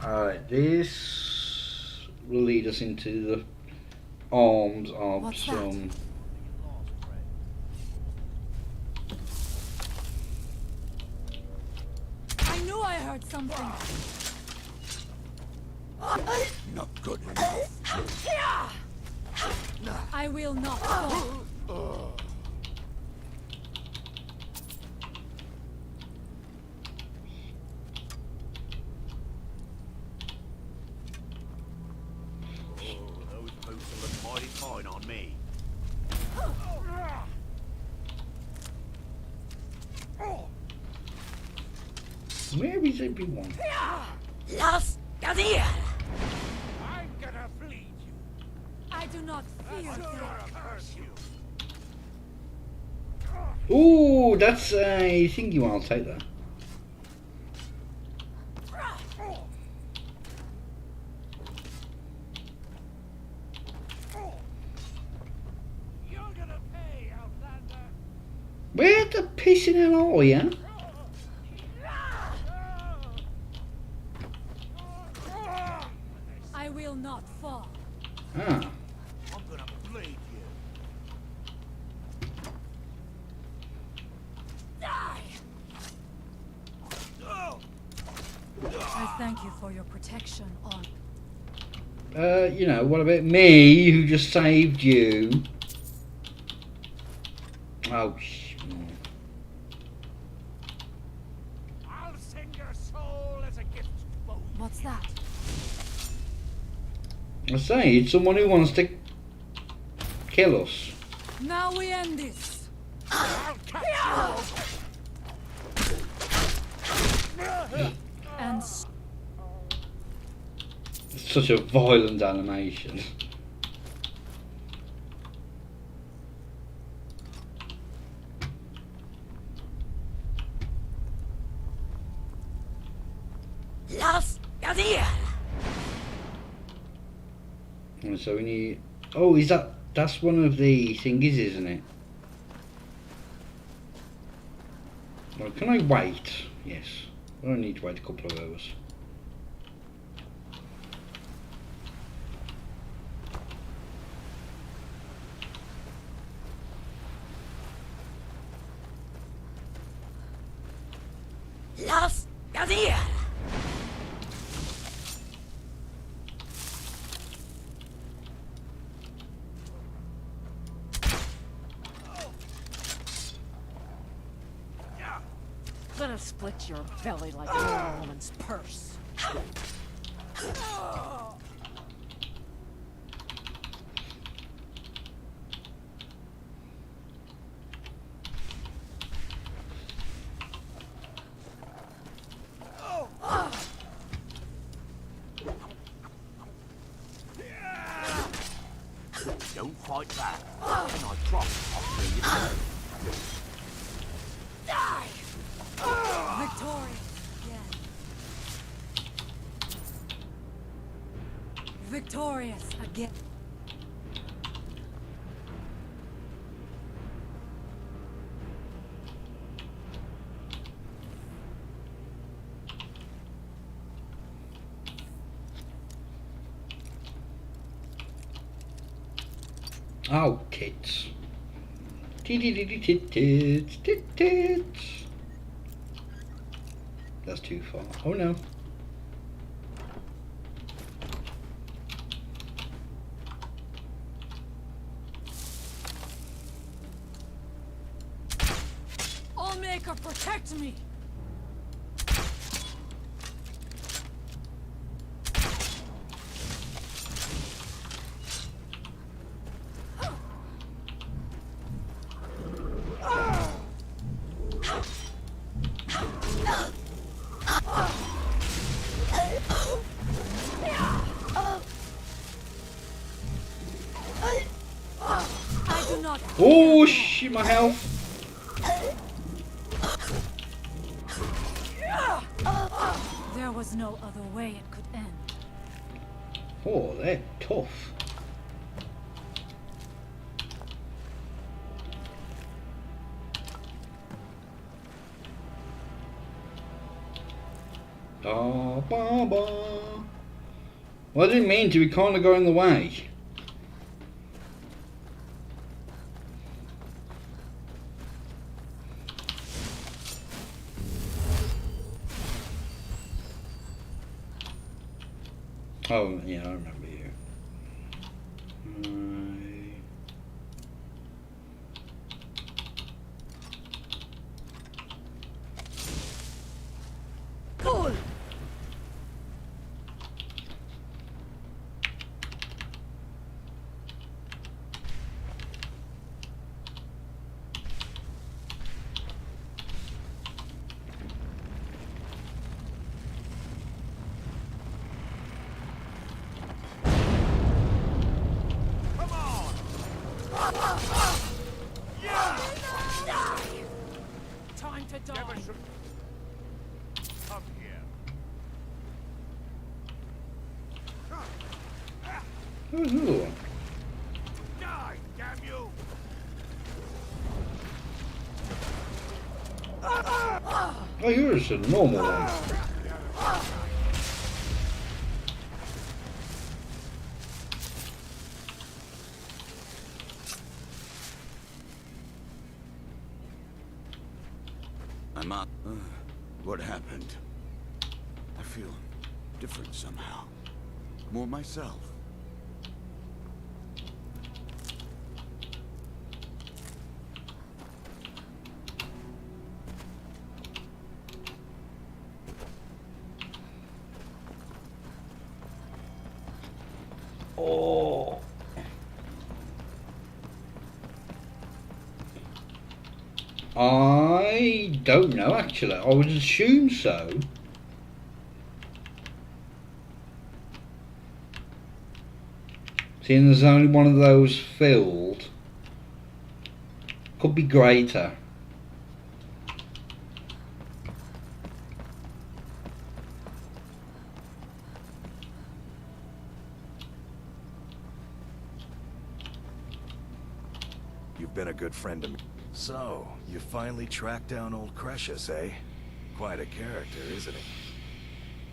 Alright, this will lead us into the arms of What's some... I knew I heard something. Not good enough. I will not fall. On me. Where is everyone? Las Gadir! I'm gonna bleed you. I do not fear death. Ooh, that's a thingy one. I'll take that. Where the pissing hell are you? I will not fall. Ah. I'm gonna bleed you. Die! I thank you for your protection, on. You know, what about me who just saved you? Oh, I'll send your soul as a gift to both. What's that? I say, it's someone who wants to kill us. Now we end this. I'll catch you. And It's such a violent animation. And so we need... Oh, is that... That's one of the thingies, isn't it? Well, can I wait? Yes. I don't need to wait a couple of hours. Gonna split your belly like an old woman's purse. Don't fight back. When I drop, I'll bring you down. Die! Victorious again. Victorious again. Oh, tits. Tits. That's too far. Oh no. Allmaker, protect me! Oh shit, my health. There was no other way it could end. Oh, they're tough. Da, ba, ba. Well, I didn't mean to, we kind of got in the way. Oh, yeah, I remember you. Cool. Time to die. Come here. Ooh. Die, damn you! Oh, you're just a normal one. I'm up. What happened? I feel different somehow. More myself. Oh. I don't know actually. I would assume so. Seeing there's only one of those filled. Could be greater. been a good friend to me. So, you finally tracked down old Cretius, eh? Quite a character, isn't he?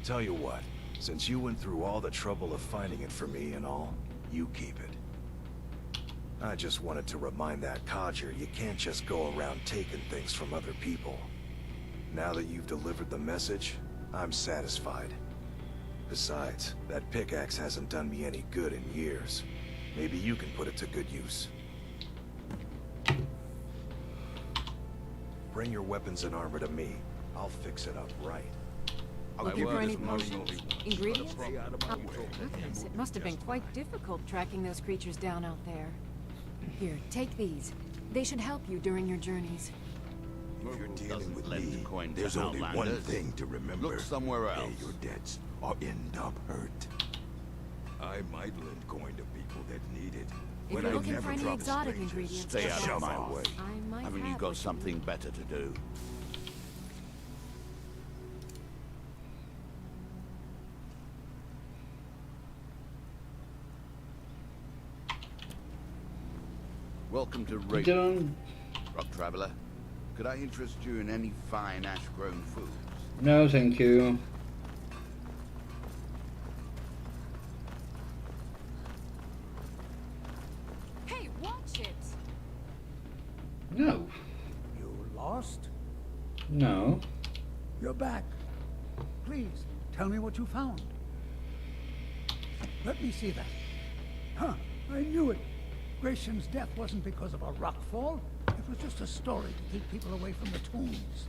Tell you what, since you went through all the trouble of finding it for me and all, you keep it. I just wanted to remind that codger you can't just go around taking things from other people. Now that you've delivered the message, I'm satisfied. Besides, that pickaxe hasn't done me any good in years. Maybe you can put it to good use. Bring your weapons and armor to me. I'll fix it up right. Looking for any potions? Ingredients? Goodness, it must have been quite difficult tracking those creatures down out there. Here, take these. They should help you during your journeys. If you're dealing with me, there's only one thing to remember. Look somewhere else. Pay your debts or end up hurt. I might lend coin to people that need it. If you're looking for any exotic ingredients, Stay out of my way. I might Haven't you have got what something better to do? Welcome to Ryzen, Rock Traveler. Could I interest you in any fine ash-grown foods? No, thank you. Hey, watch it! No. You lost? No. You're back. Please, tell me what you found. Let me see that. Huh, I knew it. Gratian's death wasn't because of a rockfall. It was just a story to keep people away from the tombs.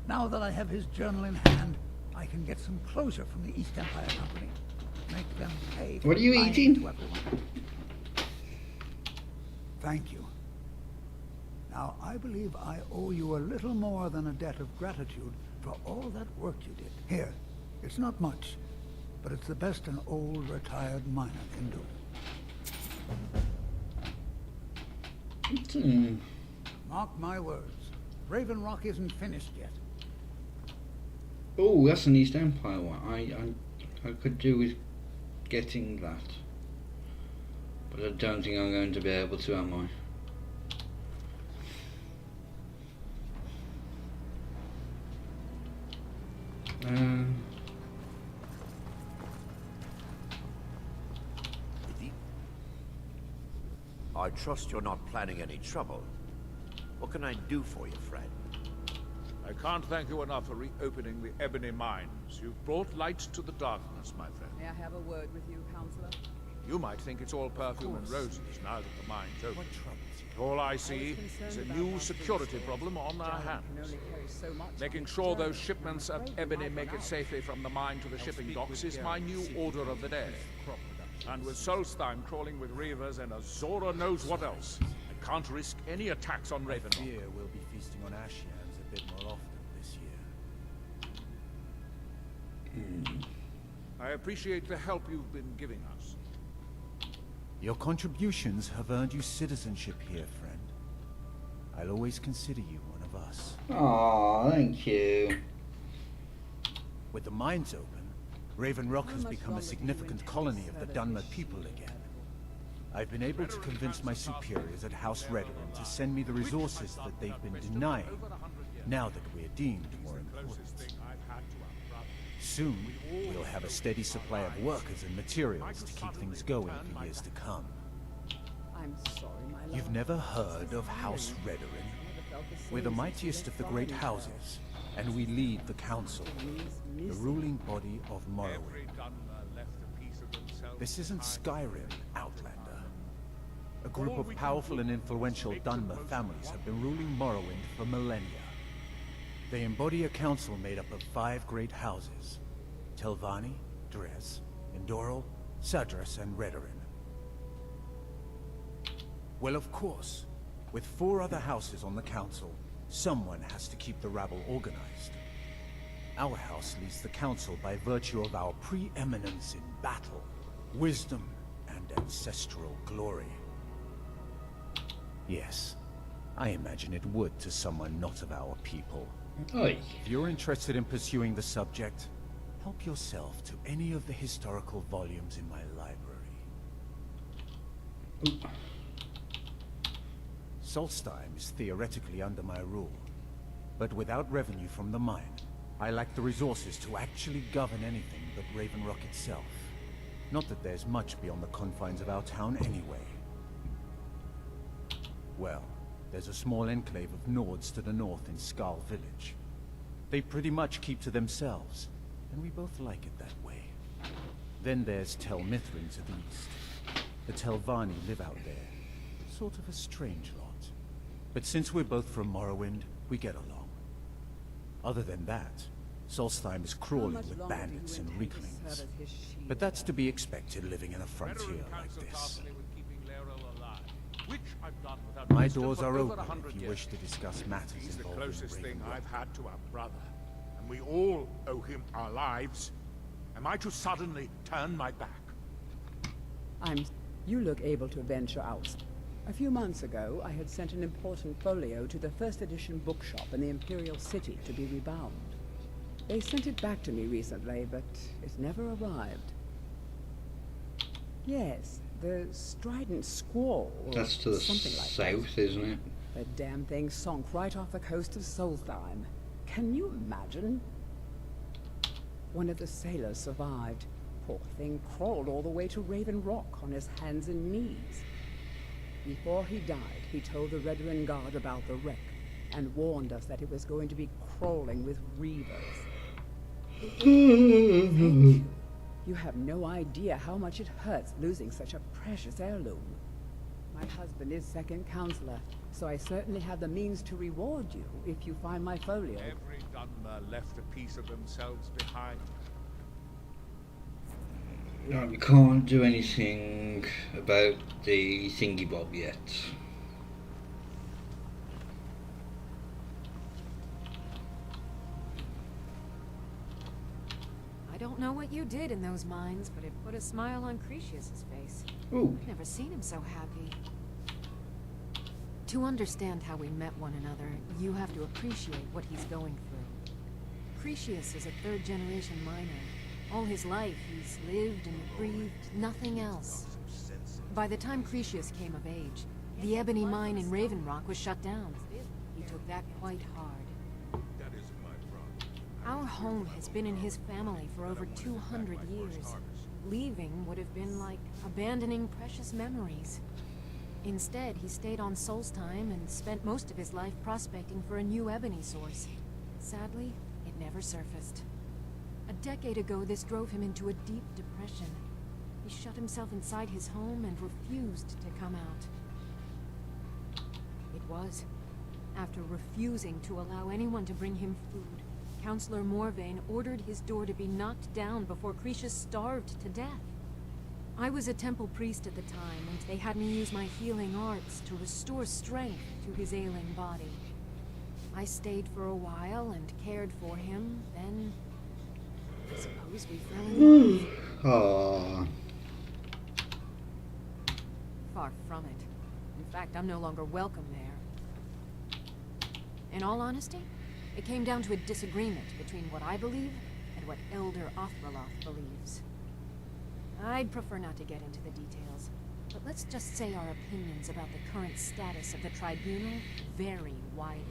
Now that I have his journal in hand, I can get some closure from the East Empire Company. Make them pay for What are you lying eating? to everyone. Thank you. Now, I believe I owe you a little more than a debt of gratitude for all that work you did. Here, it's not much, but it's the best an old retired miner can do. Mark my words, Raven Rock isn't finished yet. Oh, that's an East Empire one. I could do with getting that, but I don't think I'm going to be able to, am I? I trust you're not planning any trouble. What can I do for you, friend? I can't thank you enough for reopening the Ebony Mines. You've brought light to the darkness, my friend. May I have a word with you, Counselor? You might think it's all perfume and roses now that the mine's open. What troubles you? All I see is a new security problem on our hands. Making sure those shipments of ebony make it safely from the mine to the shipping docks is my new order of the day. And with Solstheim crawling with reavers and Azora knows what else, I can't risk any attacks on Raven Rock. Fear we'll be feasting on ash yams a bit more often this year. I appreciate the help you've been giving us. Your contributions have earned you citizenship here, friend. I'll always consider you one of us. Aw, thank you. With the mines open, Raven Rock has become a significant colony of the Dunmer people again. I've been able to convince my superiors at House Redoran to send me the resources that they've been denying, now that we're deemed more important. Soon, we'll have a steady supply of workers and materials to keep things going for years to come. I'm sorry, my love. You've never heard of House Redoran? We're the mightiest of the great houses, and we lead the Council, the ruling body of Morrowind. This isn't Skyrim, Outlander. A group of powerful and influential Dunmer families have been ruling Morrowind for millennia. They embody a council made up of 5 great houses: Telvanni, Dres, Endoral, Sadras, and Redoran. Well, of course, with 4 other houses on the council, someone has to keep the rabble organized. Our house leads the council by virtue of our preeminence in battle, wisdom, and ancestral glory. Yes, I imagine it would to someone not of our people. Oi. If you're interested in pursuing the subject, help yourself to any of the historical volumes in my library. Solstheim is theoretically under my rule, but without revenue from the mine, I lack the resources to actually govern anything but Raven Rock itself. Not that there's much beyond the confines of our town anyway. Well, there's a small enclave of Nords to the north in Skal Village. They pretty much keep to themselves, and we both like it that way. Then there's Tel Mithrin to the east. The Telvanni live out there. Sort of a strange lot. But since we're both from Morrowind, we get along. Other than that, Solstheim is crawling with bandits and weaklings. But that's to be expected living in a frontier like this. My doors are open if you wish to discuss matters He's the involving closest thing Raven Rock. I've had to a brother, and we all owe him our lives. Am I to suddenly turn my back? You look able to venture out. A few months ago, I had sent an important folio to the first edition bookshop in the Imperial City to be rebound. They sent it back to me recently, but it never arrived. Yes, the Strident Squall, or That's to the something like south, that. isn't it? The damn thing sunk right off the coast of Solstheim. Can you imagine? One of the sailors survived. Poor thing crawled all the way to Raven Rock on his hands and knees. Before he died, he told the Redwin Guard about the wreck and warned us that it was going to be crawling with reavers. Thank you. You have no idea how much it hurts losing such a precious heirloom. My husband is second counselor, so I certainly have the means to reward you if you find my folio. Every Dunmer left a piece of themselves behind. No, we can't do anything about the thingy bob yet. I don't know what you did in those mines, but it put a smile on Cretius's face. Ooh. I've never seen him so happy. To understand how we met one another, you have to appreciate what he's going through. Cretius is a third-generation miner. All his life, he's lived and breathed nothing else. By the time Cretius came of age, the ebony mine in Raven Rock was shut down. He took that quite hard. Our home has been in his family for over 200 years. Leaving would have been like abandoning precious memories. Instead, he stayed on Solstheim and spent most of his life prospecting for a new ebony source. Sadly, it never surfaced. A decade ago, this drove him into a deep depression. He shut himself inside his home and refused to come out. It was after refusing to allow anyone to bring him food, Councillor Morvain ordered his door to be knocked down before Cretius starved to death. I was a temple priest at the time, and they had me use my healing arts to restore strength to his ailing body. I stayed for a while and cared for him, then I suppose we fell in love. Aww. Far from it. In fact, I'm no longer welcome there. In all honesty, it came down to a disagreement between what I believe and what Elder Othraloth believes. I'd prefer not to get into the details, but let's just say our opinions about the current status of the Tribunal vary widely.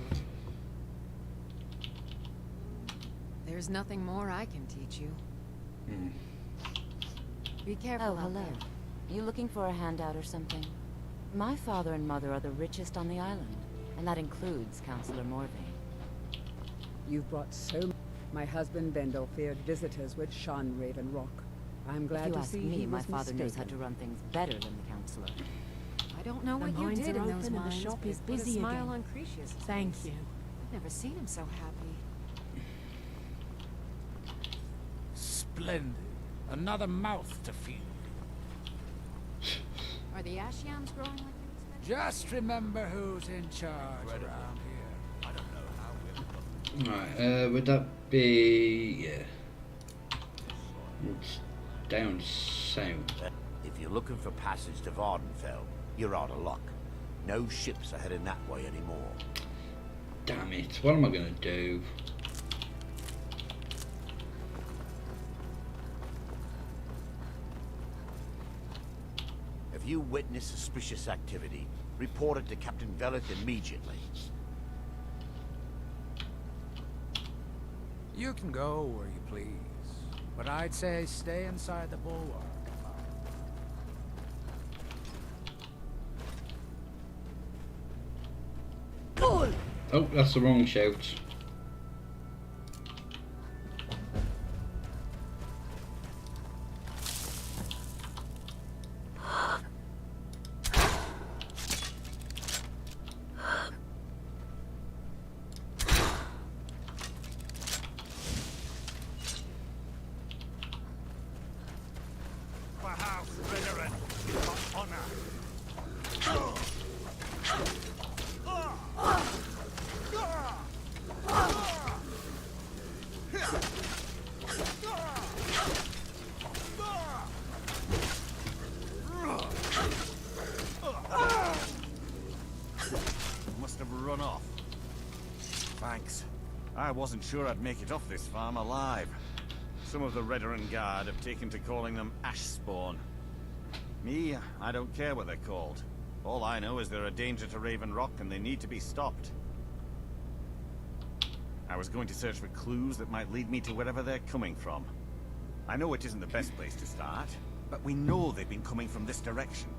There's nothing more I can teach you. Be careful. Oh, hello. You looking for a handout or something? My father and mother are the richest on the island, and that includes Councillor Morvain. You've brought so much. My husband Bendel feared visitors would shun Raven Rock. I'm glad If you to ask see me, he my was father knows how to mistaken. run things better than the Councillor. I don't know The what you mines did are in those open and the mines, shop but is it put a busy smile again. on Cretius's Thank face. you. I've never seen him so happy. Splendid. Another mouth to feed. Are the ash yams growing like you expected? Just remember who's in charge around here. I don't know how Right, would that be... yeah. It's down south. If you're looking for passage to Vardenfell, you're out of luck. No ships are heading that way anymore. Damn it, what am I gonna do? If If you witness suspicious activity, report it to Captain Velith immediately. You can go where you please, but I'd say stay inside the bulwark. Oh, that's the wrong shout. Must have run off. Thanks. I wasn't sure I'd make it off this farm alive. Some of the Veteran Guard have taken to calling them ash spawn. Me, I don't care what they're called. All I know is they're a danger to Raven Rock and they need to be stopped. I was going to search for clues that might lead me to wherever they're coming from. I know it isn't the best place to start, but we know they've been coming from this direction.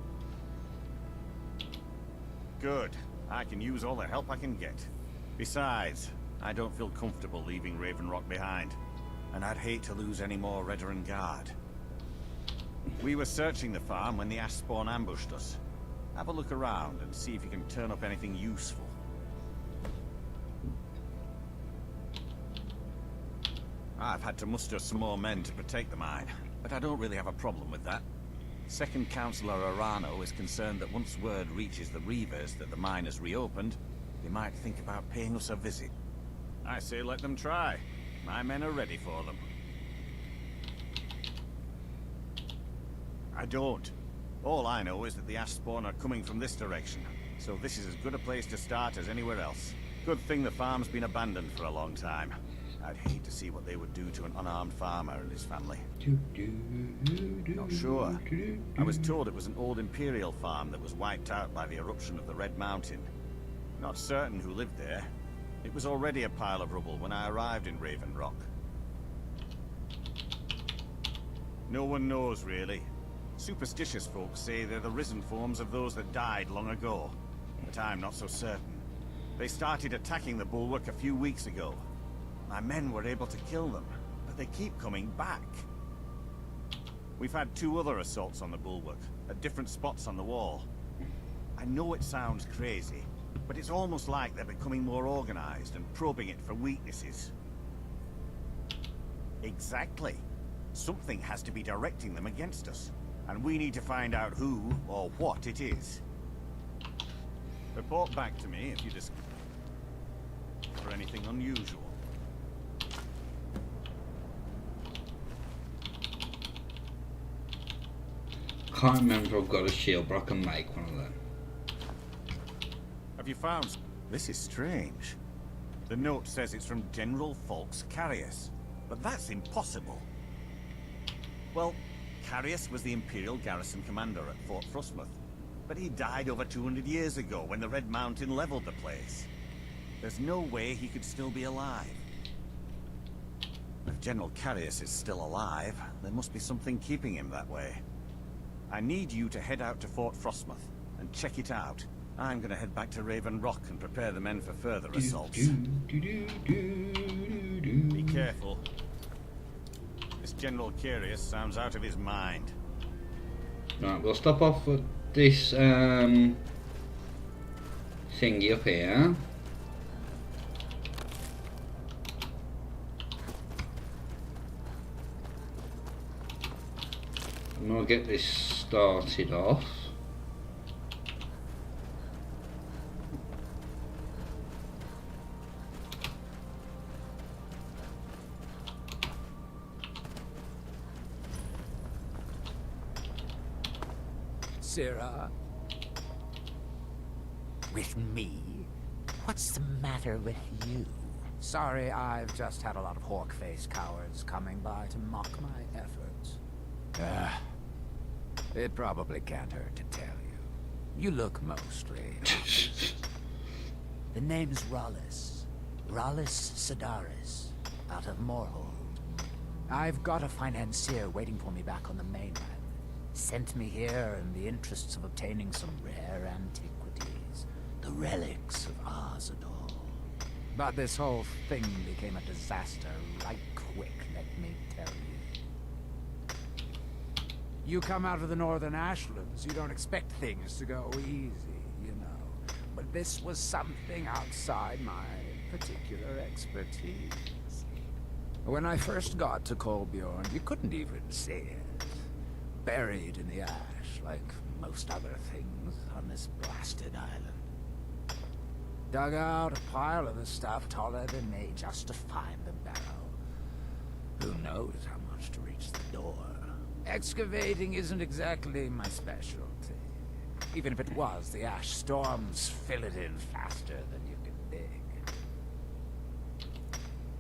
Good. I can use all the help I can get. Besides, I don't feel comfortable leaving Raven Rock behind, and I'd hate to lose any more Veteran Guard. We were searching the farm when the ash spawn ambushed us. Have a look around and see if you can turn up anything useful. I've had to muster some more men to protect the mine, but I don't really have a problem with that. Second Councillor Arano is concerned that once word reaches the Reavers that the mine has reopened, they might think about paying us a visit. I say let them try. My men are ready for them. I don't. All I know is that the ash spawn are coming from this direction, so this is as good a place to start as anywhere else. Good thing the farm's been abandoned for a long time. I'd hate to see what they would do to an unarmed farmer and his family. Not sure. I was told it was an old Imperial farm that was wiped out by the eruption of the Red Mountain. Not certain who lived there. It was already a pile of rubble when I arrived in Raven Rock. No one knows, really. Superstitious folks say they're the risen forms of those that died long ago, but I'm not so certain. They started attacking the bulwark a few weeks ago. My men were able to kill them, but they keep coming back. We've had 2 other assaults on the bulwark, at different spots on the wall. I know it sounds crazy, but it's almost like they're becoming more organized and probing it for weaknesses. Exactly. Something has to be directing them against us, and we need to find out who or what it is. Report back to me if you discover anything unusual. Can't remember if I've got a shield, but I can make one of them. Have you found... This is strange. The note says it's from General Folks Carius, but that's impossible. Well, Carius was the Imperial garrison commander at Fort Frostmoth, but he died over 200 years ago when the Red Mountain leveled the place. There's no way he could still be alive. If General Carius is still alive, there must be something keeping him that way. I need you to head out to Fort Frostmoth and check it out. I'm gonna head back to Raven Rock and prepare the men for further assaults. Be careful. This General Carius sounds out of his mind. Right, we'll stop off at this thingy up here. And we'll get this started off. Sirrah? With me? What's the matter with you? Sorry, I've just had a lot of hawk-faced cowards coming by to mock my efforts. It probably can't hurt to tell you. You look mostly... The name's Rollis. Rollis Sedaris, out of Moorhold. I've got a financier waiting for me back on the mainland. Sent me here in the interests of obtaining some rare antiquities. The relics of Arzador. But this whole thing became a disaster right quick, let me tell you. You come out of the northern ashlands, you don't expect things to go easy, you know. But this was something outside my particular expertise. When I first got to Kolbjorn, you couldn't even see it. Buried in the ash, like most other things on this blasted island. Dug out a pile of the stuff taller than me just to find the barrow. Who knows how much to reach the door? Excavating isn't exactly my specialty. Even if it was, the ash storms fill it in faster than you can dig.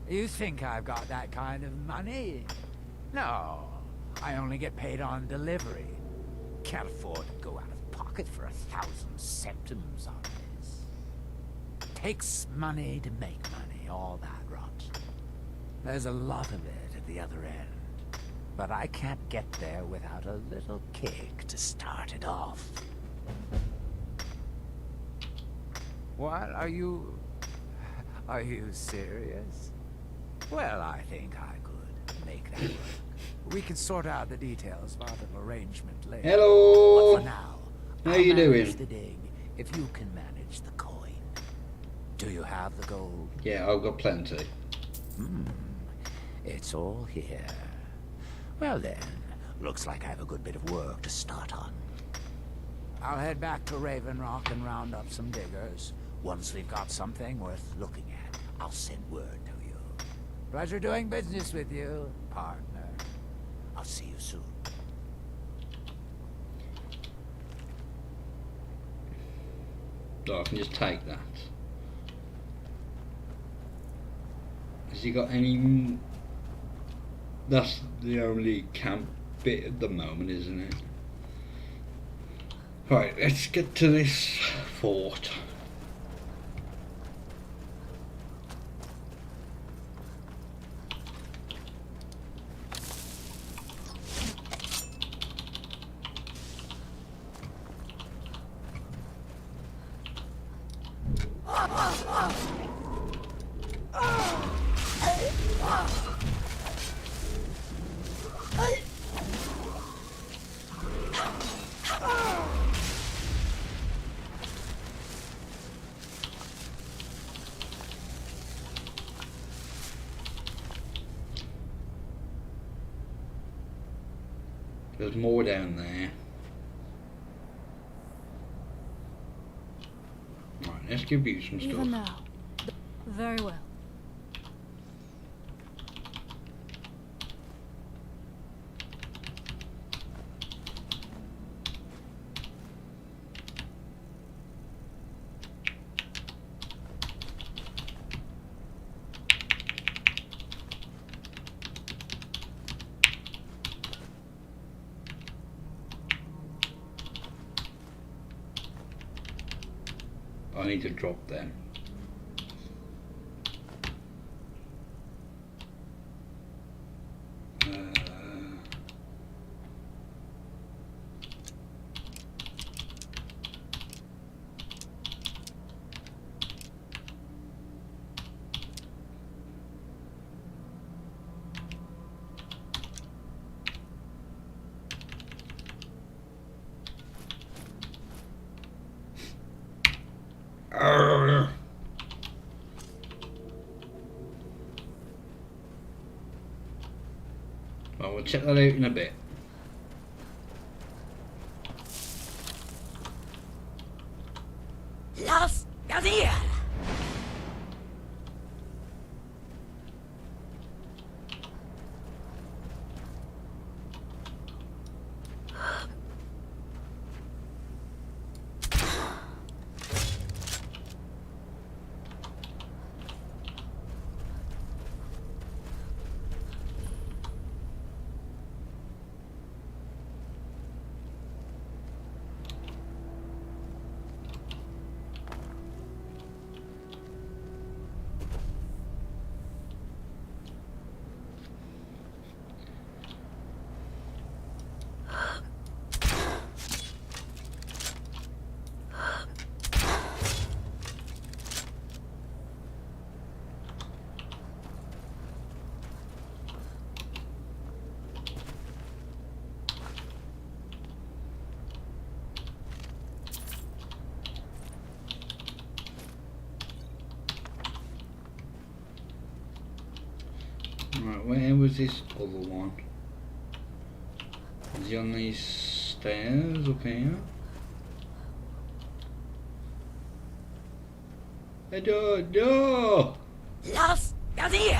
You think I've got that kind of money? No, I only get paid on delivery. Can't afford to go out of pocket for 1,000 centimes on this. Takes money to make money, all that rot. There's a lot of it at the other end. But I can't get there without a little kick to start it off. What? Are you serious? Well, I think I could make that work. We can sort out the details of our little arrangement later. Hello. But for now, How I'll you manage doing? the dig if you can manage the coin. Do you have the gold? Yeah, I've got plenty. It's all here. Well then, looks like I have a good bit of work to start on. I'll head back to Raven Rock and round up some diggers. Once we've got something worth looking at, I'll send word to you. Pleasure doing business with you, partner. I'll see you soon. So I can just take that. Has he got any... That's the only camp bit at the moment, isn't it? Right, let's get to this fort. There's more down there. Right, let's give you some Even stuff. now. Very well. I need to drop them. Well, we'll check that out in a bit. Los Gadir! Where was this other one? Is he on these stairs up here? I don't know! Los Gadir!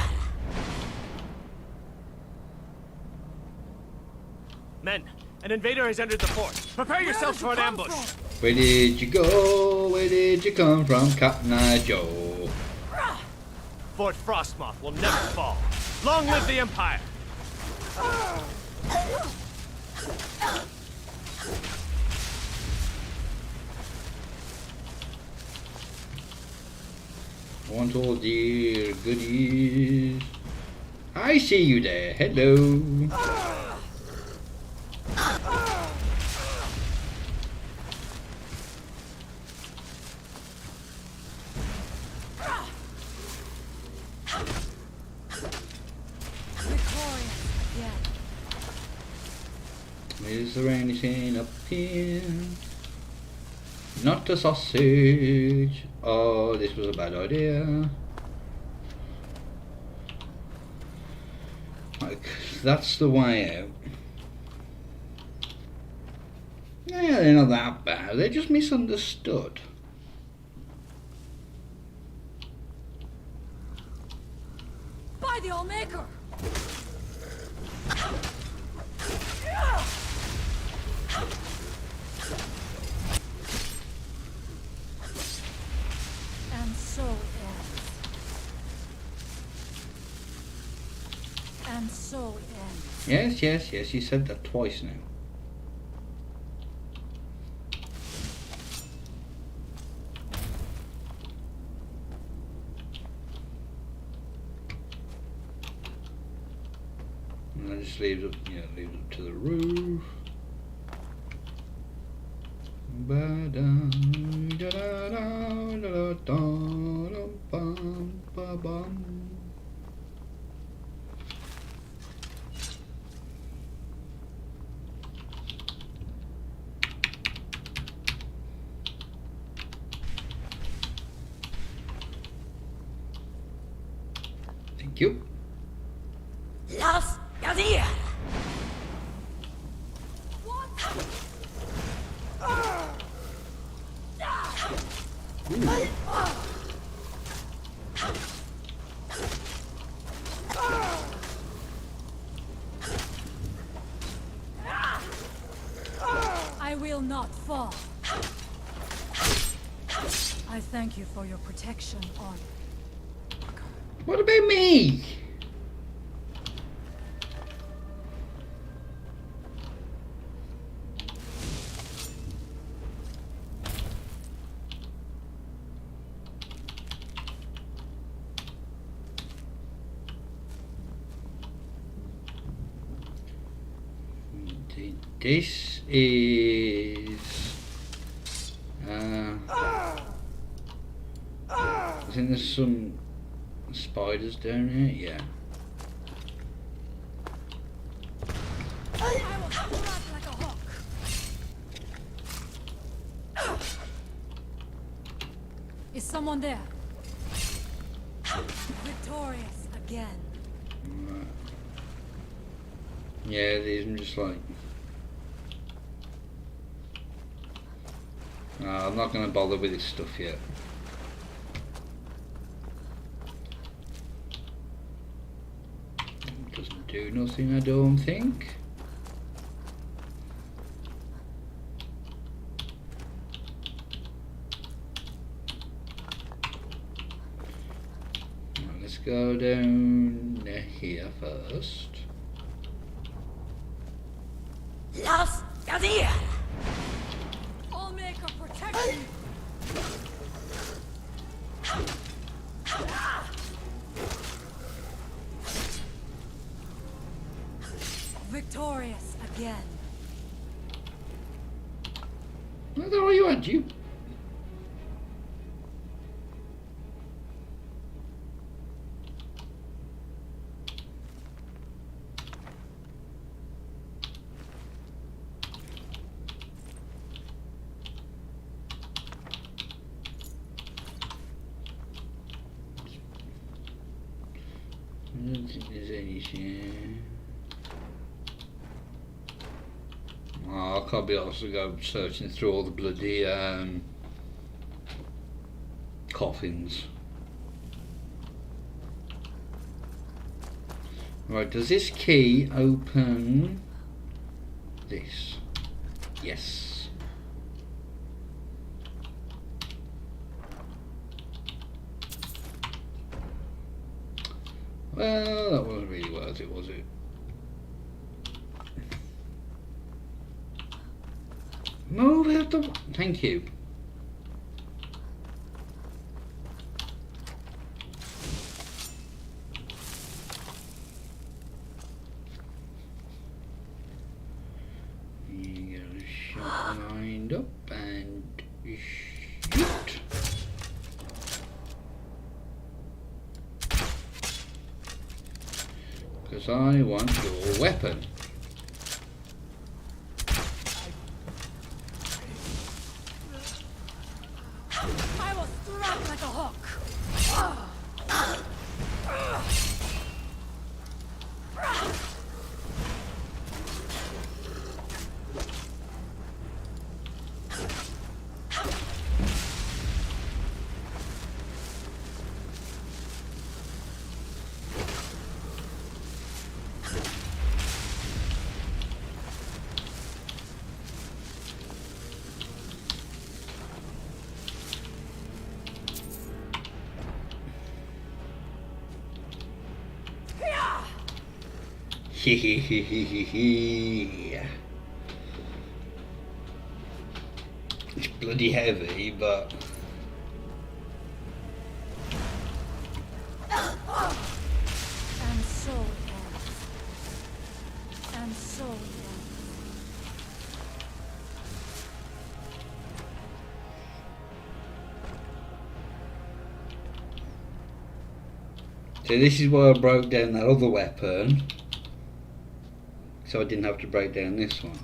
Men, an invader has entered the fort. Prepare yourselves for an ambush. Where did you go? Where did you come from, Captain Joe? Fort Frostmoth will never fall. Long live the Empire! Want all the goodies. I see you there. Hello. Is there anything up here? Not a sausage. Oh, this was a bad idea. Like, that's the way out. Yeah, they're not that bad. They're just misunderstood. By the Allmaker! And so it ends. And so it ends. Yes, yes, yes. You said that twice now. And that just leaves up, yeah, leaves up to the roof. Thank you. Los Gadir! I will not fall. I thank you for your protection, On. What about me? This is I think there's some spiders down here, yeah. I will strike like a hawk. Is someone there? Victorious again. Right. Yeah, these are just like... I'm not going to bother with this stuff yet. It doesn't do nothing, I don't think. Right, let's go down here first. Los Gadir! Allmaker, protect me! Victorious again. Where the hell are you at, you? I don't think there's anything. Oh, I can't be asked to go searching through all the bloody coffins. Right, does this key open this? Yes. Well, that wasn't really worth it, was it? Move out the... Thank you. You got a shot lined up and shoot. Because I want your weapon. I will strike like a hawk. It's bloody heavy, but And so it ends. And so it ends. so this is why I broke down that other weapon, so I didn't have to break down this one.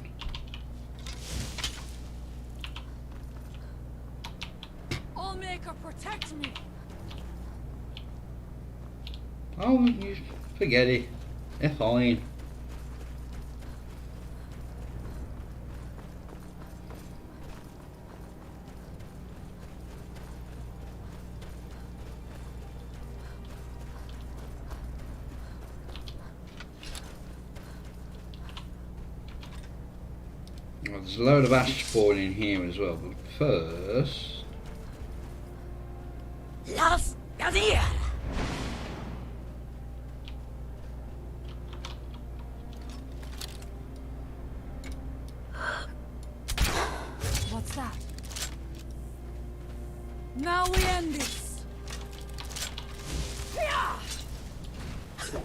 Allmaker, protect me. Oh, you forget it. They're fine. Well, there's a load of ash spawn in here as well, but first... Las Gadir. What's that? Now we end this.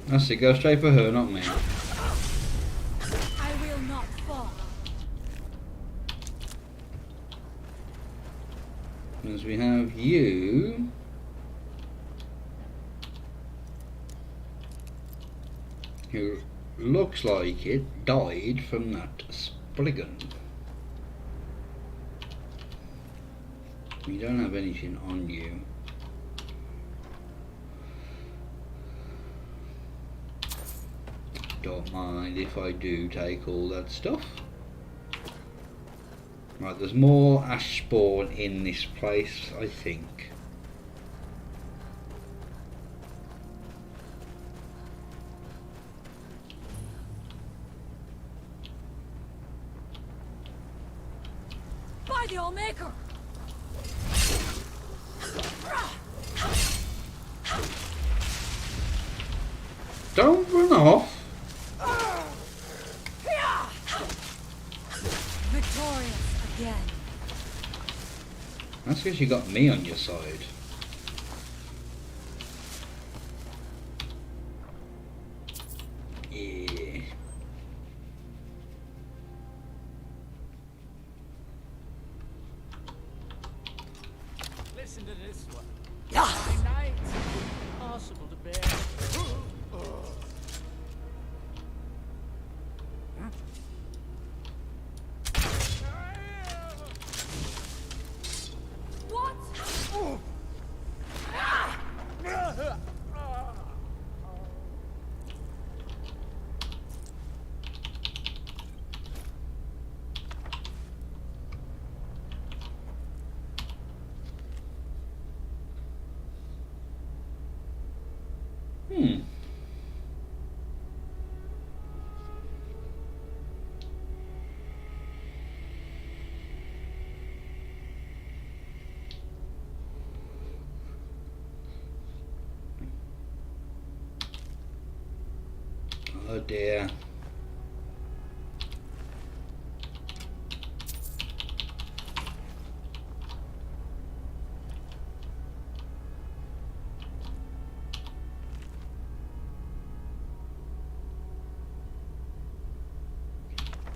That's it, go straight for her, not me. I will not fall. As we have you... who looks like it died from that spriggan. You don't have anything on you. Don't mind if I do take all that stuff. Right, there's more ash spawn in this place, I think. By the Allmaker. Don't run off. Victorious again. That's because you got me on your side. Yeah. Listen to this one. Yeah. My nights impossible to bear. What? Oh dear.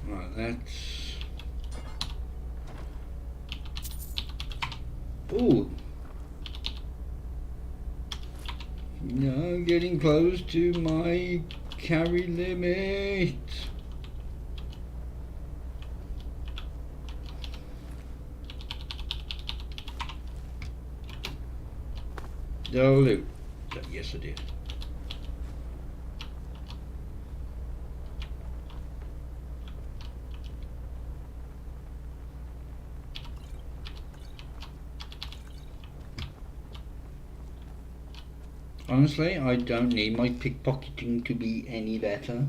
Right, that's... Ooh. No, I'm getting close to my carry limit. Did I loot? Yes, I did. Honestly, I don't need my pickpocketing to be any better.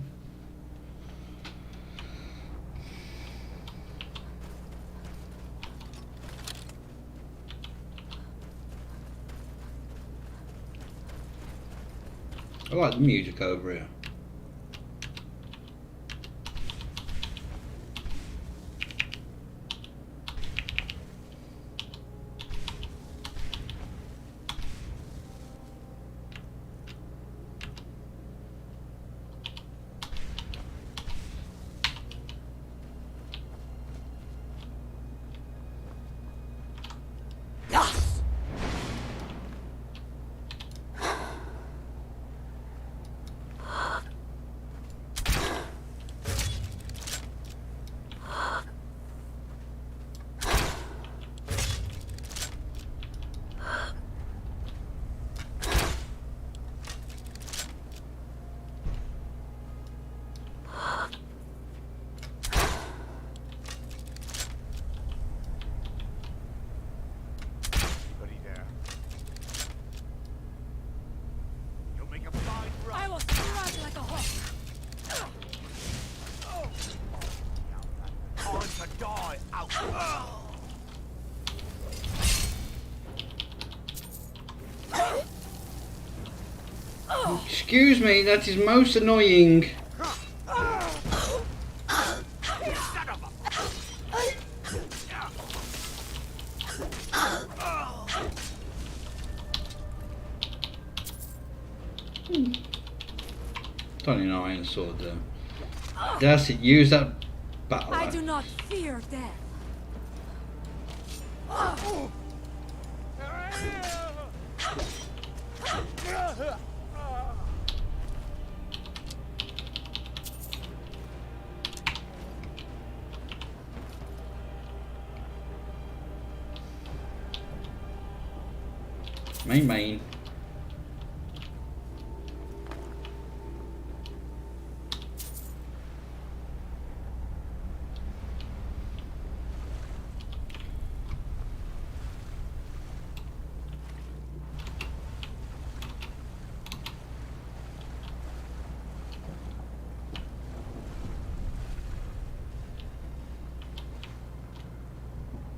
I like the music over here. I will strike like a hawk. Time to die, out. Excuse me, that is most annoying. $29 sword there. That's it, use that battle I axe. do not fear death. Main.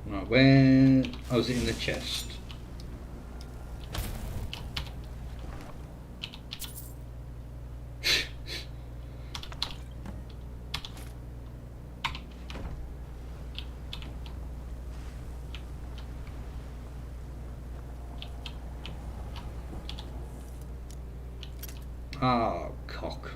Right, where... Oh, was it in the chest? Ah, cock.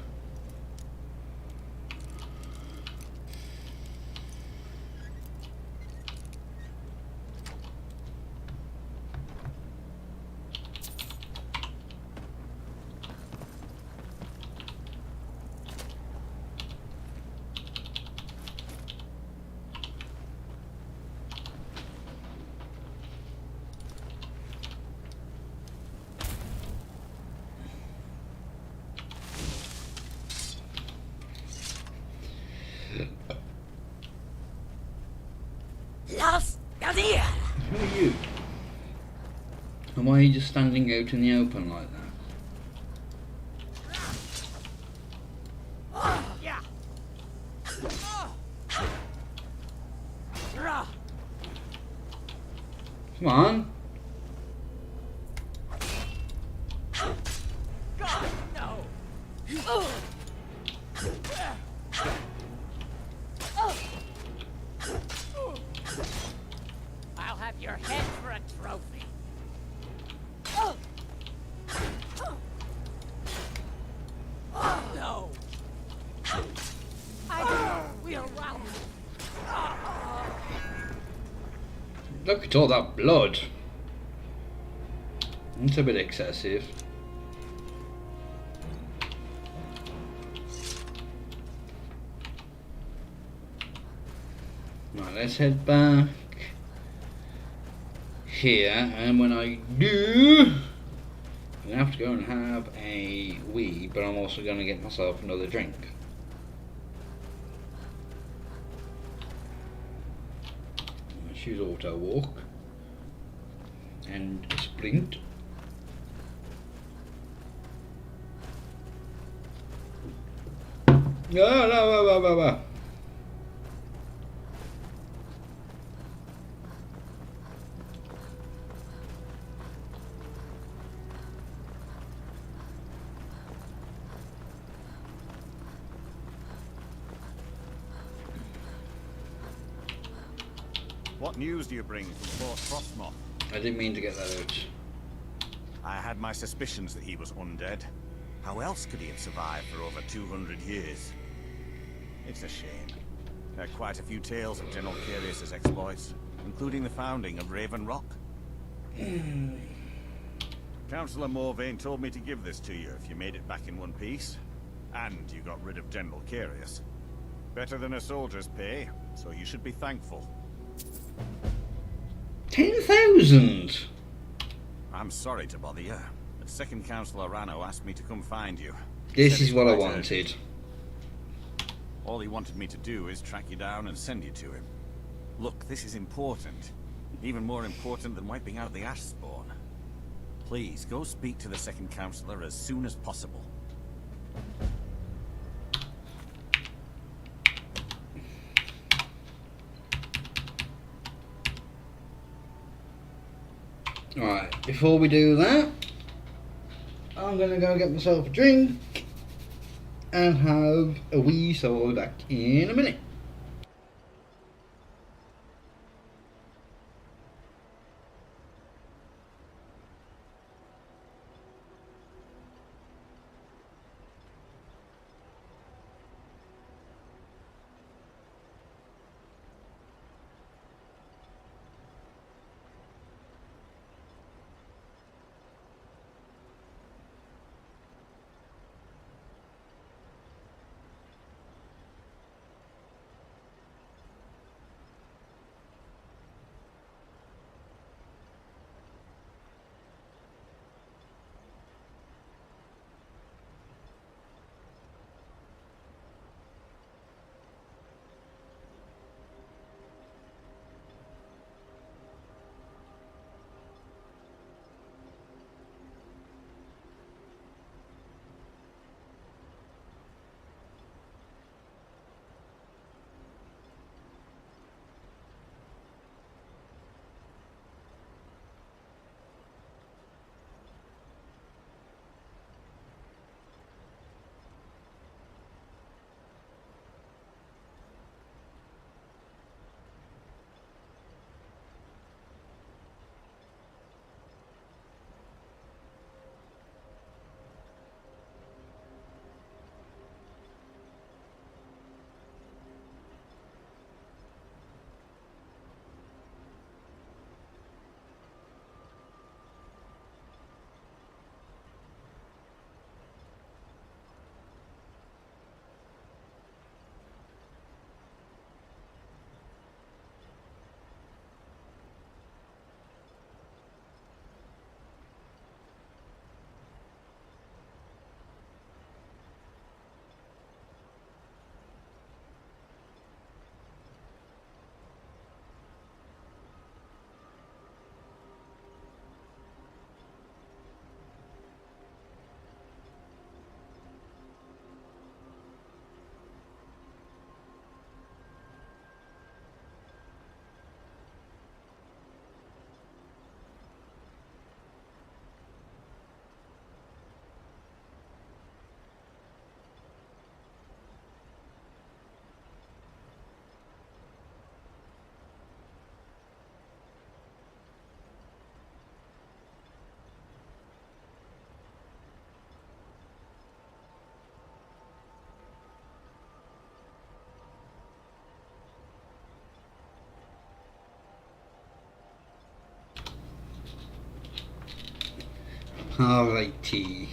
Who are you? And why are you just standing out in the open like that? Come on. God, no. I'll have your head for a trophy. No. We're around. Look at all that blood. It's a bit excessive. Right, let's head back here, and when I do, I'm gonna have to go and have a wee, but I'm also gonna get myself another drink. Let's use auto walk and sprint. No. What news do you bring from Fort Frostmoth? I didn't mean to get that out. I had my suspicions that he was undead. How else could he have survived for over 200 years? It's a shame. There are quite a few tales of General Curious's exploits, including the founding of Raven Rock. Councillor Morvain told me to give this to you if you made it back in one piece. And you got rid of General Curious. Better than a soldier's pay, so you should be thankful. 10,000! I'm sorry to bother you, but Second Councillor Rano asked me to come find you. This is what I wanted. All he wanted me to do is track you down and send you to him. Look, this is important. Even more important than wiping out the ash spawn. Please, go speak to the Second Councillor as soon as possible. Alright, before we do that, I'm gonna go get myself a drink and have a wee, so I'll be back in a minute. Alrighty.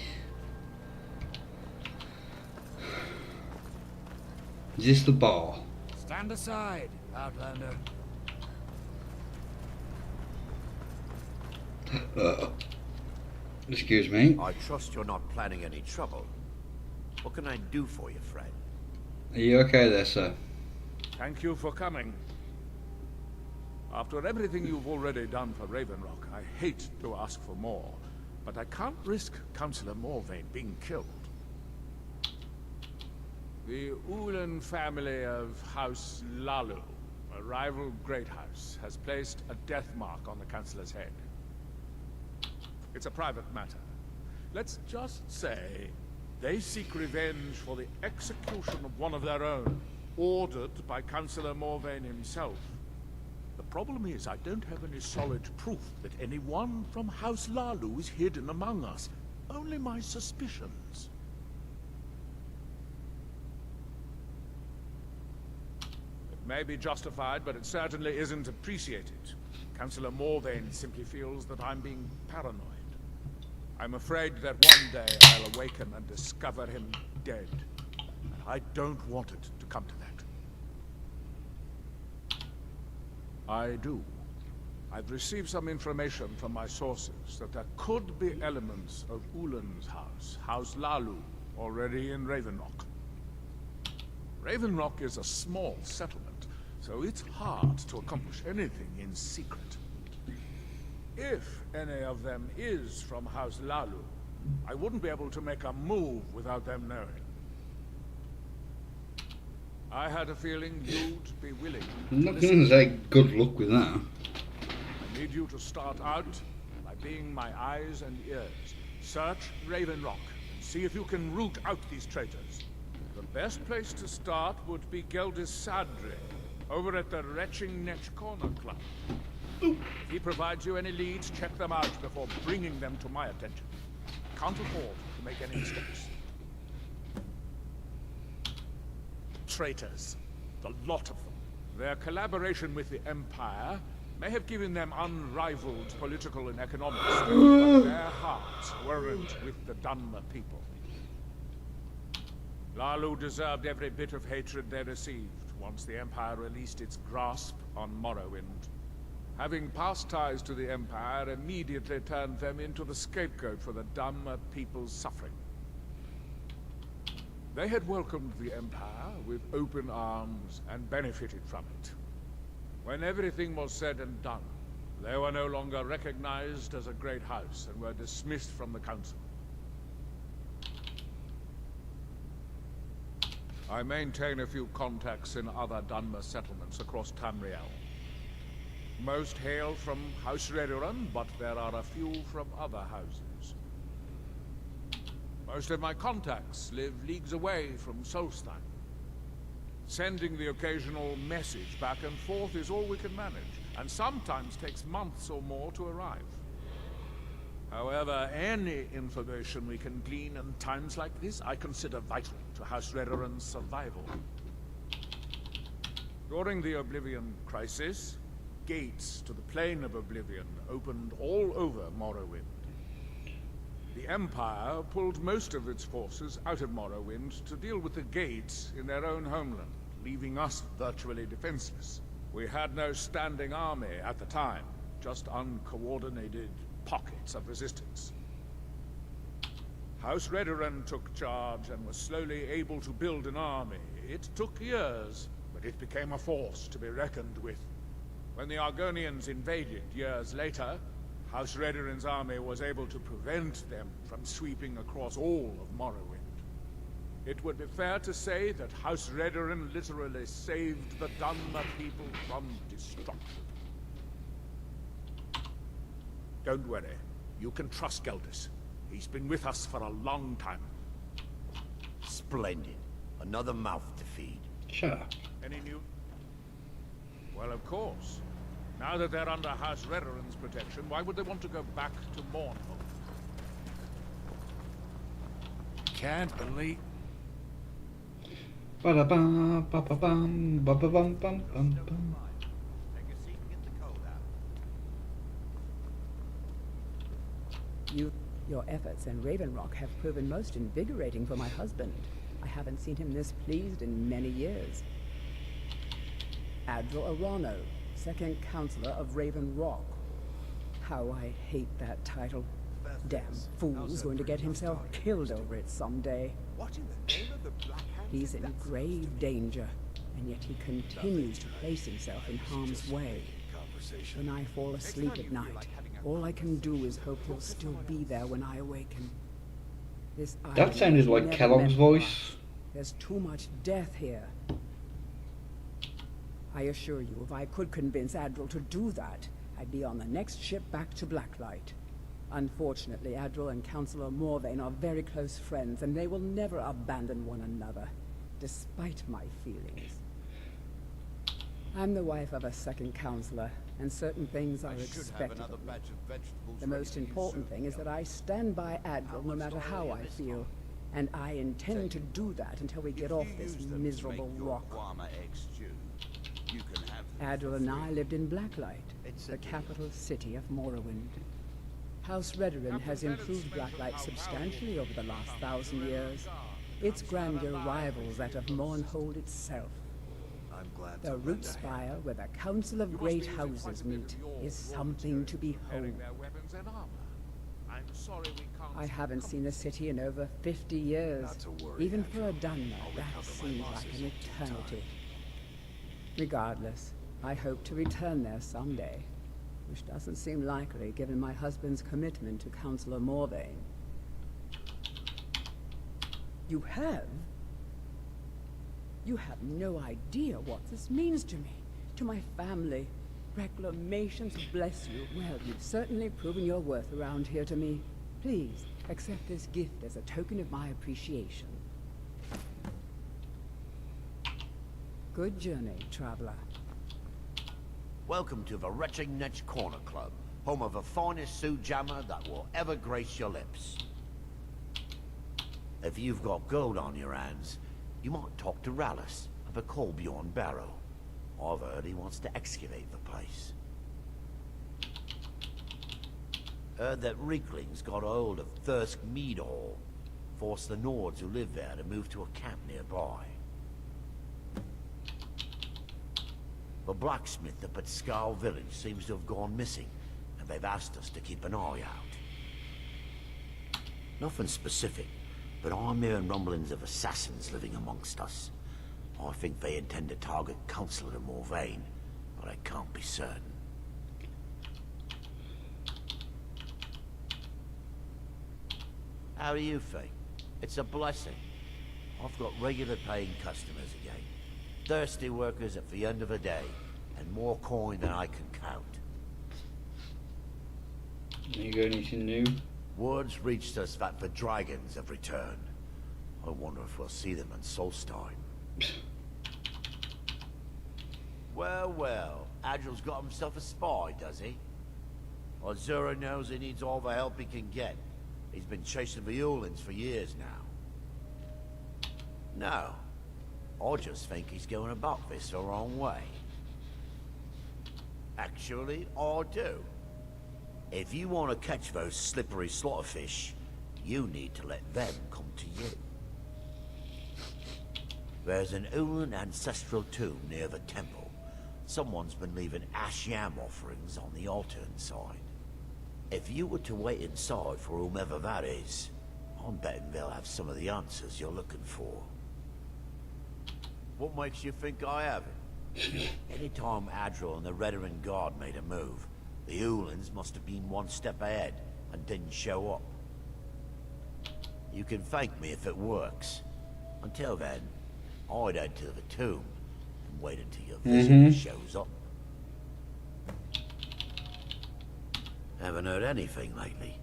Is this the bar? Stand aside, Outlander. Excuse me. I trust you're not planning any trouble. What can I do for you, Fred? Are you okay there, sir? Thank you for coming. After everything you've already done for Raven Rock, I hate to ask for more, but I can't risk Councillor Morvain being killed. The Ulan family of House Lalu, a rival great house, has placed a death mark on the Councillor's head. It's a private matter. Let's just say they seek revenge for the execution of one of their own, ordered by Councillor Morvain himself. The problem is I don't have any solid proof that anyone from House Lalu is hidden among us. Only my suspicions. It may be justified, but it certainly isn't appreciated. Councillor Morvain simply feels that I'm being paranoid. I'm afraid that one day I'll awaken and discover him dead. And I don't want it to come to that. I do. I've received some information from my sources that there could be elements of Ulan's house, House Lalu, already in Raven Rock. Raven Rock is a small settlement, so it's hard to accomplish anything in secret. If any of them is from House Lalu, I wouldn't be able to make a move without them knowing. I had a feeling you'd be willing to I'm not listen. going to say good luck with that. I need you to start out by being my eyes and ears. Search Raven Rock and see if you can root out these traitors. The best place to start would be Geldis Sadri, over at the Retching Netch Corner Club. If he provides you any leads, check them out before bringing them to my attention. Can't afford to make any mistakes. Traitors. The lot of them. Their collaboration with the Empire may have given them unrivaled political and economic strength, but their hearts weren't with the Dunmer people. Lalu deserved every bit of hatred they received once the Empire released its grasp on Morrowind. Having past ties to the Empire immediately turned them into the scapegoat for the Dunmer people's suffering. They had welcomed the Empire with open arms and benefited from it. When everything was said and done, they were no longer recognized as a great house and were dismissed from the council. I maintain a few contacts in other Dunmer settlements across Tamriel. Most hail from House Redoran, but there are a few from other houses. Most of my contacts live leagues away from Solstheim. Sending the occasional message back and forth is all we can manage, and sometimes takes months or more to arrive. However, any information we can glean in times like this, I consider vital to House Redoran's survival. During the Oblivion Crisis, gates to the Plane of Oblivion opened all over Morrowind. The Empire pulled most of its forces out of Morrowind to deal with the gates in their own homeland, leaving us virtually defenseless. We had no standing army at the time, just uncoordinated pockets of resistance. House Redoran took charge and was slowly able to build an army. It took years, but it became a force to be reckoned with. When the Argonians invaded years later, House Redoran's army was able to prevent them from sweeping across all of Morrowind. It would be fair to say that House Redoran literally saved the Dunmer people from destruction. Don't worry. You can trust Geldis. He's been with us for a long time. Splendid. Another mouth to feed. Sure. Any new... Well, of course. Now that they're under House Redoran's protection, why would they want to go back to Mournhold? Can't believe... Ba-da-bum, ba-ba-bum, ba-ba-bum, bum, bum, bum. Take a seat and get the code out. Your efforts in Raven Rock have proven most invigorating for my husband. I haven't seen him this pleased in many years. Admiral Arano, second counselor of Raven Rock. How I hate that title. Damn fool's going to get himself killed over it someday. What in the name of the Black Hand? He's in grave danger, and yet he continues to place himself in harm's way. When I fall asleep at night, all I can do is hope he'll still be there when I awaken. This That sounded like Kellogg's voice. There's too much death here. I assure you, if I could convince Admiral to do that, I'd be on the next ship back to Blacklight. Unfortunately, Admiral and Councillor Morvain are very close friends, and they will never abandon one another, despite my feelings. I'm the wife of a second counselor, and certain things are expected of me. The most important thing is that I stand by Admiral no matter how I feel, and I intend to do that until we get off this miserable rock. Admiral and I lived in Blacklight, the capital city of Morrowind. House Redoran has improved Blacklight substantially over the last 1,000 years. Its grandeur rivals that of Mournhold itself. The root spire where the Council of Great Houses meet is something to behold. I haven't seen the city in over 50 years. Even for a Dunmer, that seems like an eternity. Regardless, I hope to return there someday, which doesn't seem likely given my husband's commitment to Councillor Morvain. You have? You have no idea what this means to me, to my family. Reclamations, bless you. Well, you've certainly proven your worth around here to me. Please, accept this gift as a token of my appreciation. Good journey, traveler. Welcome to the Retching Netch Corner Club, home of the finest Sue Jammer that will ever grace your lips. If you've got gold on your hands, you might talk to Rallis of the Colbjorn Barrow. I've heard he wants to excavate the place. Heard that Reeklings got hold of Thirsk Mead Hall, forced the Nords who live there to move to a camp nearby. The blacksmith up at Skull Village seems to have gone missing, and they've asked us to keep an eye out. Nothing specific, but I'm hearing rumblings of assassins living amongst us. I think they intend to target Councillor Morvain, but I can't be certain. How do you think? It's a blessing. I've got regular paying customers again. Thirsty workers at the end of the day, and more coin than I can count. You got anything new? Word's reached us that the dragons have returned. I wonder if we'll see them in Solstheim. Well, well, Adril's got himself a spy, does he? Azura knows he needs all the help he can get. He's been chasing the Ulins for years now. No. I just think he's going about this the wrong way. Actually, I do. If you want to catch those slippery slaughterfish, you need to let them come to you. There's an Ulin ancestral tomb near the temple. Someone's been leaving ash yam offerings on the altar inside. If you were to wait inside for whomever that is, I'm betting they'll have some of the answers you're looking for. What makes you think I haven't? Anytime Adril and the Redoran Guard made a move, the Ulins must have been one step ahead and didn't show up. You can thank me if it works. Until then, I'd head to the tomb and wait until your visitor shows up. Haven't heard anything lately,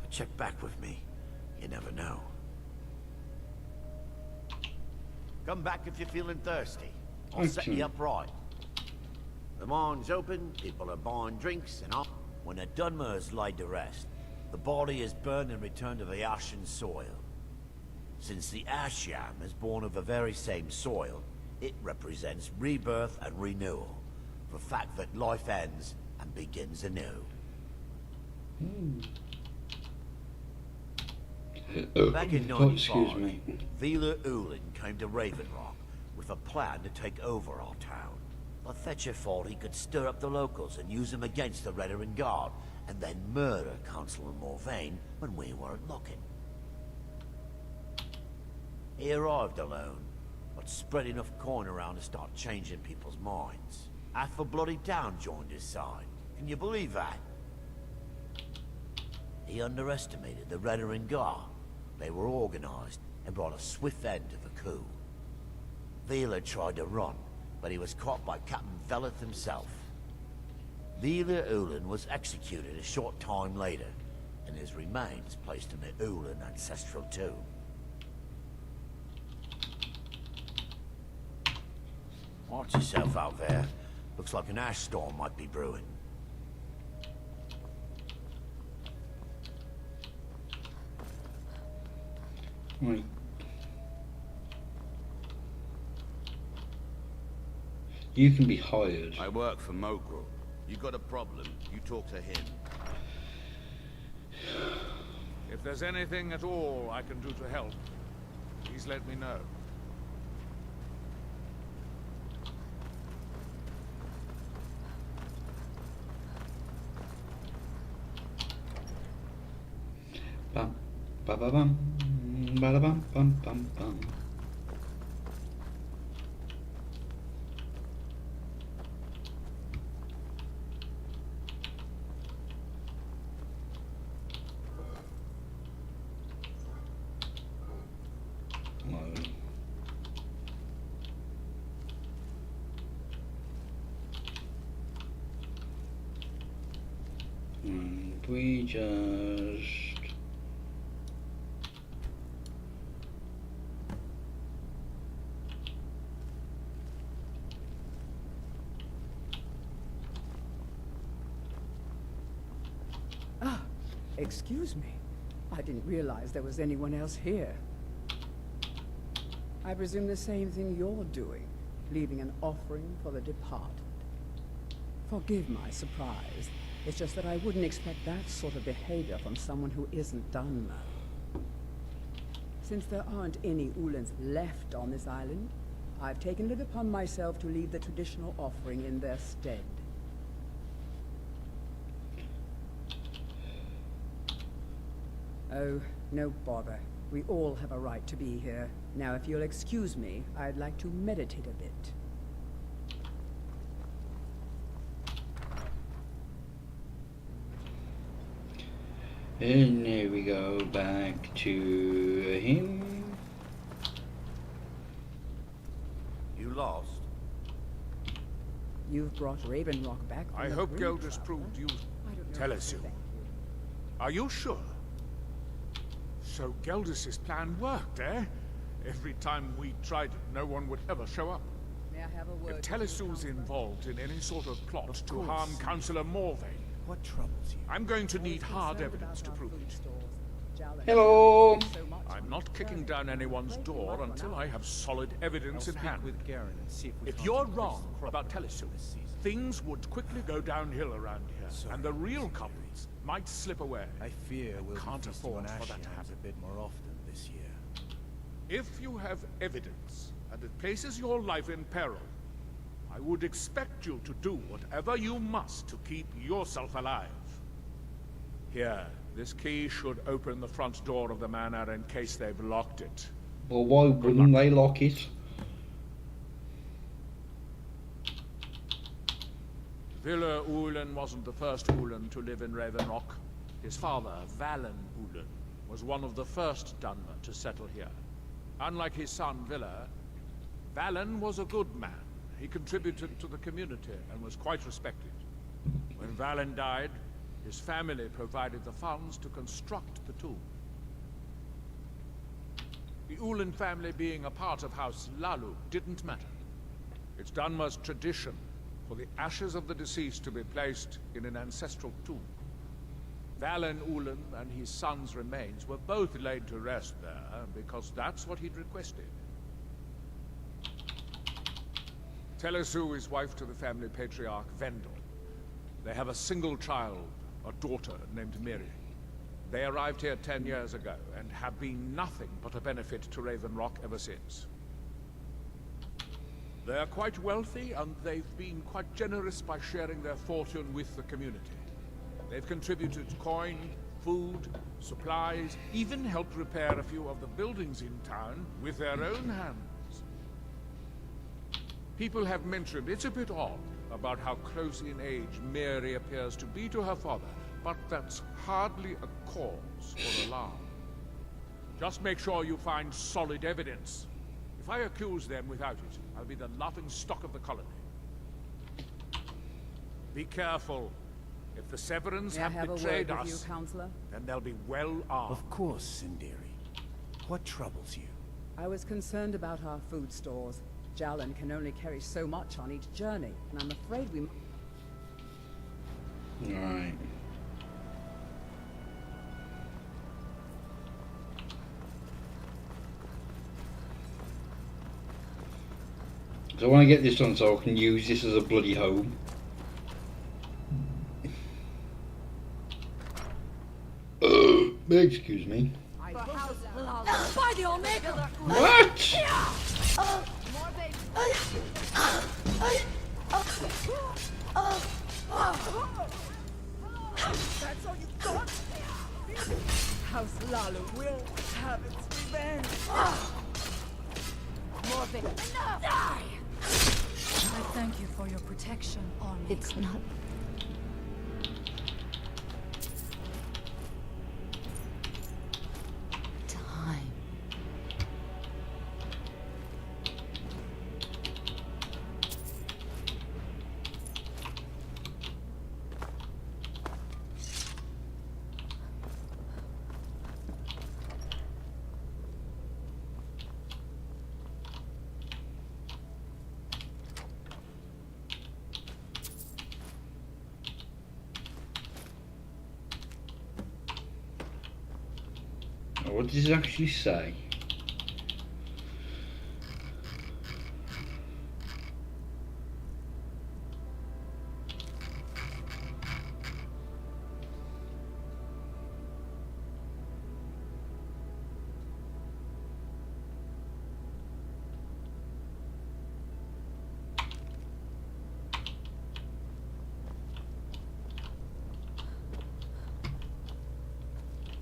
but check back with me. You never know. Come back if you're feeling thirsty. I'll set you up right. The mine's open, people are buying drinks, and when the Dunmer's laid to rest, the body is burned and returned to the ashen soil. Since the ash yam is born of the very same soil, it represents rebirth and renewal. The fact that life ends and begins anew. Back in Oh, excuse 95, me. Vila Ullin came to Raven Rock with a plan to take over our town. But Fetcher thought he could stir up the locals and use them against the Veteran Guard, and then murder Councillor Morvain when we weren't looking. He arrived alone, but spread enough coin around to start changing people's minds. Half a bloody town joined his side. Can you believe that? He underestimated the Veteran Guard. They were organized and brought a swift end to the coup. Vila tried to run, but he was caught by Captain Veleth himself. Vila Ullin was executed a short time later, and his remains placed in the Ullin ancestral tomb. Watch yourself out there. Looks like an ash storm might be brewing. Right. You can be hired. I work for Mogul. You got a problem, you talk to him. If there's anything at all I can do to help, please let me know. Bum, ba ba bum, ba da bum, bum bum bum. And we just Excuse me. I didn't realize there was anyone else here. I presume the same thing you're doing, leaving an offering for the departed. Forgive my surprise. It's just that I wouldn't expect that sort of behavior from someone who isn't Dunmer. Since there aren't any Ullins left on this island, I've taken it upon myself to leave the traditional offering in their stead. Oh, no bother. We all have a right to be here. Now, if you'll excuse me, I'd like to meditate a bit. And there we go, back to him. You lost? You've brought Raven Rock back from I the hope brink, Gelders Traveler. proved you. I don't know Tell what us to you. think. Are you sure? So Gelders' plan worked, eh? Every time we tried it, no one would ever show up. May I have a word? If Telesu's involved in any sort of plot to course. harm Councillor Morvain, What troubles you? I'm going to need hard evidence to prove it. Hello. I'm not kicking down anyone's door until I have solid evidence in hand. With Garen and see if we If can't you're increase wrong the crop about Telesu, this season. things would quickly go downhill around here, and the real culprits might slip away. I fear we'll can't be feasting afford on for that ash to yams happen. a bit more often this year. If you have evidence, and it places your life in peril, I would expect you to do whatever you must to keep yourself alive. Here, this key should open the front door of the manor in case they've locked it. Well, why wouldn't they lock it? Villa Ullin wasn't the first Ullin to live in Raven Rock. His father, Valen Ullin, was one of the first Dunmer to settle here. Unlike his son, Villa, Valen was a good man. He contributed to the community and was quite respected. When Valen died, his family provided the funds to construct the tomb. The Ullin family being a part of House Lalu didn't matter. It's Dunmer's tradition for the ashes of the deceased to be placed in an ancestral tomb. Valen Ullin and his son's remains were both laid to rest there because that's what he'd requested. Telesu is wife to the family patriarch Vendel. They have a single child, a daughter named Miri. They arrived here 10 years ago and have been nothing but a benefit to Raven Rock ever since. They're quite wealthy, and they've been quite generous by sharing their fortune with the community. They've contributed coin, food, supplies, even helped repair a few of the buildings in town with their own hands. People have mentioned it's a bit odd about how close in age Mary appears to be to her father, but that's hardly a cause for alarm. Just make sure you find solid evidence. If I accuse them without it, I'll be the laughing stock of the colony. Be careful. If the Severans May I have have betrayed a word with us, you, Counselor? then they'll be well armed. Of course, Sindiri. What troubles you? I was concerned about our food stores. Jalan can only carry so much on each journey, and I'm afraid we... Right. So I want to get this done so I can use this as a bloody home. Excuse me. By the Omega! What? That's all you got? House Lalo will have its revenge. More of it. Enough! Die! I thank you for your protection, Army. It's not... time. What does it actually say?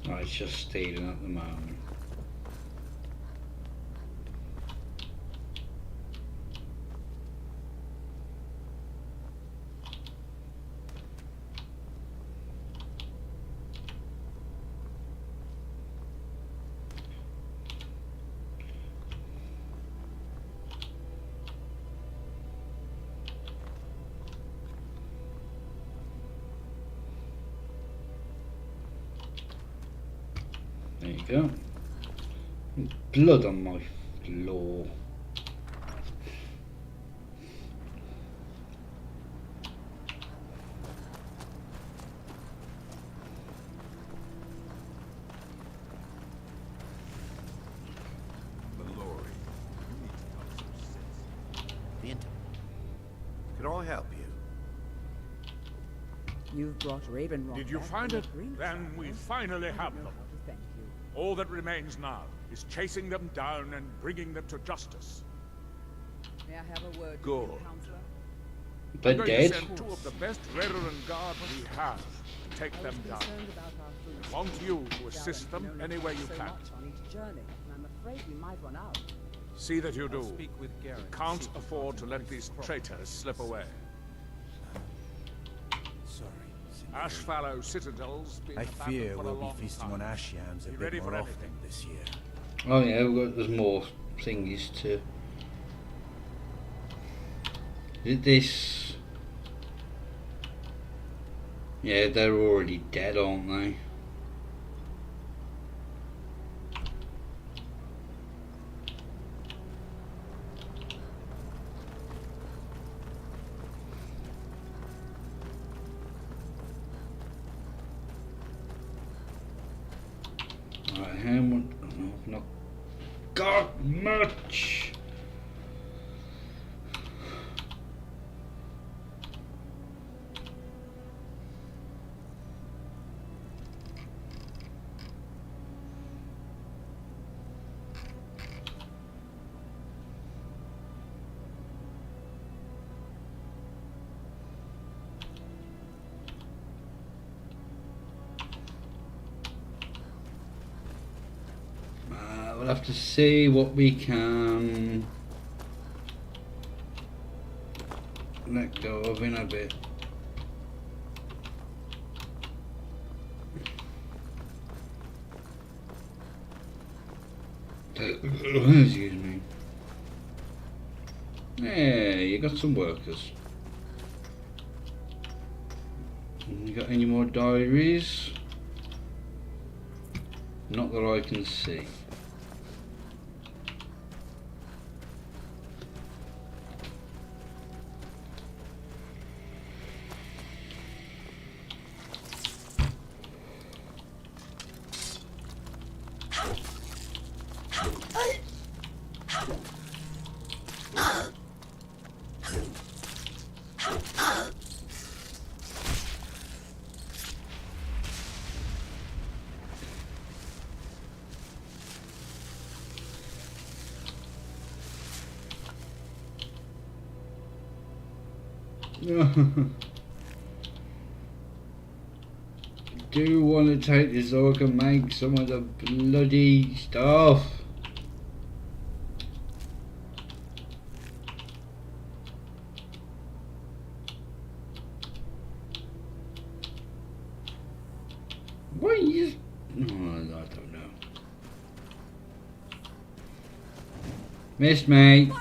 Oh, it's just stealing at the moment. There you go. Blood on my floor. Can I help you? You've brought Raven Rock. Did you back find from it? the green Then we side. finally I have don't know them. how to thank you. All that remains now is chasing them down and bringing them to justice. May I have a word with Good. you, Counselor? They're I'm going dead. to send two of the best Reverend guard we have to take them down. Concerned about our food. I want you to assist Jalan them can only any way carry you so can. much on each journey, and I'm afraid we might run out. See that you do. I'll speak with Garrett. You can't afford to let these traitors slip away. Sorry, Ashfallow Citadel's been I abandoned fear for a we'll be long feasting time. on ash yams a Be bit ready more for often anything. this year. Oh yeah, there's more thingies to... This... Yeah, they're already dead, aren't they? Right, how much? No, not got much. have to see what we can let go of in a bit. Excuse me. Yeah, you got some workers. You got any more diaries? Not that I can see. Do want to take this so I can make some of the bloody stuff. Why you just... Oh, I don't know. Missed me.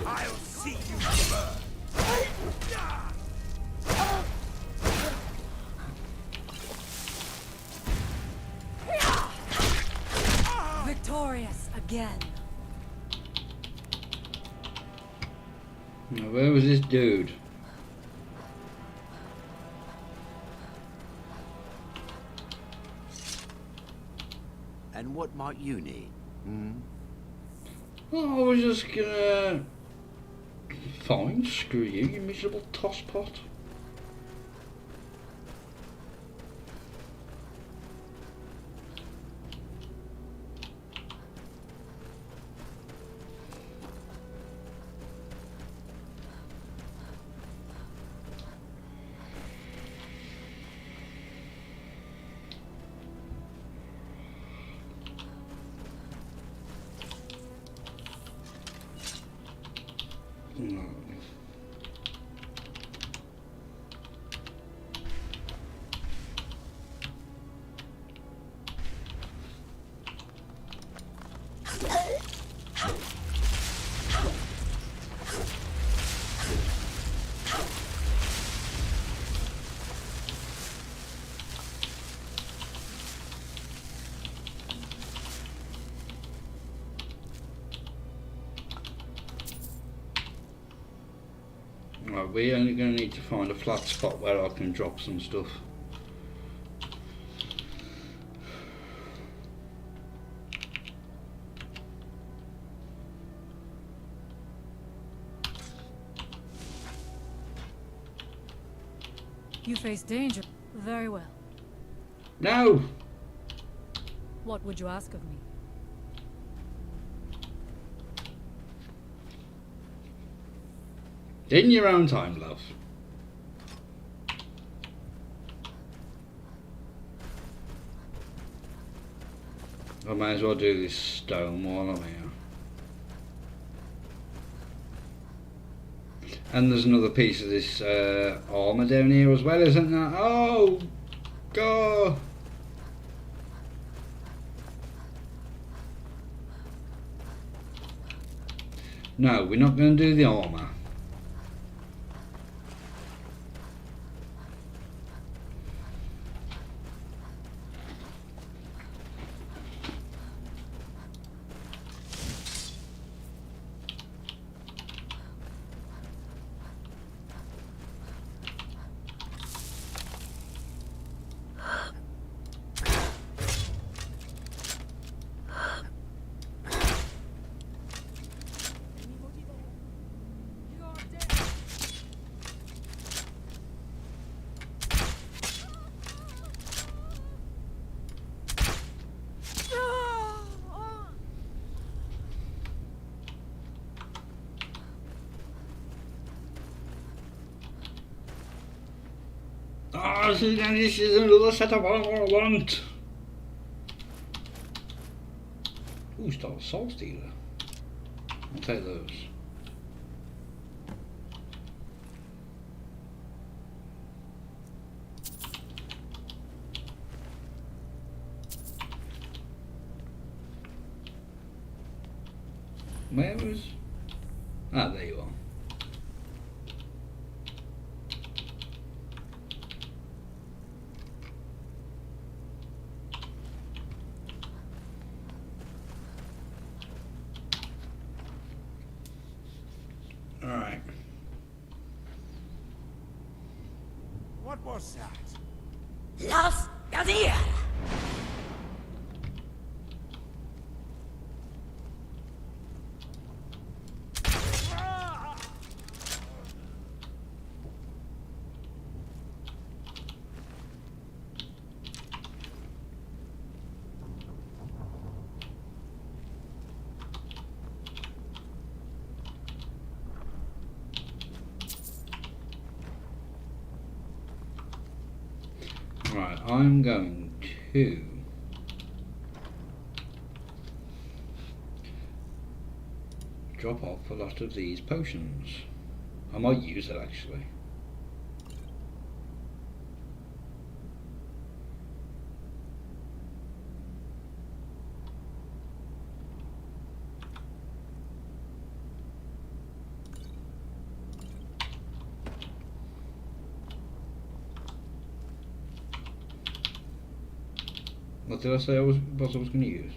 I'll see you burn. Victorious again. Now, where was this dude? And what might you need? Oh, I was just gonna... Fine, screw you, you miserable tosspot. No. Right, we're only going to need to find a flat spot where I can drop some stuff. You face danger. Very well. No! What would you ask of me? In your own time, love. I may as well do this stone while I'm here. And there's another piece of this armour down here as well, isn't there? Oh, God! No, we're not going to do the armour. Oh, this is another setup I want. Ooh, start Soul Stealer. I'll take those. Where was... Ah, there you are. Alright. What was that? Los Gazier! Right, I'm going to drop off a lot of these potions. I might use it actually. What did I say I was going to use?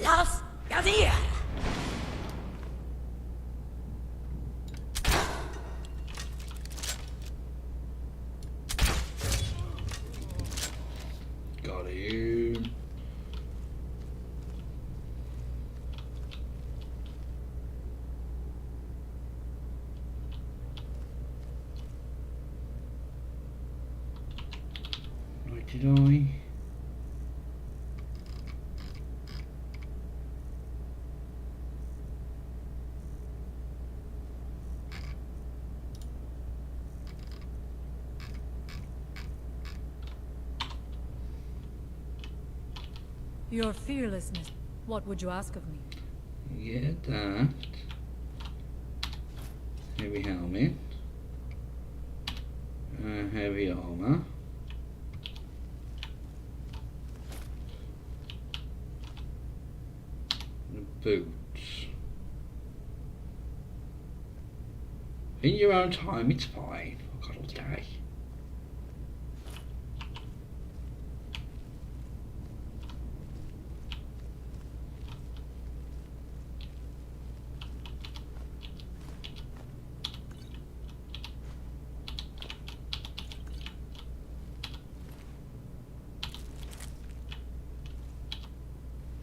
Los Gazier! Got you. Right, did I? Your fearlessness. What would you ask of me? Yeah, that. Heavy helmet. Heavy armor. Boots. In your own time, it's fine. I've got all day.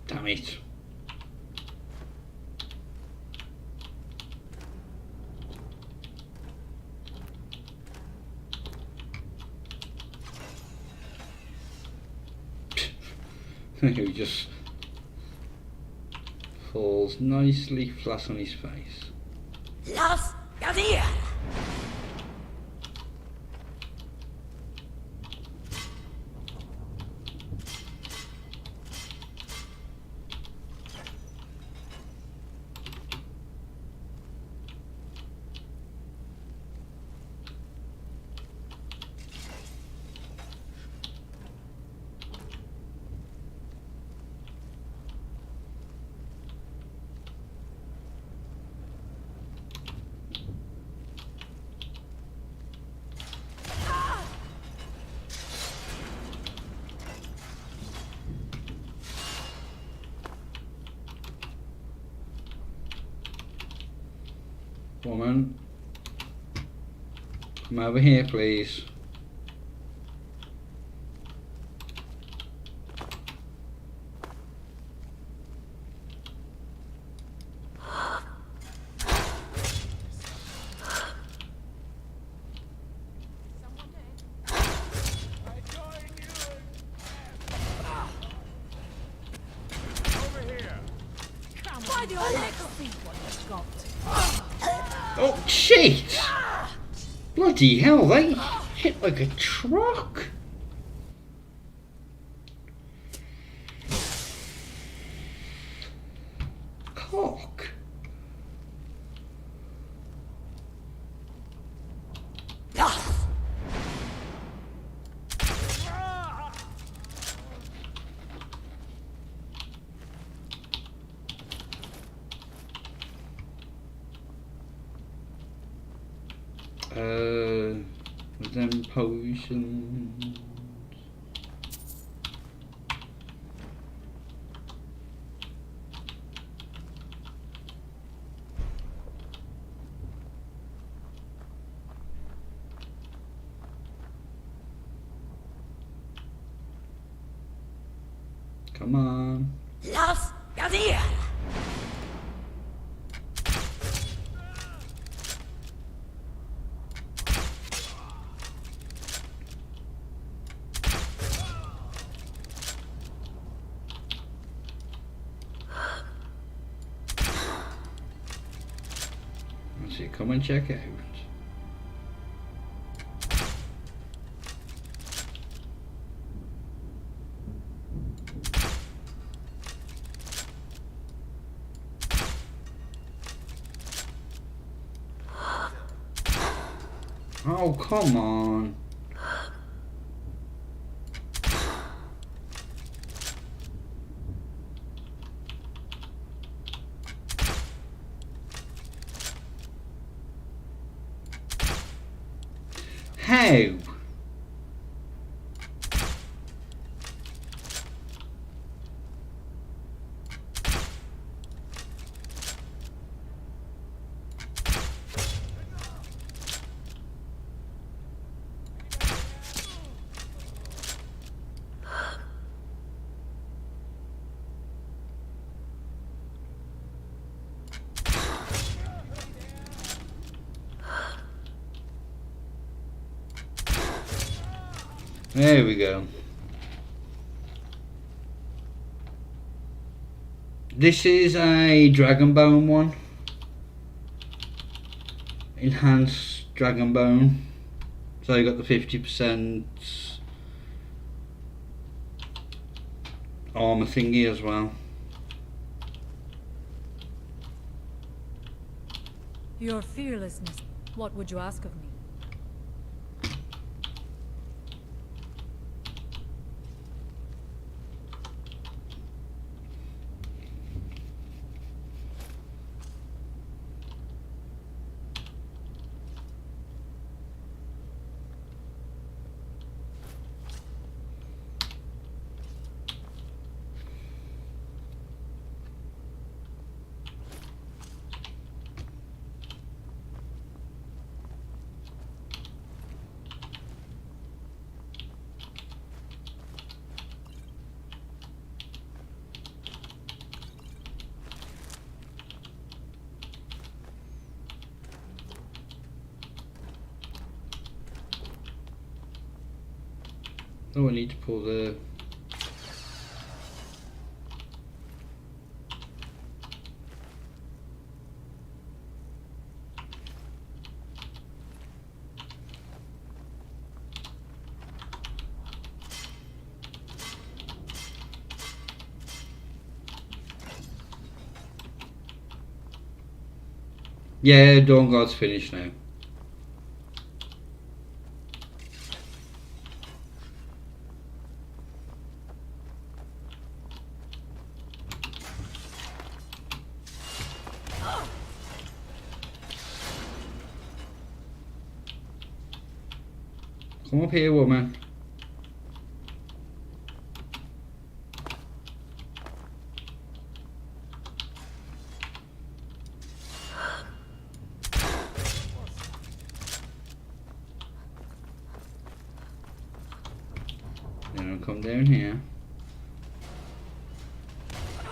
Damn it. He just falls nicely flat on his face. Los Gazier! Woman. Come over here, please. Oh shit! Bloody hell, they hit like a truck. Cock. Then potions. Come on. Los Gadir! Come and check out. Oh, come on. How? There we go. This is a Dragonbone one. Enhanced Dragonbone. So you got the 50% armor thingy as well. Your fearlessness. What would you ask of me? Oh, I need to pull the... Yeah, Dawn Guard's finished now. Come up here, woman. down here.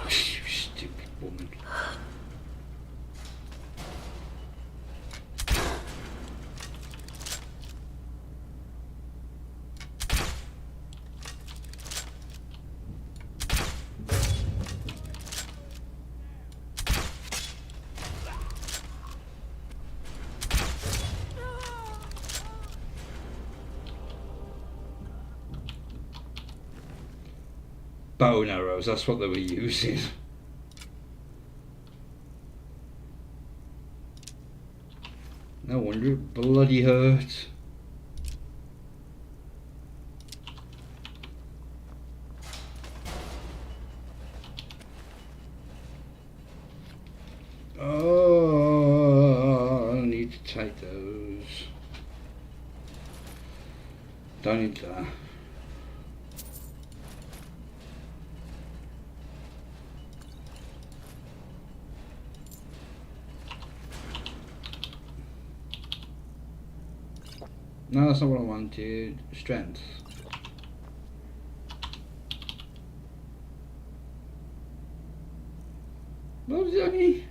You stupid woman. Bow and arrows, that's what they were using. No wonder it bloody hurt. Oh, I need to take those. Don't need that. No, that's not what I wanted. Strength. What was it only?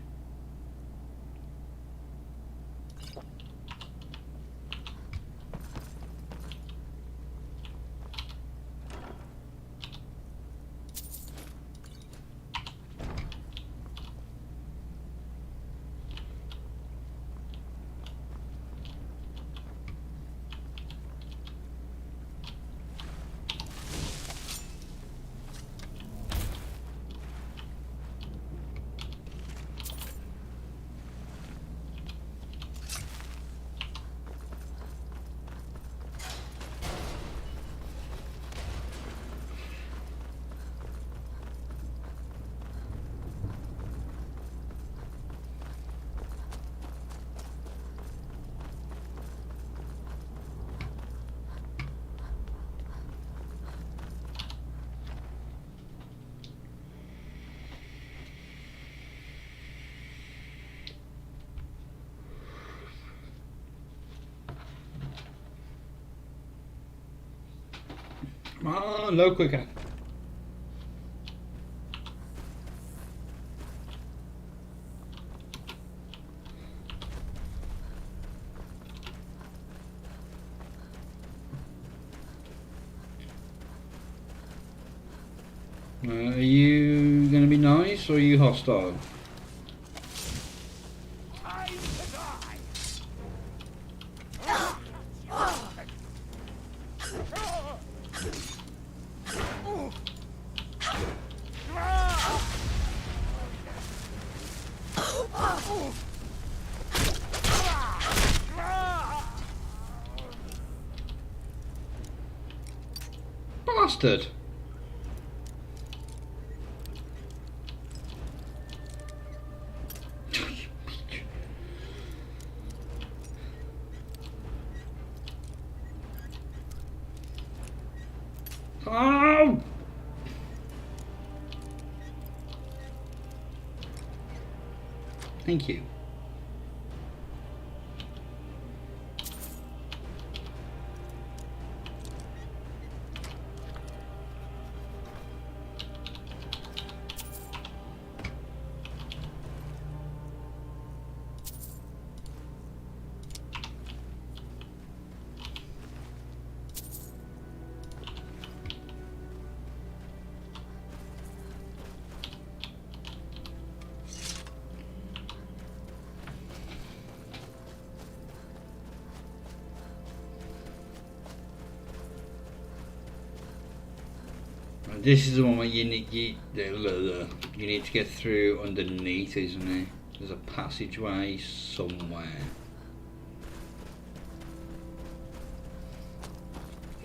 Come on, no quicker. Are you gonna be nice or are you hostile? Bastard! Oh! Thank you. This is the one where you need to get through underneath, isn't it? There's a passageway somewhere.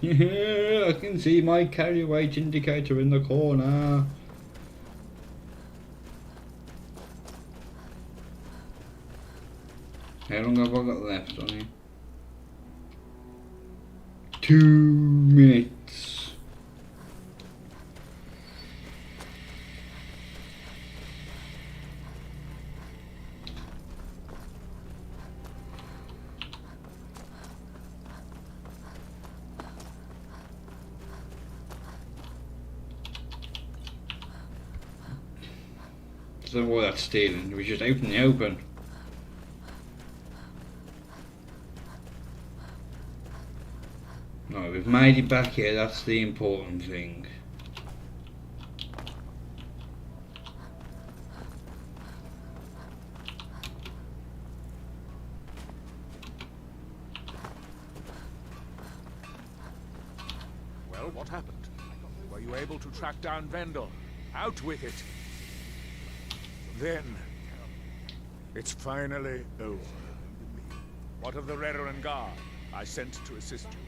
I can see my carry weight indicator in the corner. How long have I got left on here? 2 minutes. don't know why that's stealing. It was just out in the open. Right, we've made it back here. That's the important thing. Well, what happened? Were you able to track down Vendel? Out with it! Then, it's finally over. What of the Reverend Guard I sent to assist you?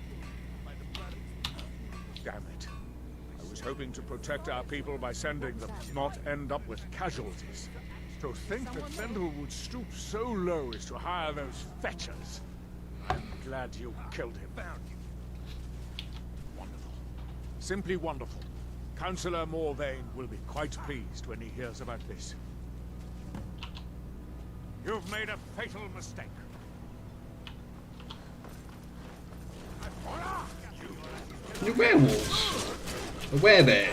Damn it. I was hoping to protect our people by sending them, not end up with casualties. To think that Vendel would stoop so low as to hire those fetchers. I'm glad you killed him. Wonderful. Simply wonderful. Councillor Morvain will be quite pleased when he hears about this. You've made a fatal mistake. The werewolves. A werebear.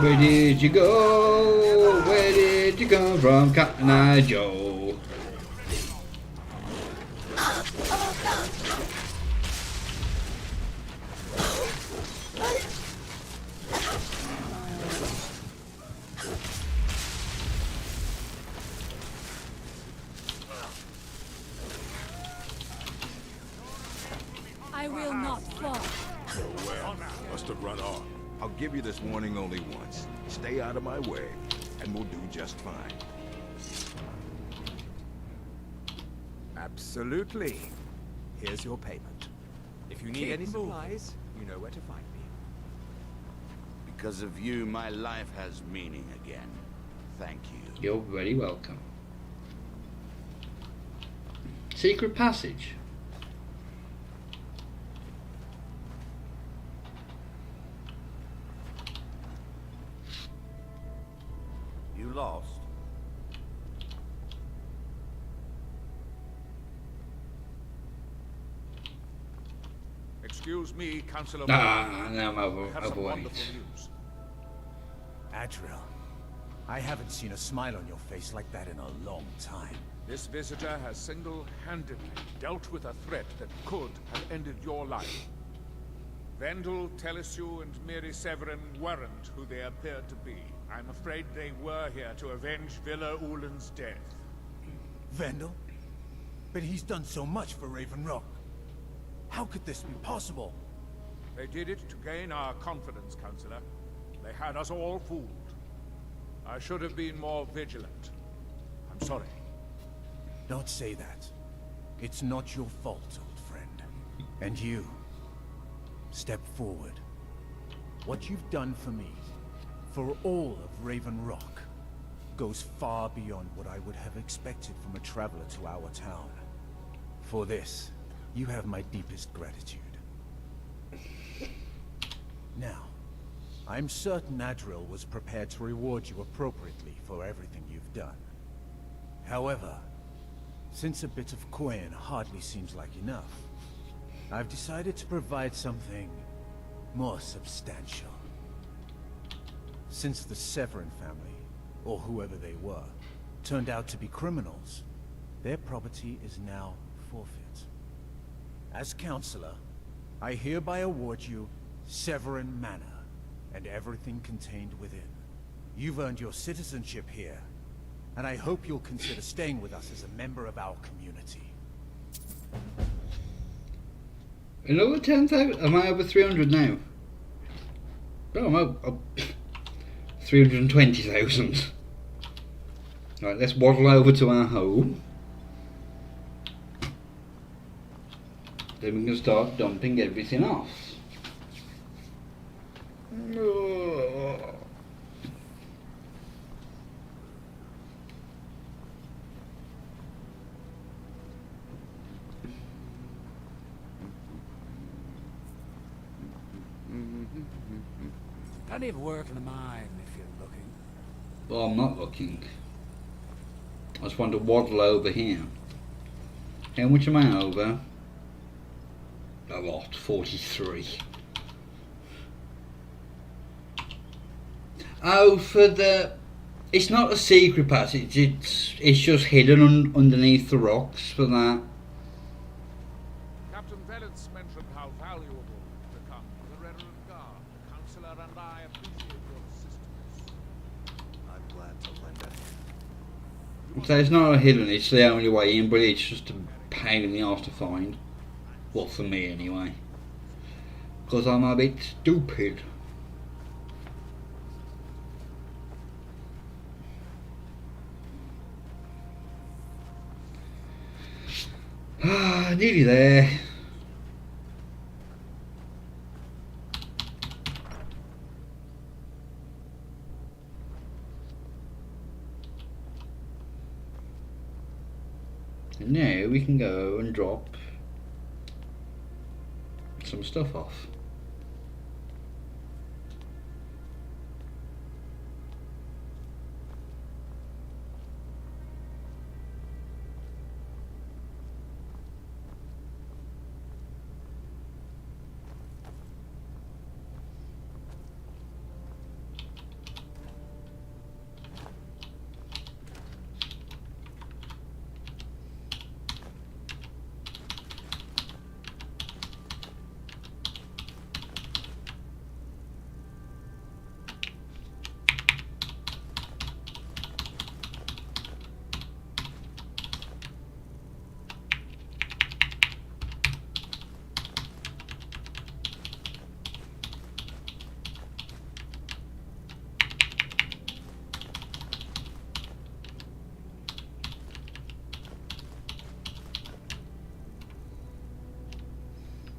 Where did you go? Where did you come from, Cotton Eye Joe? I will not fall. Well, must have run off. I'll give you this warning only once. Stay out of my way, and we'll do just fine. Absolutely. Here's your payment. If you need any supplies, you know where to find me. Because of you, my life has meaning again. Thank you. You're very welcome. Secret passage. You lost? Excuse me, Councillor. No, I'm I have some overweight. wonderful news. Adriel, I haven't seen a smile on your face like that in a long time. This visitor has single-handedly dealt with a threat that could have ended your life. Vendel, Telesue, and Miri Severin weren't who they appeared to be. I'm afraid they were here to avenge Villa Ulen's death. Vendel? But he's done so much for Raven Rock. How could this be possible? They did it to gain our confidence, Councillor. They had us all fooled. I should have been more vigilant. I'm sorry. Don't say that. It's not your fault, old friend. And you, step forward. What you've done for me, for all of Raven Rock, goes far beyond what I would have expected from a traveler to our town. For this, you have my deepest gratitude. Now, I'm certain Adriel was prepared to reward you appropriately for everything you've done. However, since a bit of coin hardly seems like enough, I've decided to provide something more substantial. Since the Severin family, or whoever they were, turned out to be criminals, their property is now forfeit. As Councillor, I hereby award you Severin Manor, and everything contained within. You've earned your citizenship here, and I hope you'll consider staying with us as a member of our community. Another 10,000? Am I over 300 now? No, I'm over 320,000. Right, let's waddle over to our home. Then we can start dumping everything off. Plenty of work in the mine if you're looking. Well, I'm not looking. I just want to waddle over here. How much am I over? A lot, 43. Oh, for the... It's not a secret passage, it's just hidden underneath the rocks for that. Captain Velitz mentioned how valuable you've become to the Reverend Guard. The Counselor and I appreciate your assistance. I'm glad to lend a hand. So it's not a hidden, it's the only way in, but it's just a pain in the arse to find. Well, for me anyway. Because I'm a bit stupid. Nearly there. And now we can go and drop some stuff off.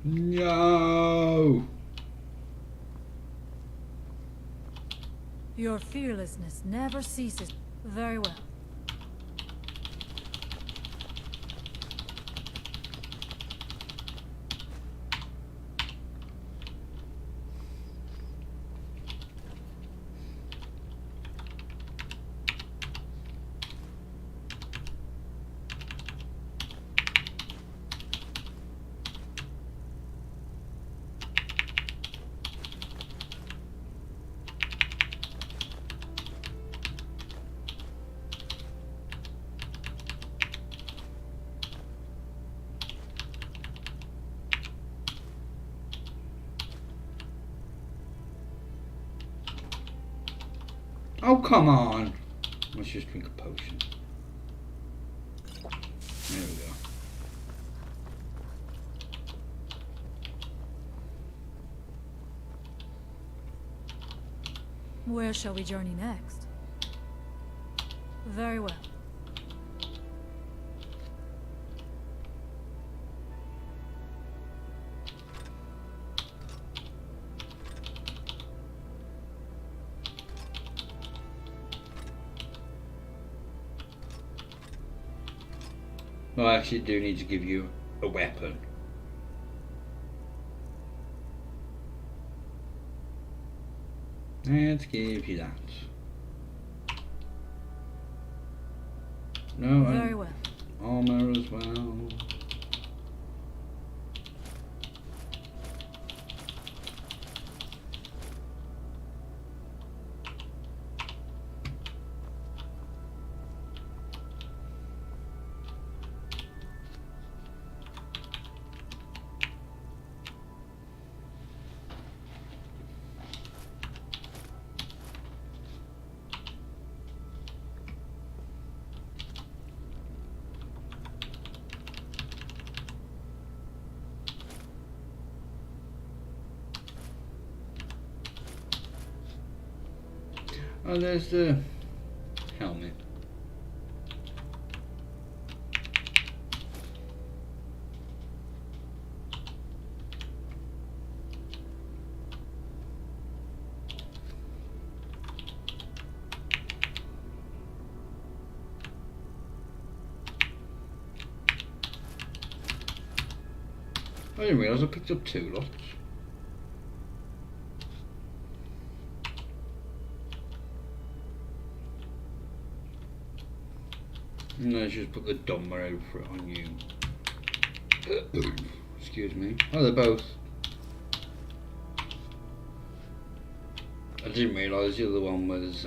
No. Your fearlessness never ceases. Very well. Oh, come on. Let's just drink a potion. There we go. Where shall we journey next? Very well. Well, I actually do need to give you a weapon. Let's give you that. No, very well. Armor as well. Oh, there's the helmet. I didn't realise I picked up 2 lots. Let's just put the dumber outfit on you. Excuse me. Oh, they're both. I didn't realise the other one was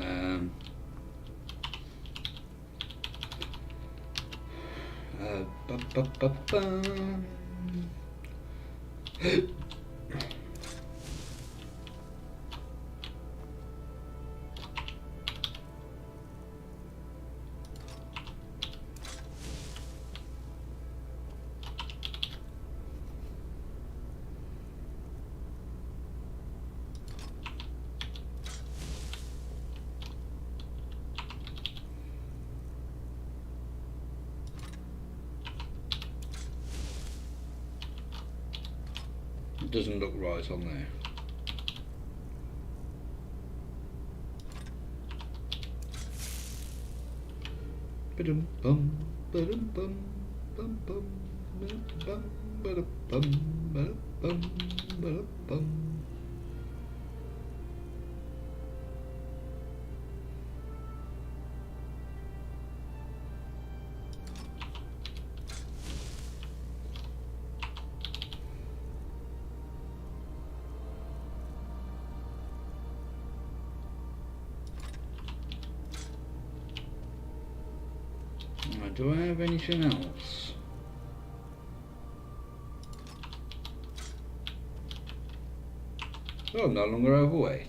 it doesn't look right on there. Ba-dum bum, ba-dum bum, bum bum, ba-dum bum, ba-dum bum, ba-dum bum, ba-dum bum. Do I have anything else? Oh, I'm no longer overweight.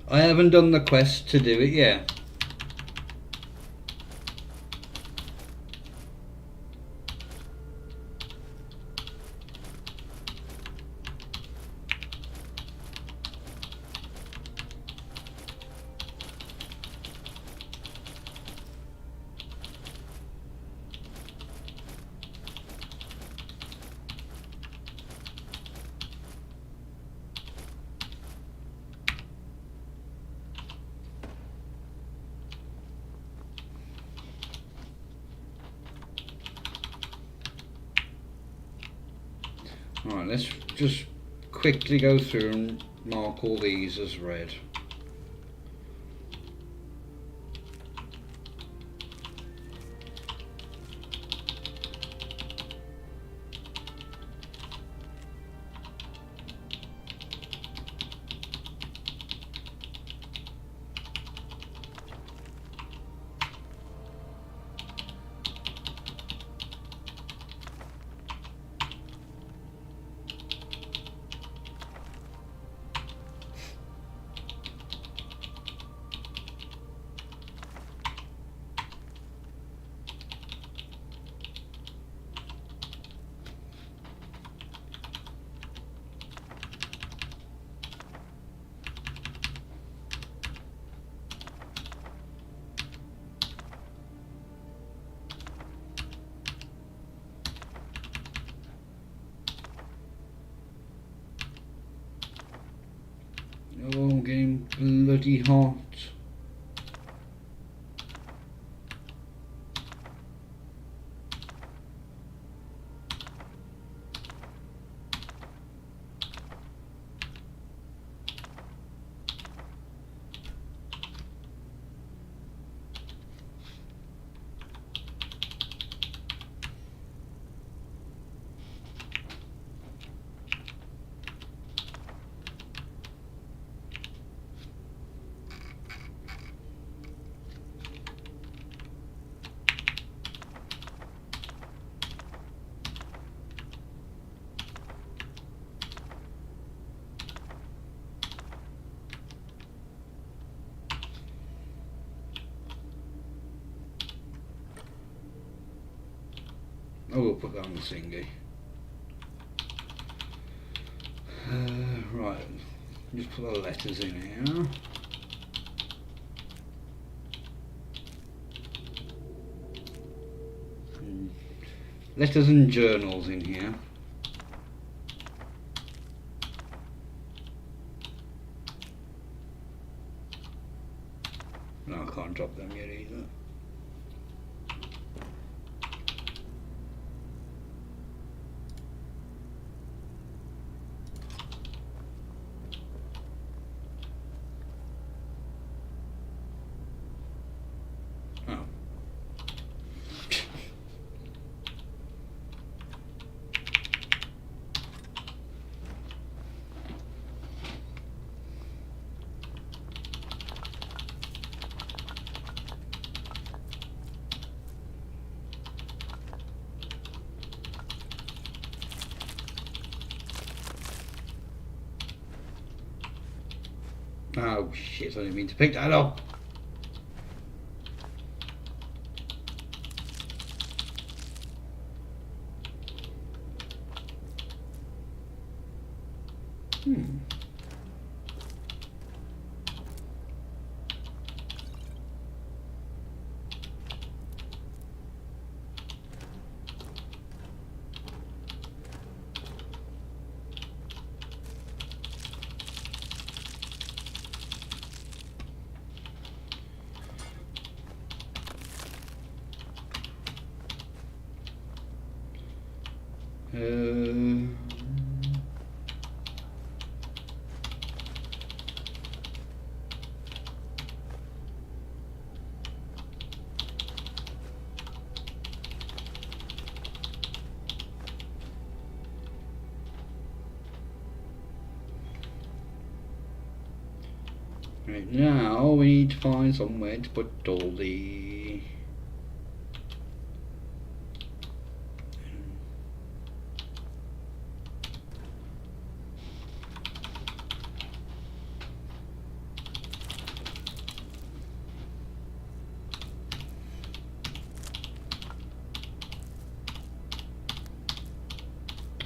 I haven't done the quest to do it yet. Alright, let's just quickly go through and mark all these as red. Oh, I'm getting bloody hot. I will put that on the thingy. Right, just put the letters in here. Letters and journals in here. No, I can't drop them yet either. Oh shit, I didn't mean to pick that up. Right, now we need to find somewhere to put all the...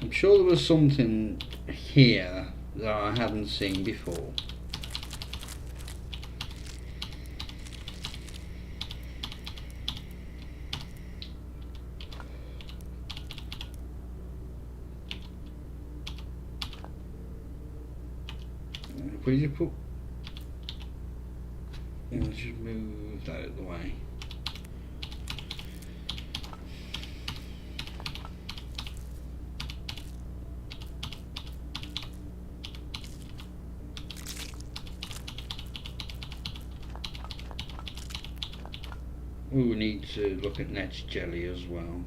I'm sure there was something here that I haven't seen before. Where did you put? Let's just move that out of the way. We need to look at Net's jelly as well.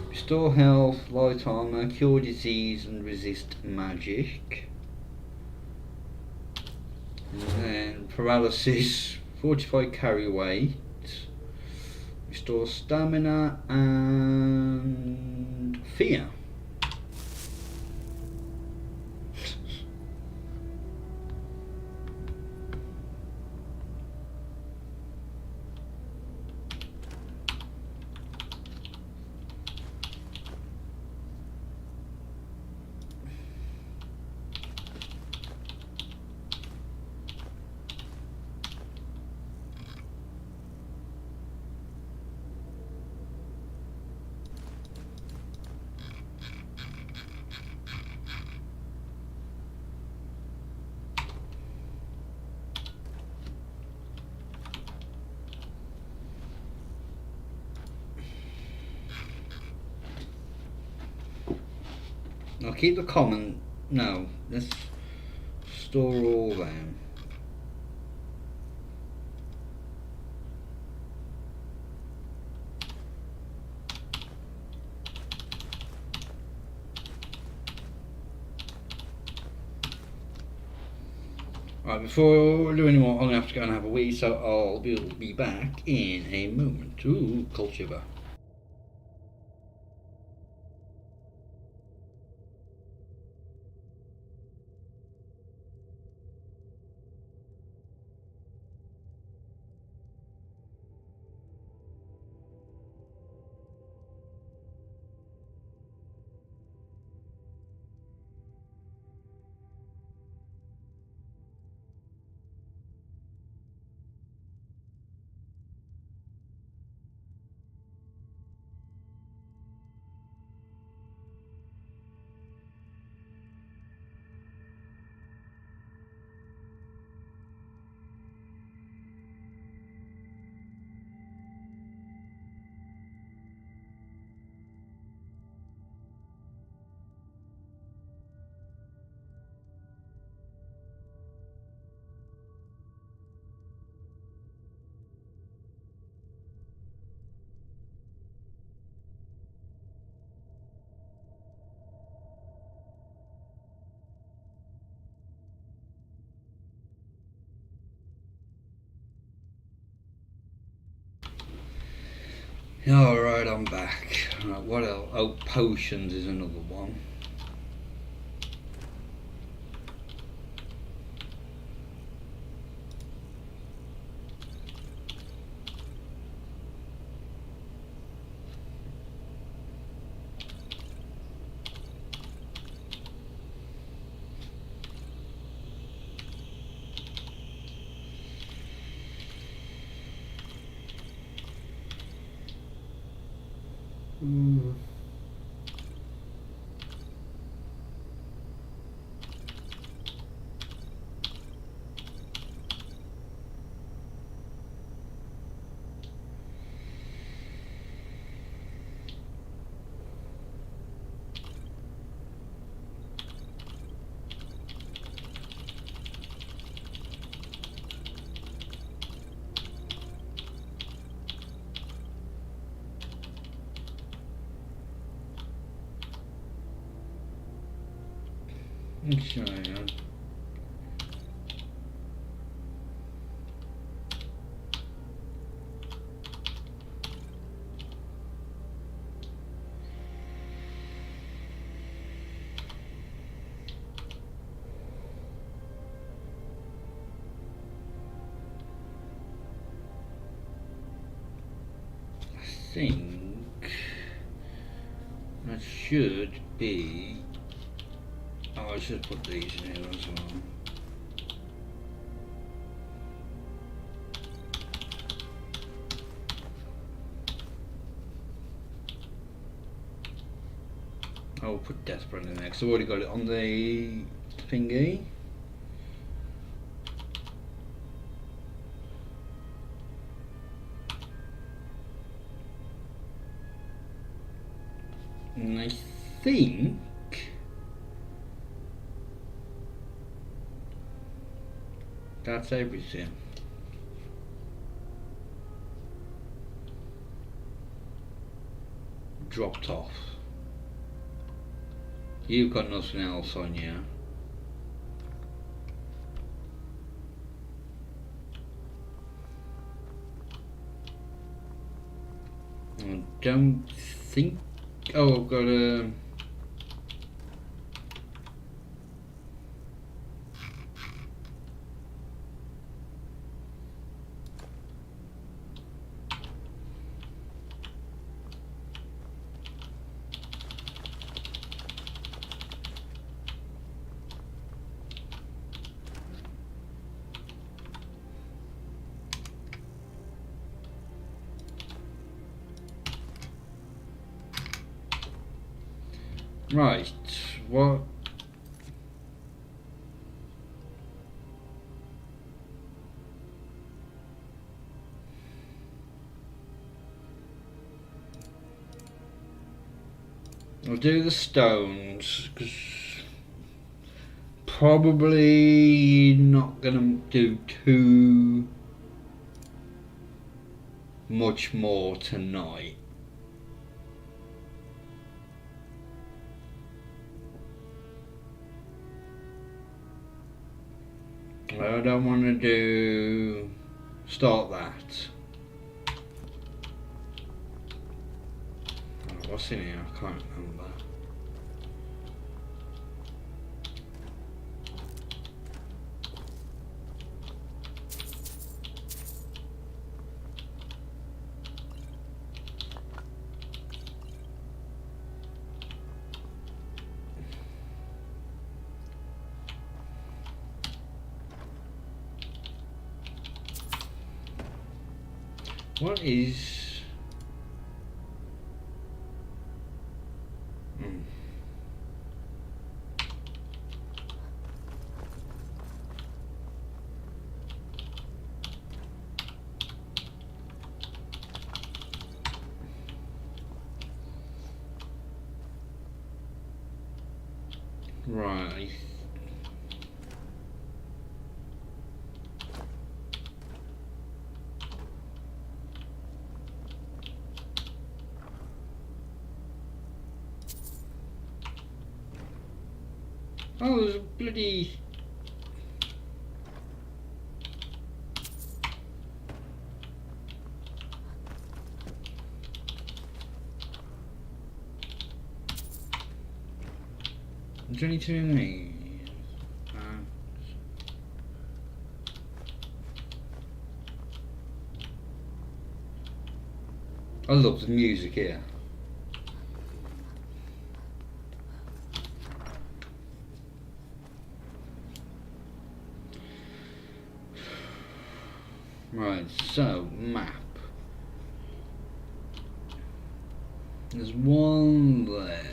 Restore health, light armor, cure disease and resist magic. And then paralysis, fortify carry weight, restore stamina and fear. I'll keep the common. No, let's store all them. Right, before I do any more, I'm gonna have to go and have a wee, so I'll be back in a moment. Ooh, cold shiver. Alright, I'm back. What else? Oh, potions is another one. Okay. I think that should be. Oh, I should put these in here as well. I'll put Desperate in there because I've already got it on the thingy. And I think that's everything. Dropped off. You've got nothing else on you. I don't think. Oh, I've got a. Right, what? I'll do the stones, because probably not gonna do too much more tonight. I don't want to start that. Oh, what's in here? I can't remember. What is... Right. Oh, there's a bloody... Is there anything in these? I love the music here. Right, so map. There's one there.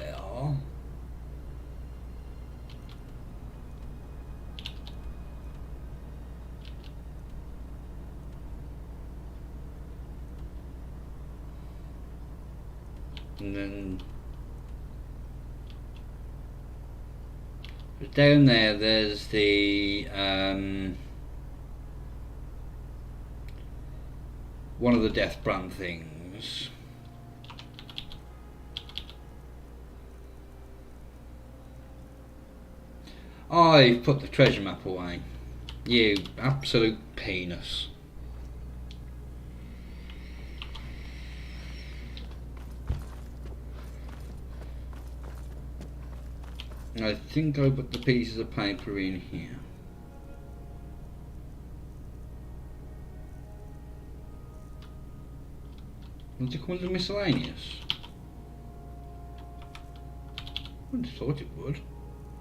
And then down there, there's the one of the death brand things. I've put the treasure map away. You absolute penis. I think I put the pieces of paper in here. Does it come under miscellaneous? I wouldn't have thought it would.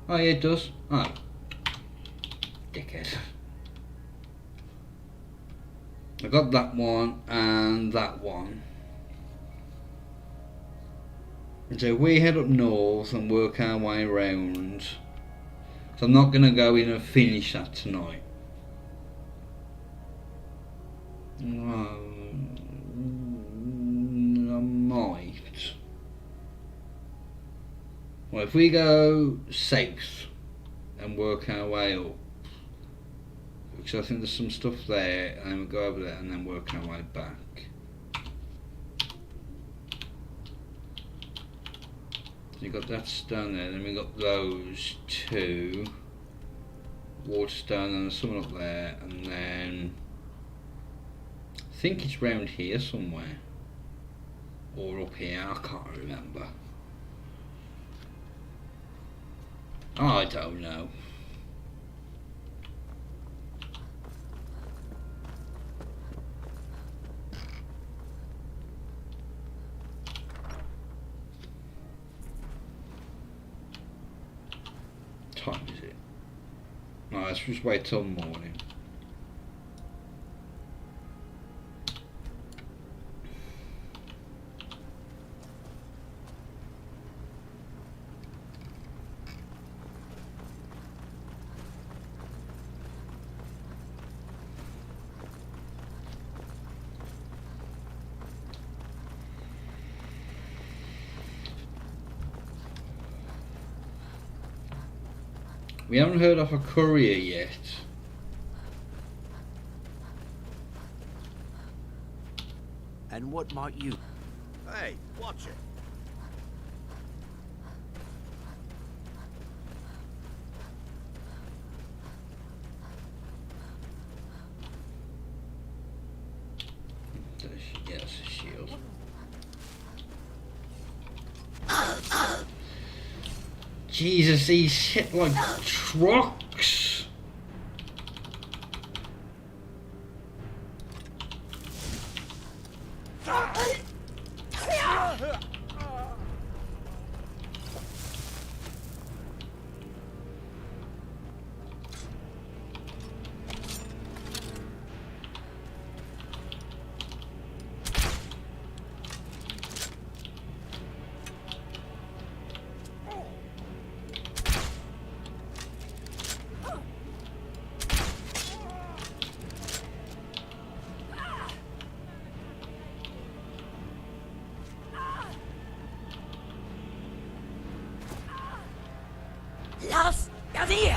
Oh yeah, it does. Oh. Dickhead. I got that one and that one. So we head up north and work our way around. So I'm not going to go in and finish that tonight. I might. Well, if we go south and work our way up, because I think there's some stuff there, and then we'll go over there and then work our way back. So you got that stone there, then we got those two, waterstone, and there's someone up there, and then I think it's round here somewhere, or up here, I can't remember. I don't know. Time is it? No, let's just wait till morning. We haven't heard of a courier yet. And what might you... Hey, watch it. Yes, a shield. Jesus, these hit like trucks. Los Gadir!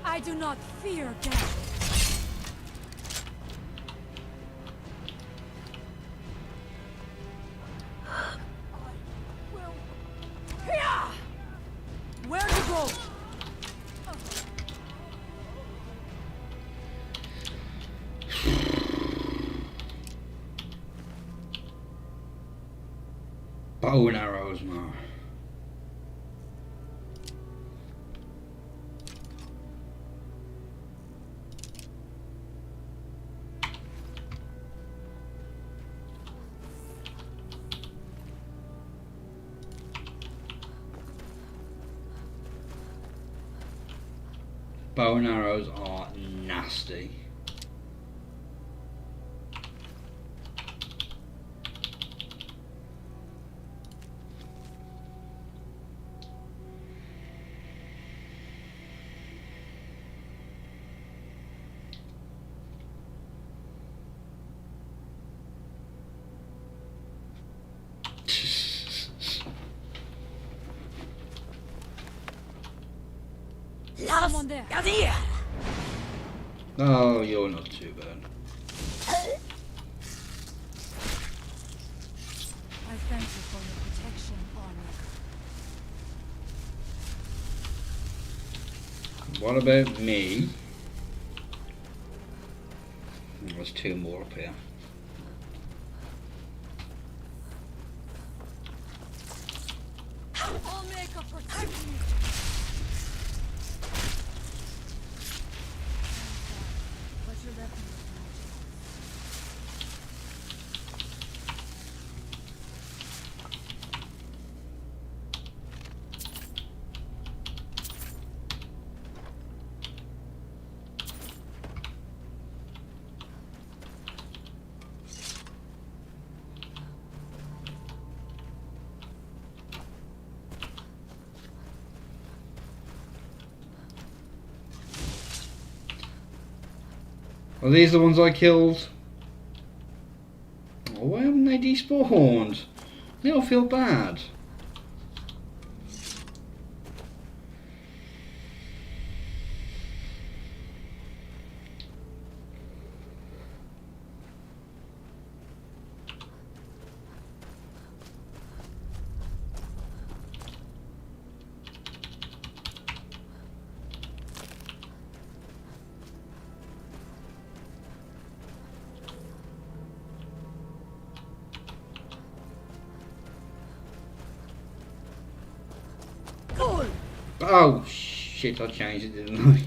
I do not fear death. Bow and arrows, man. Bow and arrows are nasty. Someone there. Oh, you're not too bad. I thank you for your protection, Arnold. What about me? There's two more up here. I'll make a protection. But you left me with Are these the ones I killed? Oh, why haven't they despawned? They all feel bad. Oh shit, I changed it, didn't I?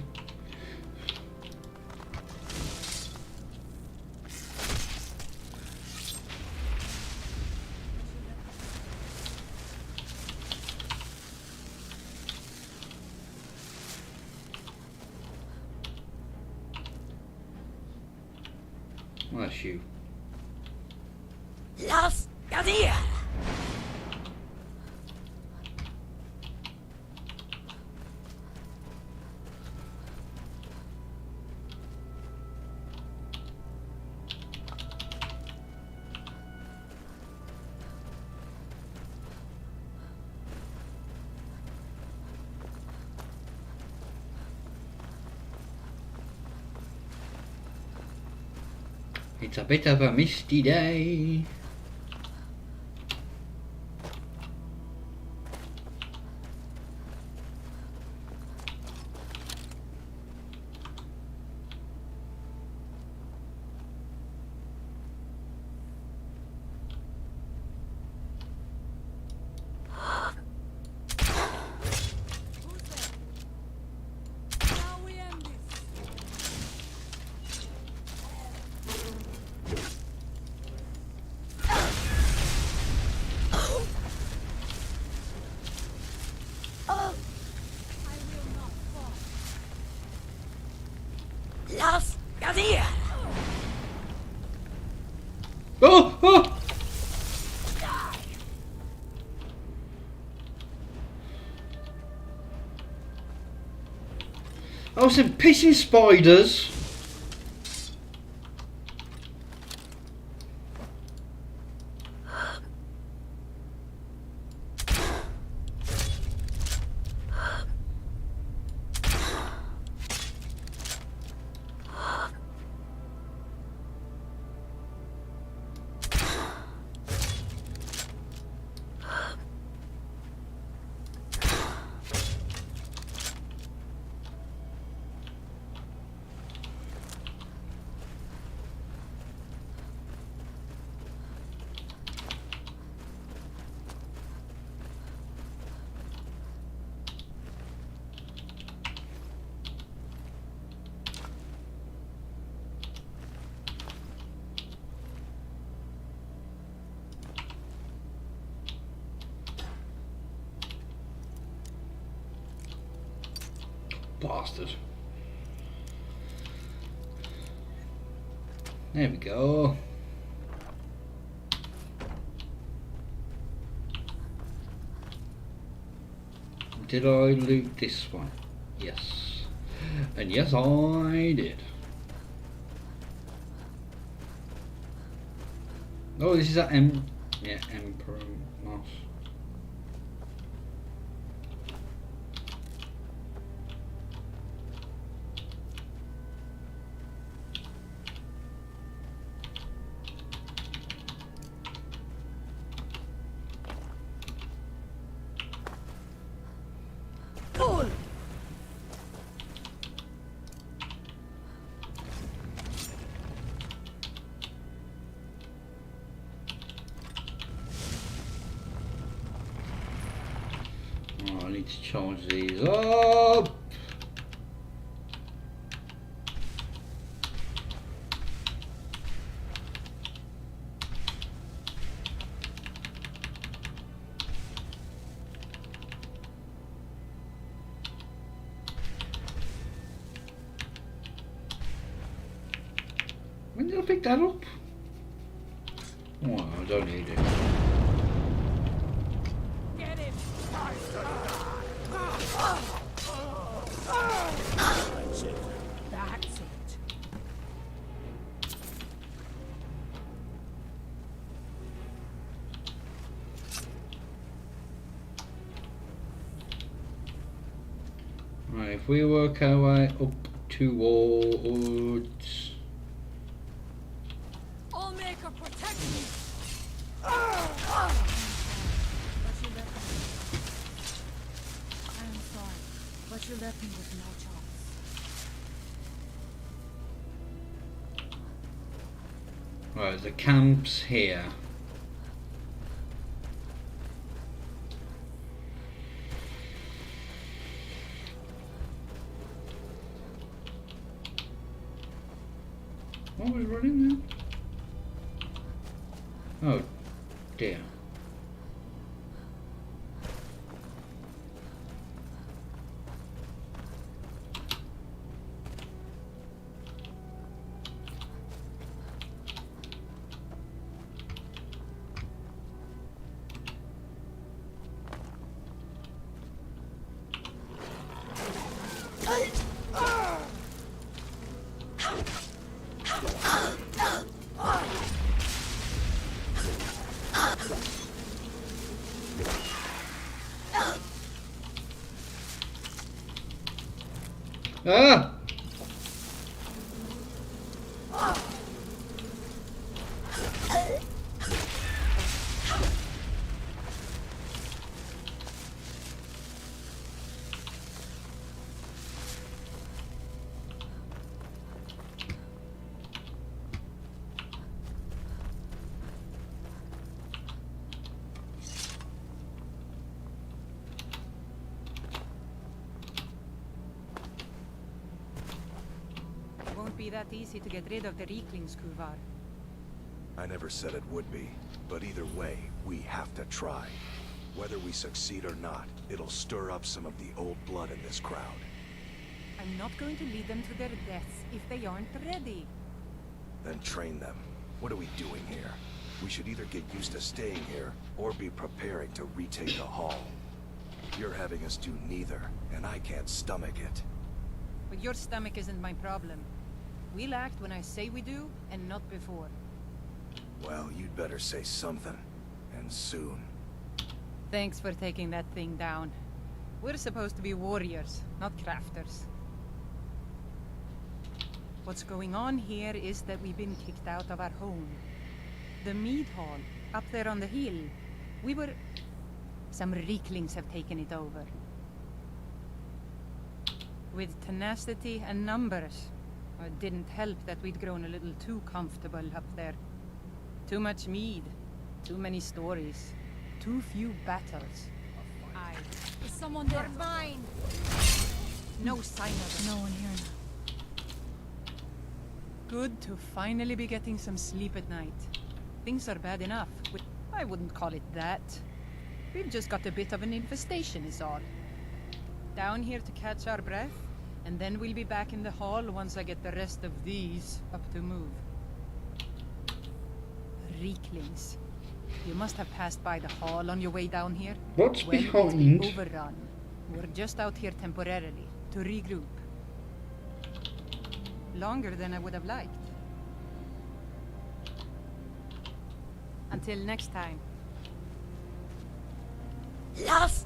Well, that's you. Los Gadir! It's a bit of a misty day. Los Gadir! Oh! Oh! Oh, some pissing spiders. Bastard. There we go. Did I loot this one? Yes. And yes, I did. Oh, this is that Emperor Moss. I need to charge these up. When did I pick that up? Oh, I don't need it. Get him! That's it. Right, if we work our way up towards... I'll make her protect me. I am sorry, but you left me with no choice. Right, the camp's here. What was running then? Oh, dear. Ah! Won't be that easy to get rid of the Reeklings, Kuvar. I never said it would be, but either way, we have to try. Whether we succeed or not, it'll stir up some of the old blood in this crowd. I'm not going to lead them to their deaths if they aren't ready. Then train them. What are we doing here? We should either get used to staying here, or be preparing to retake the hall. You're having us do neither, and I can't stomach it. But your stomach isn't my problem. We'll act when I say we do, and not before. Well, you'd better say something. And soon. Thanks for taking that thing down. We're supposed to be warriors, not crafters. What's going on here is that we've been kicked out of our home. The mead hall, up there on the hill. Some Reeklings have taken it over. With tenacity and numbers. It didn't help that we'd grown a little too comfortable up there. Too much mead, too many stories, too few battles. Is someone there? You're mine! No sign of it. No one here now. Good to finally be getting some sleep at night. Things are bad enough. I wouldn't call it that. We've just got a bit of an infestation is all. Down here to catch our breath, And then we'll be back in the hall once I get the rest of these up to move. Reeklings. You must have passed by the hall on your way down here. What's Well, behind? it's been overrun. We're just out here temporarily, to regroup. Longer than I would have liked. Until next time. Love.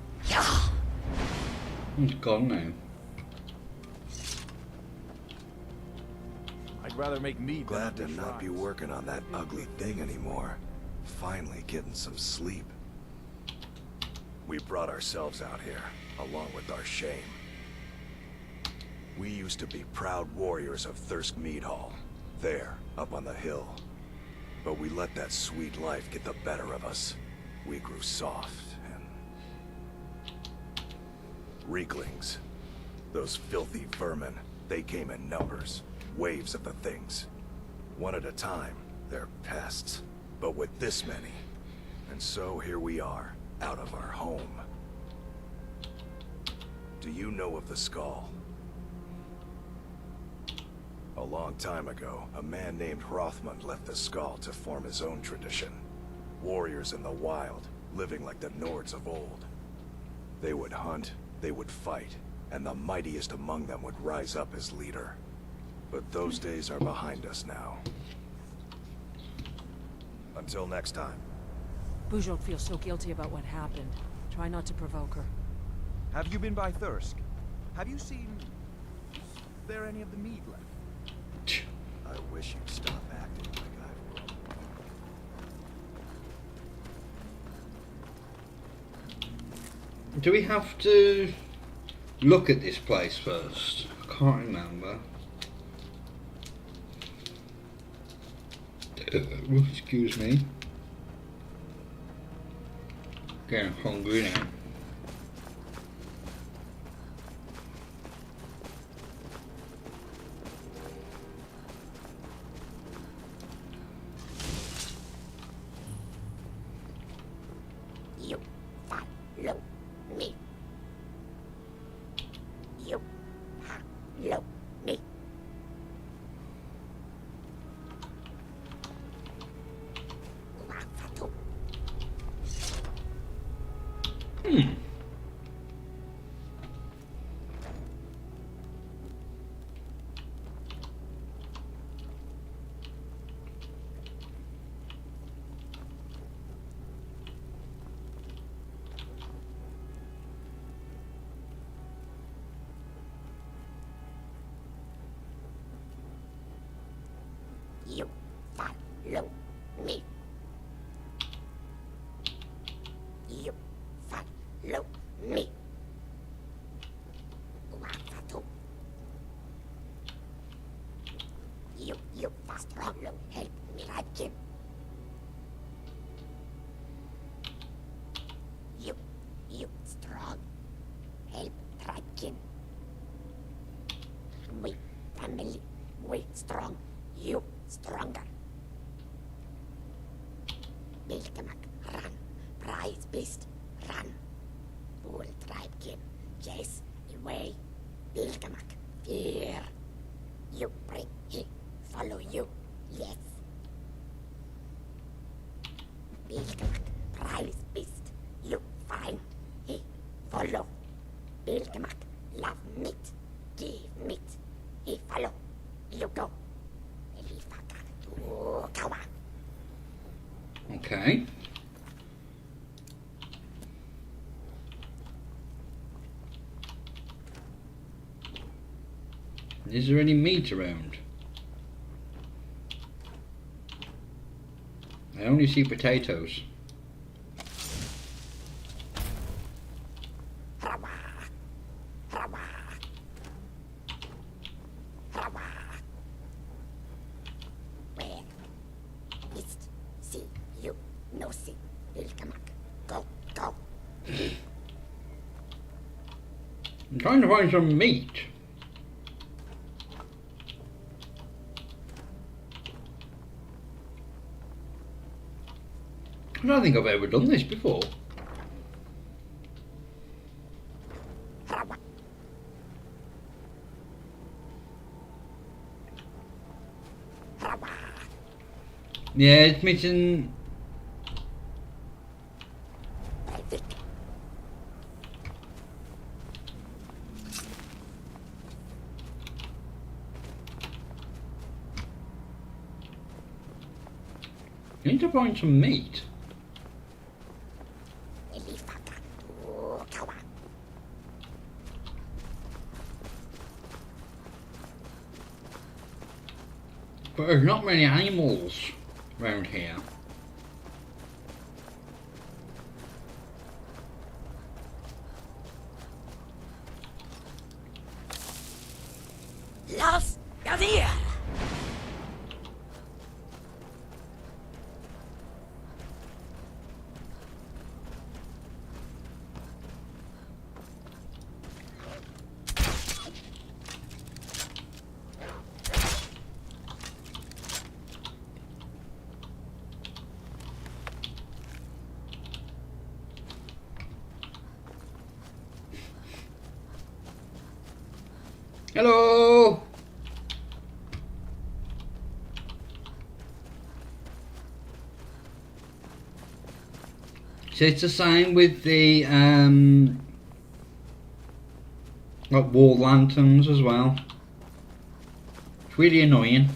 He's gone now. I'd rather make mead. Glad to not be working on that ugly thing anymore. Finally getting some sleep. We brought ourselves out here, along with our shame. We used to be proud warriors of Thirsk Mead Hall, there, up on the hill. But we let that sweet life get the better of us. We grew soft and... Reeklings. Those filthy vermin, they came in numbers. Waves of the things. One at a time, they're pests. But with this many. And so here we are, out of our home. Do you know of the Skull? A long time ago, a man named Hrothmund left the Skull to form his own tradition. Warriors in the wild, living like the Nords of old. They would hunt, they would fight, and the mightiest among them would rise up as leader. But those days are behind us now. Until next time. Bujok feels so guilty about what happened. Try not to provoke her. Have you been by Thirsk? Have you seen... Is there any of the mead left? I wish you'd stop acting like I've grown. Do we have to look at this place first? I can't remember. Excuse me. Getting hungry now. You follow me. You follow me. You follow me. You follow me. You fast follow. Help me, Radkin. You strong. Help Radkin. We family. We strong. You stronger. Bilkamak, run. Prize beast, run. Fool tribe kin, chase away. Bilkamak, fear. You bring he, follow you, yes. Bilkamak, prize beast, you find he, follow. Bilkamak, love meat, give meat, he follow, you go. Okay. Is there any meat around? I only see potatoes. I'm trying to find some meat. I don't think I've ever done this before. Yeah, it's missing. You need to find some meat. But there's not many animals around here. Los Gadir! Hello! So it's the same with the like wall lanterns as well. It's really annoying.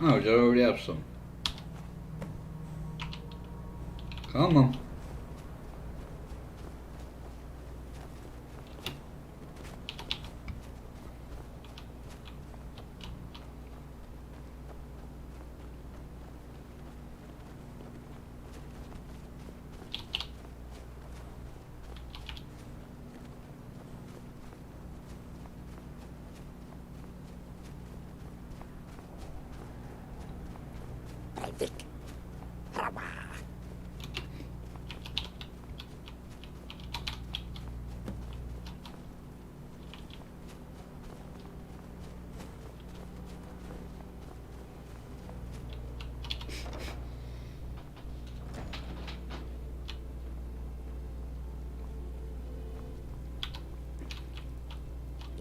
Oh, did I already have some? Come on.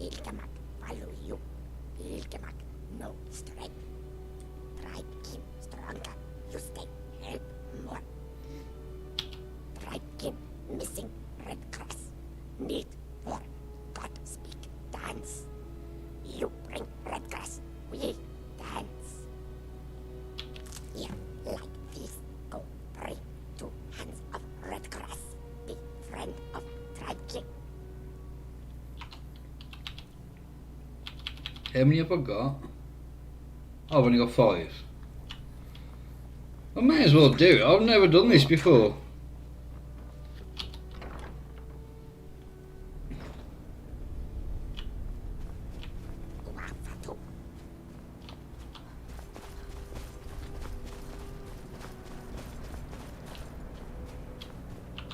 Ilgamak, follow you. Ilgamak, no strength. Try keep stronger. You stay help more. Try keep missing red cross. Need for God speak dance. You bring red cross. We dance. Here, like this. Go pray to hands of red cross. Be friend of tribe king. How many have I got? Oh, I've only got 5. I may as well do it. I've never done this before.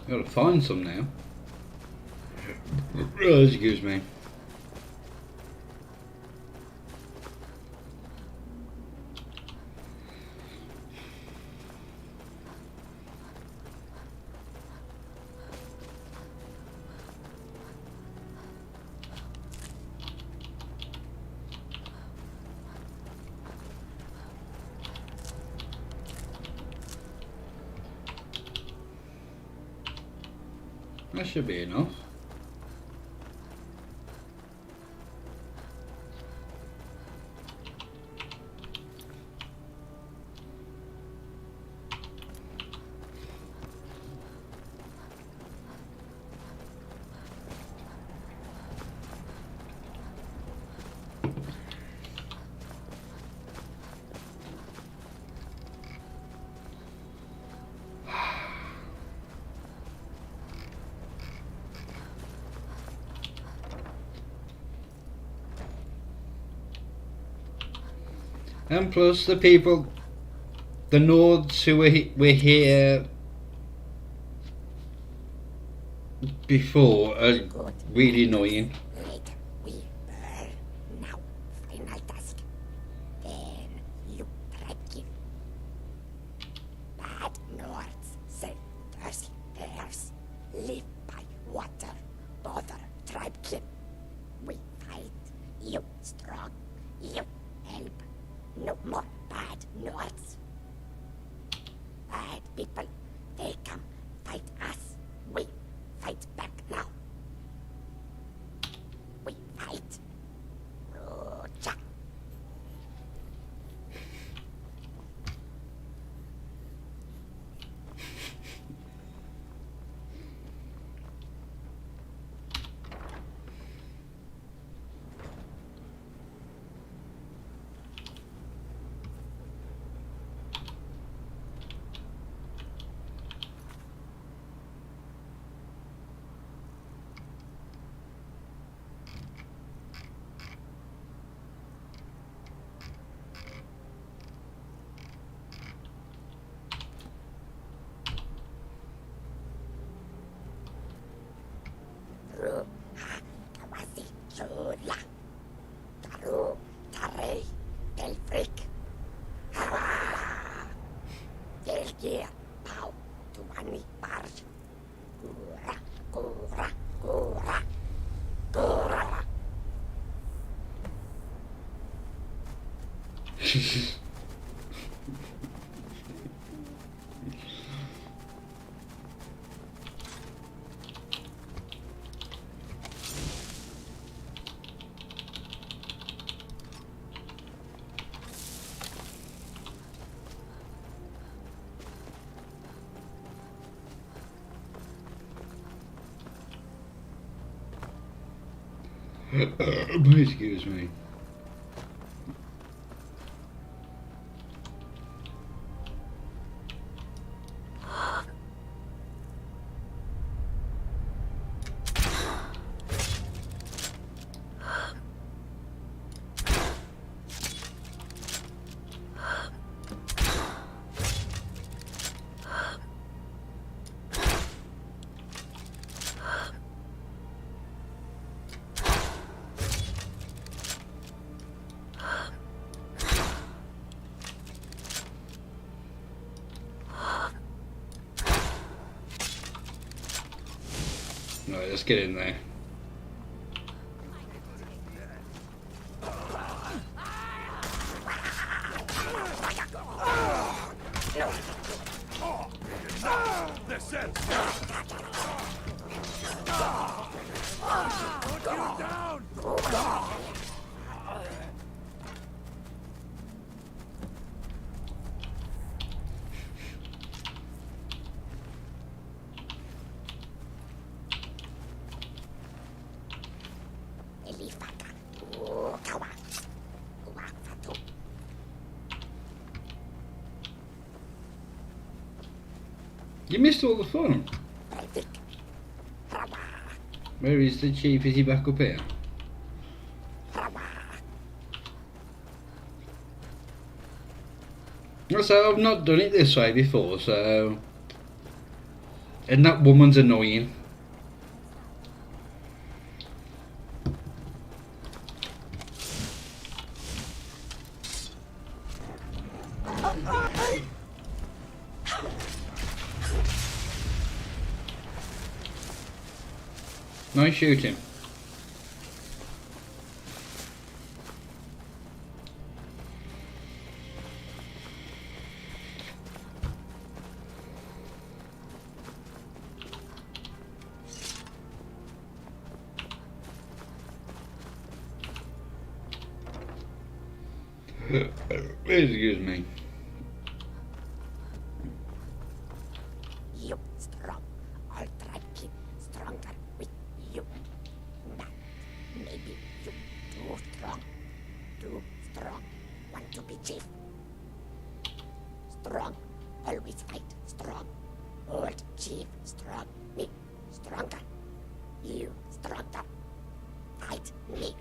Gotta find some now. Excuse me. That should be enough. And plus the people, the Nords who were here before are really annoying. Later we burn. Now, final task. Then you tribe kill. Bad Nords say thirsty bears live by water. Bother tribe kill. We fight. You strong. You help. No more bad Nords. Bad people, they come fight us. We fight back now. We fight. Rocha. Kawasi Chula. Taru Tare Del Freak. Del Gear Pau Tuani Barge. Kura, Kura, Kura, Kura. Excuse me. Alright, let's get in there. You missed all the fun. Where is the chief? Is he back up here? So I've not done it this way before, so... And that woman's annoying. Nice shooting. Excuse me. You strong. I'll try to keep stronger with you. But maybe you too strong. Too strong. Want to be chief. Strong. Always fight. Strong. Old chief. Strong. Me. Stronger. You stronger. Fight me.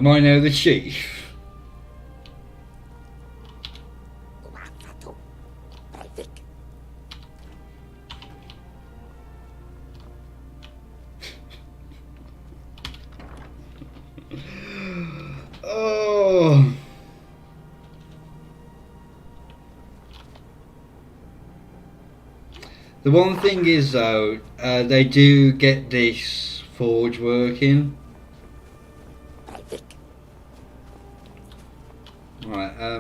Am I now the chief? Oh. The one thing is though, they do get this forge working. Right, I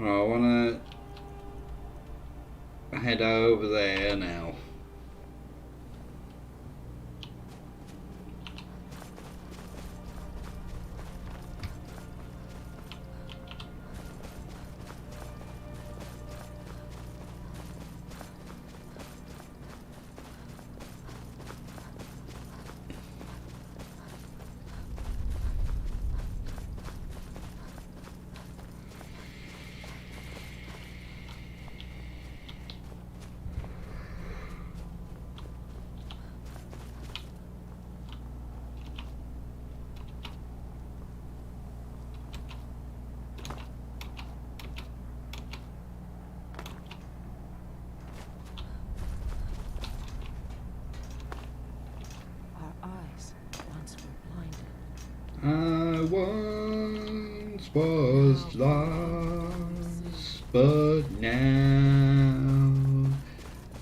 wanna head over there now. I once was lost, but now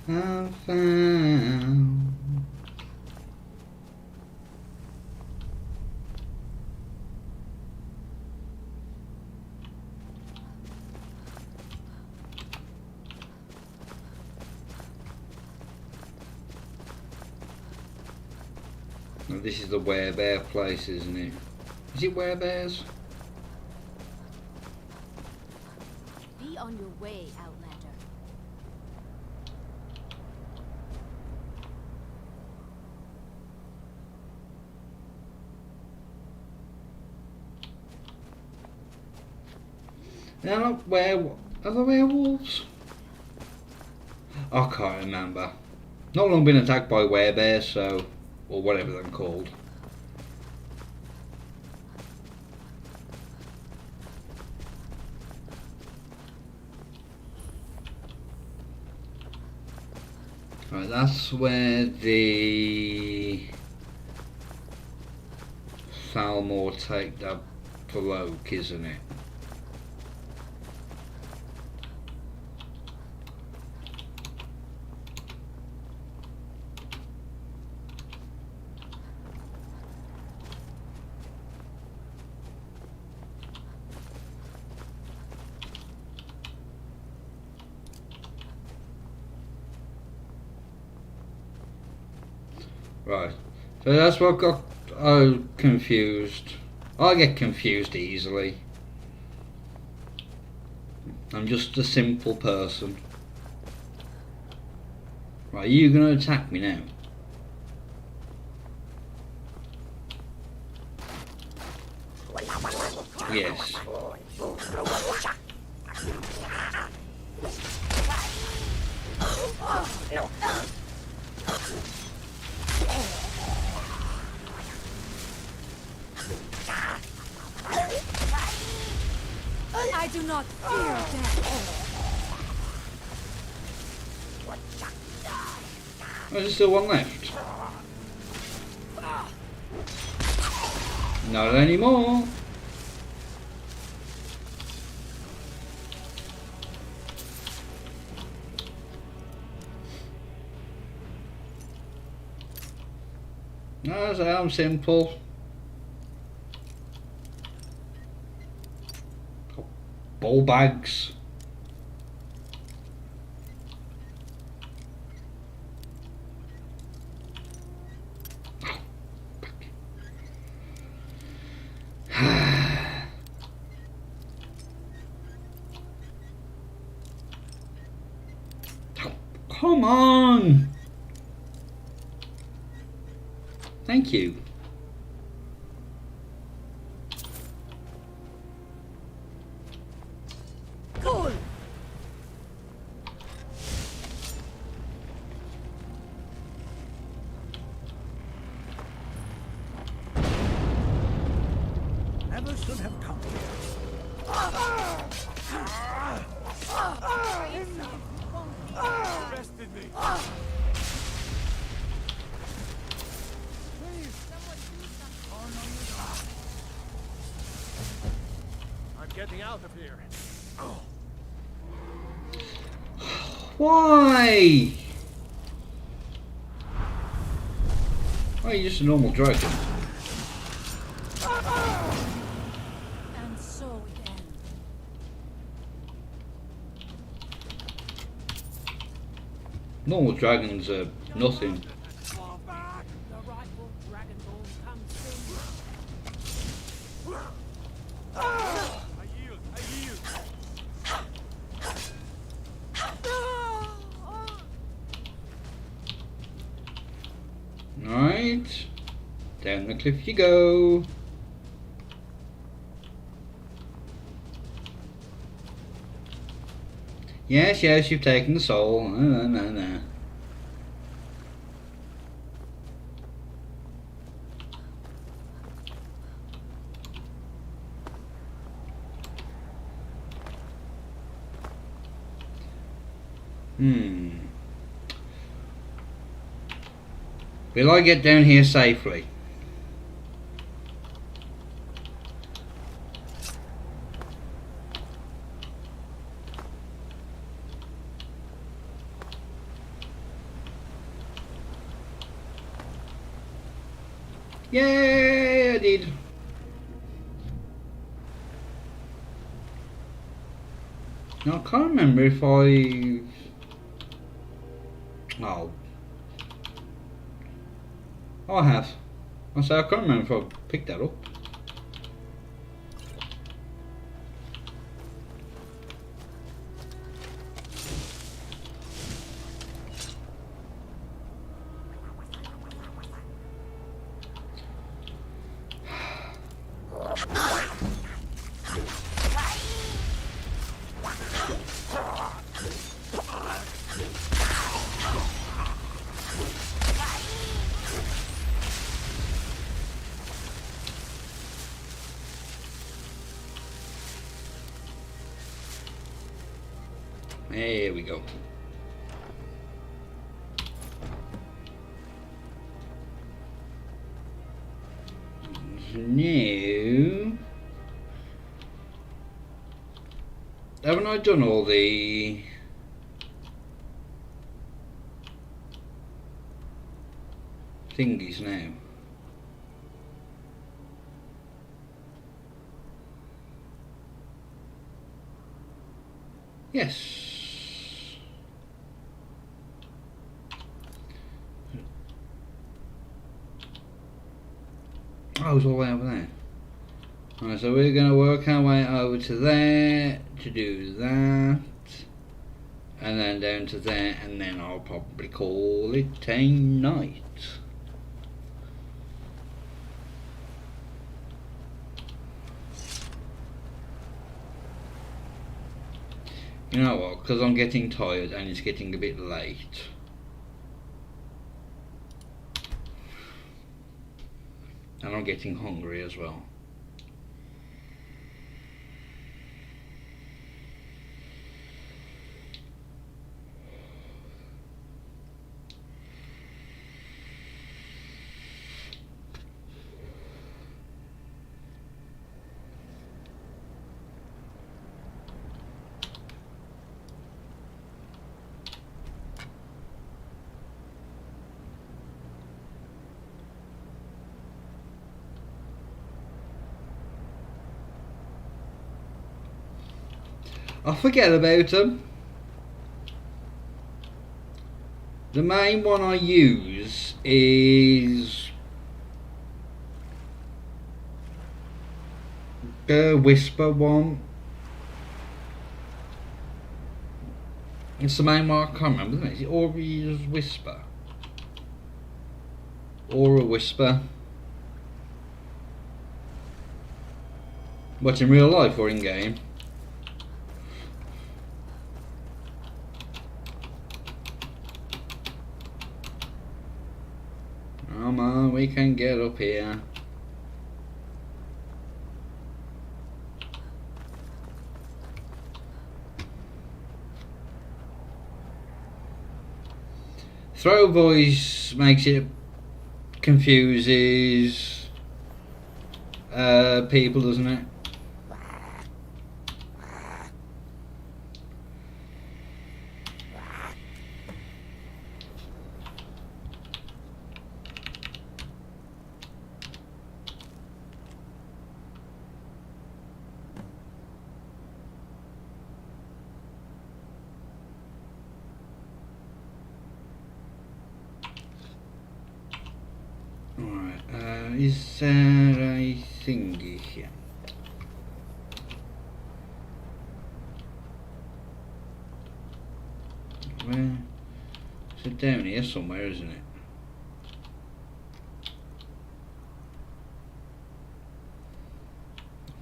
I'm found. Oh, this is the werebear place, isn't it? Is it werebears? Be on your way, Outlander. They're not are they werewolves? I can't remember. Not long been attacked by werebears, so, or whatever they're called. Right, that's where the Thalmor take that bloke, isn't it? Right, so that's what got confused. I get confused easily. I'm just a simple person. Right, are you going to attack me now? Yes. I do not fear death. There's still one left. Not anymore. No, I'm simple. Ball bags. Come on. Thank you. Cool. should have come here. Arrested me. I'm getting out of here. Why? Why are you just a normal dragon? And so it ends. Normal dragons are nothing. The rightful dragonborn comes soon. I yield. I yield. Right. Down the cliff you go. Yes, yes, you've taken the soul. No. Will I get down here safely? Yay, I did. Now I can't remember if I... Oh. Oh, I have. I say I can't remember if I picked that up. There we go. Now, haven't I done all the thingies now? Yes. Oh, it's all the way over there. Alright, so we're going to work our way over to there to do that. And then down to there, and then I'll probably call it a night. You know what, because I'm getting tired and it's getting a bit late. And I'm getting hungry as well. I forget about them. The main one I use is the Whisper one. It's the main one, I can't remember, isn't it? Is it Aura's Whisper? Aura Whisper. What, in real life or in game? Come on, we can get up here. throw voice makes it confuses people, doesn't it? Is there a thingy here? Where? Is it down here somewhere, isn't it?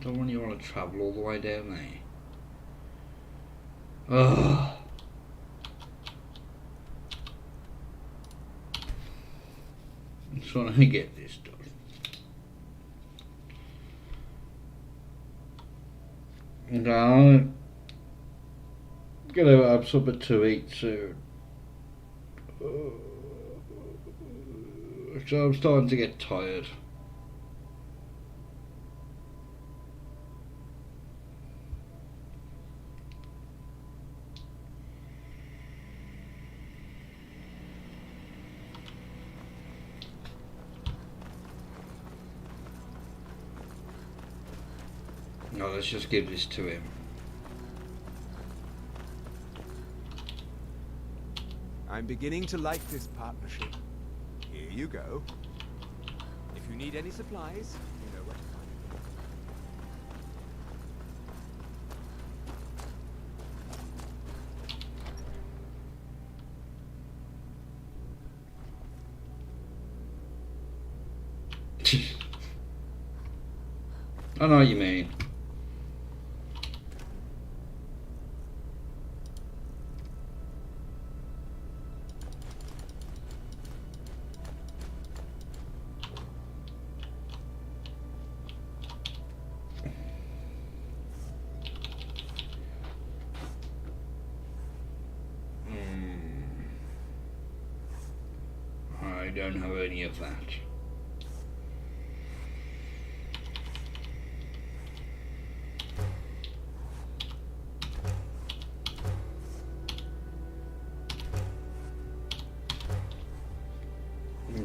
I don't really want to travel all the way down there. Ugh. I'm trying to get this done. And I'm gonna have something to eat soon. So I'm starting to get tired. No, let's just give this to him. I'm beginning to like this partnership. Here you go. If you need any supplies, you know where to find me. I know what you mean. I don't have any of that.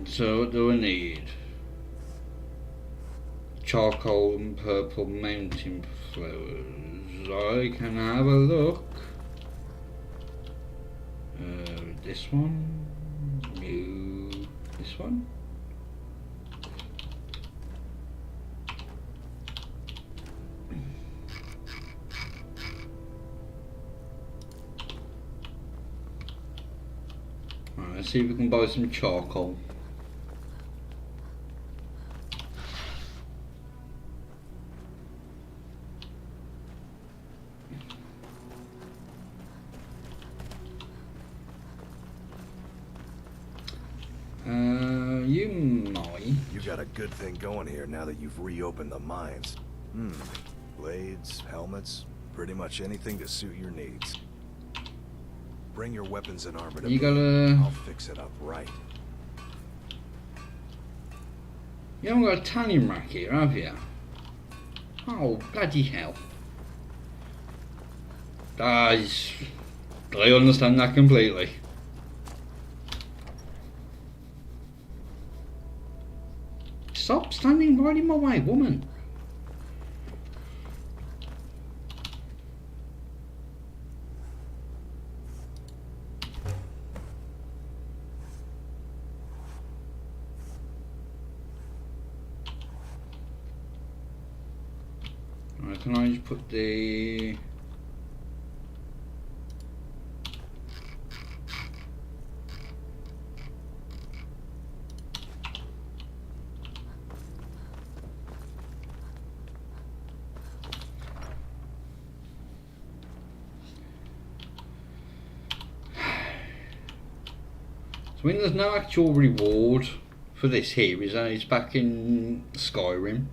So what do I need? Charcoal and purple mountain flowers. I can have a look. This one? No. This one? Alright, let's see if we can buy some charcoal. You might. You got a good thing going here now that you've reopened the mines. Blades, helmets, pretty much anything to suit your needs. Bring your weapons and armor to You me. gotta... I'll fix it up right. You haven't got a tanning rack here, have you? Oh, bloody hell. I understand that completely. Stop standing right in my way, woman. Right, can I just put the... So when there's no actual reward for this here, is that it's back in Skyrim.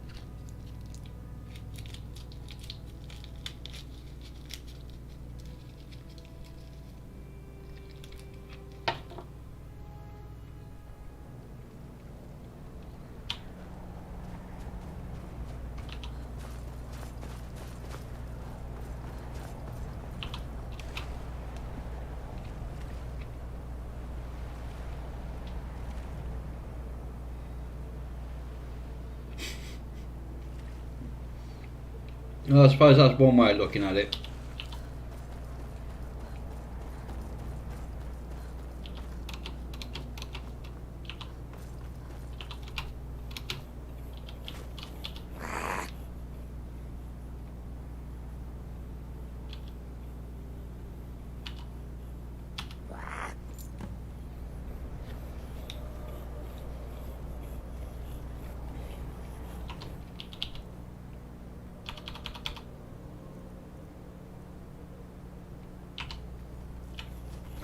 Well, I suppose that's one way of looking at it.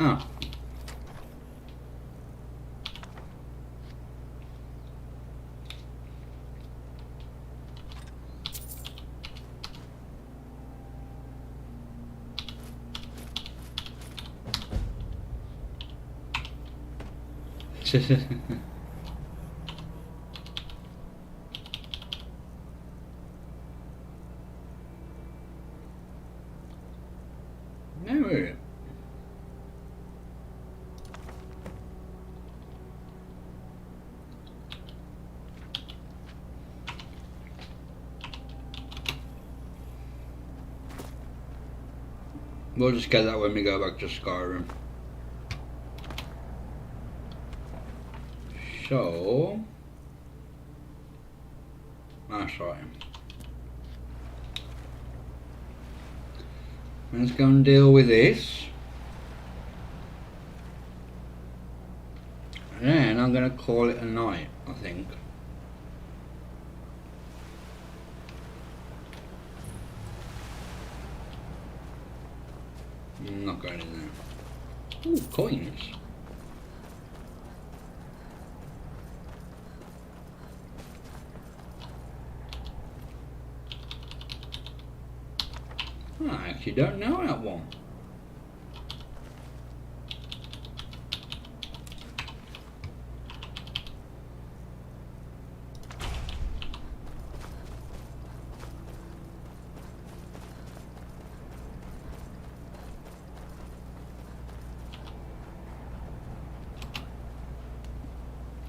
Ah. No. We'll just get that when we go back to Skyrim. So, that's right. Let's go and deal with this. And then I'm going to call it a night, I think. I'm not going in there. Ooh, coins. I actually don't know that one.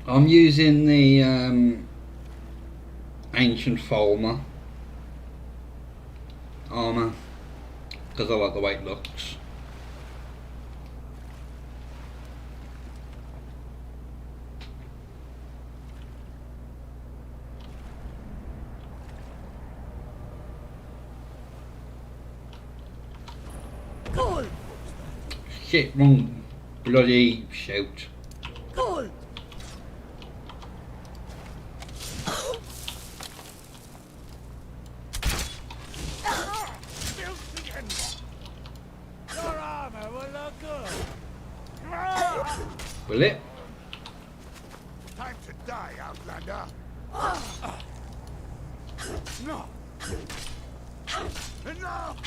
I'm using the ancient Folmer armor because I like the way it looks. Gold! Shit, wrong bloody shout. Gold! Your armor will look good. Will it? Time to die, Outlander. No. Enough!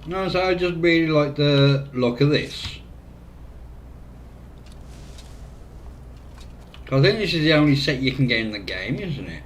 No, so I just really like the look of this. I think this is the only set you can get in the game, isn't it?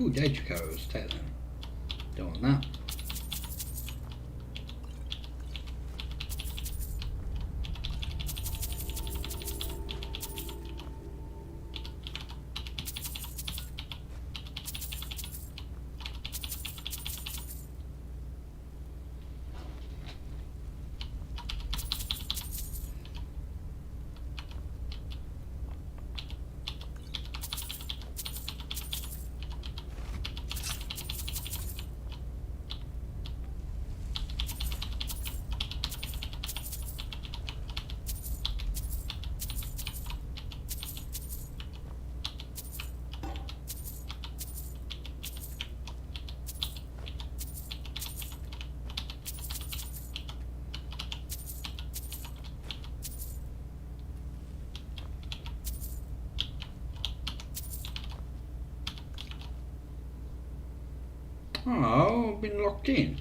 Ooh, data codes, take them. Don't want that. Oh, I've been locked in.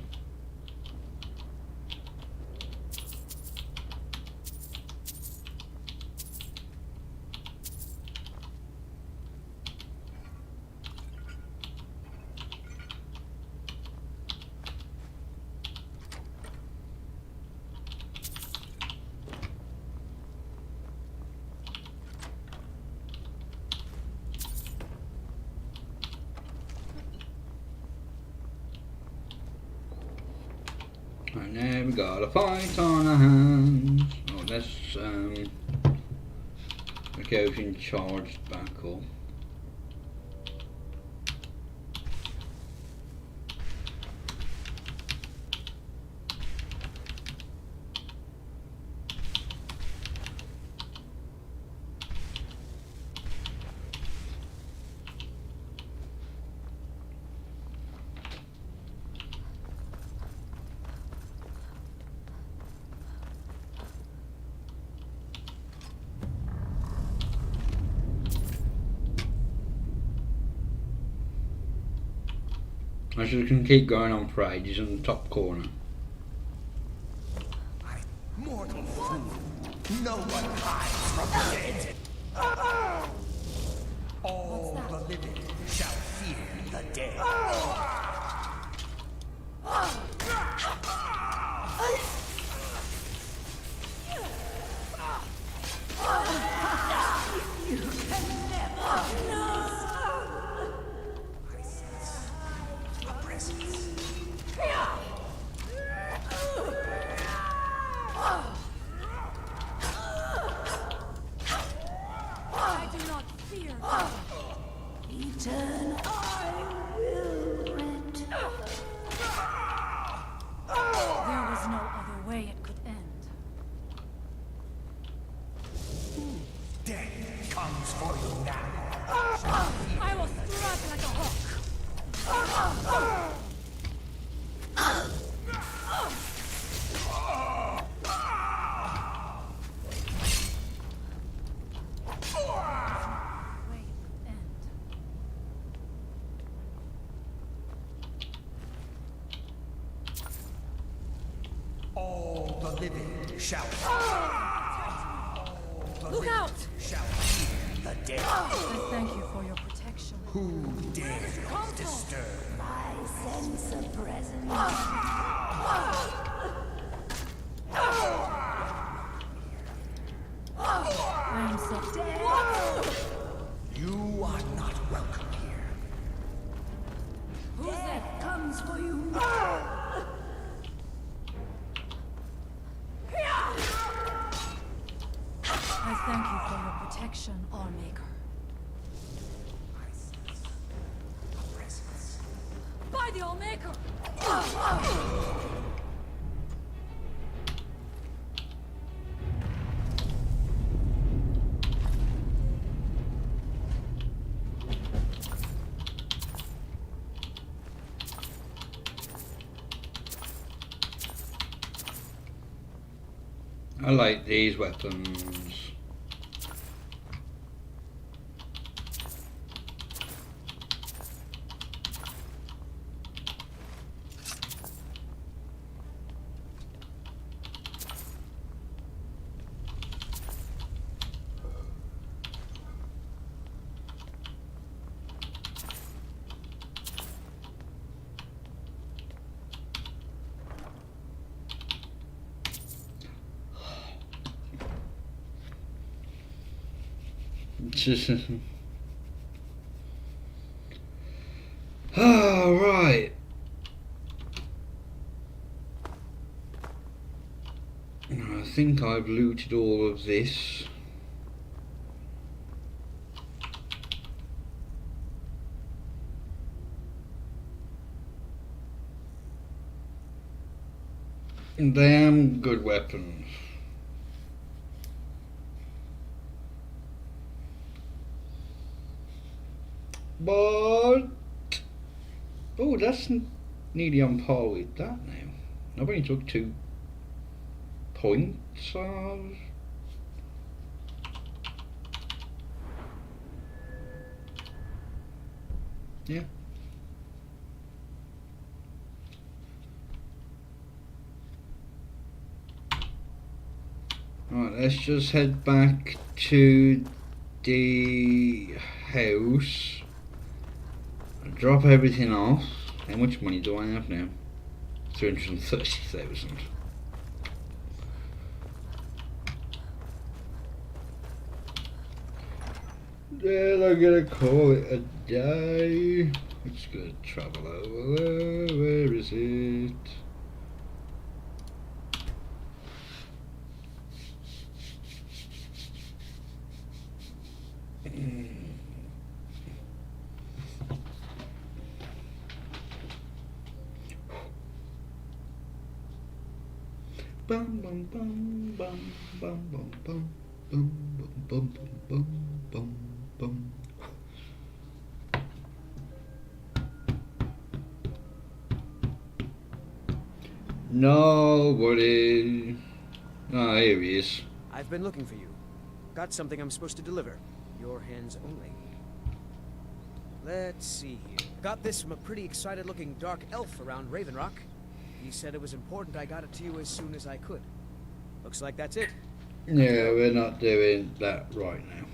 And now we got a fight on our hands. Oh, let's get everything charged back up. I should can keep going on parade. He's in the top corner. Mortal fool! No one hides from the dead! All the living shall fear the dead. You can never know. I sense a presence. I do not fear. Eternal. I will rent. There was no other way it could end. Death comes for you now. I will strike like a hawk. All the living shall Look out! shall fear the dead. I thank you for your protection. Who dares disturb my sense of presence? I am so dead. You are not welcome here. Who's that? Comes for you. I thank you for your protection, Allmaker. By the Allmaker! I like these weapons. Oh, right. I think I've looted all of this. Damn good weapons. But oh, that's nearly on par with that now. I've only took 2 points of. Yeah. Right, let's just head back to the house and drop everything off. How much money do I have now? 330,000. Then I'm gonna call it a day. It's gonna travel over there. Where is it? Bum bum bum bum bum bum bum bum bum bum bum bum. Nobody. Ah, here he is. I've been looking for you. Got something I'm supposed to deliver. Your hands only. Let's see here. Got this from a pretty excited-looking dark elf around Raven Rock. He said it was important I got it to you as soon as I could. Looks like that's it. Yeah, we're not doing that right now.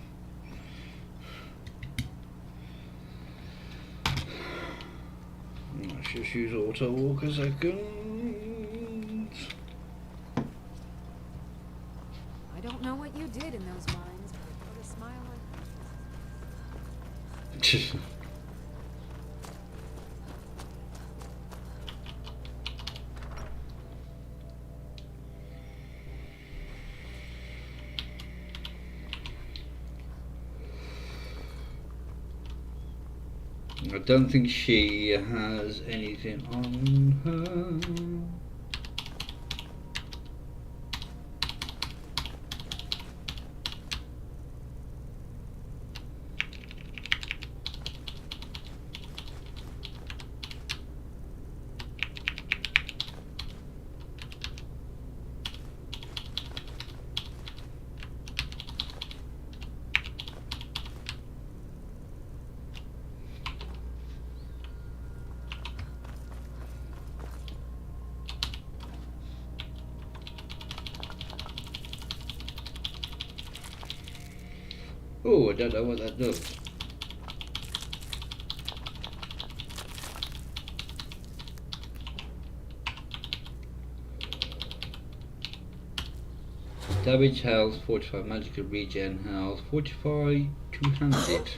Let's just use auto walk a second. I don't know what you did in those mines, but it put a smile on. I don't think she has anything on her. Oh, I don't know what that does. Damage health, 45 magical regen health, 45 two-handed.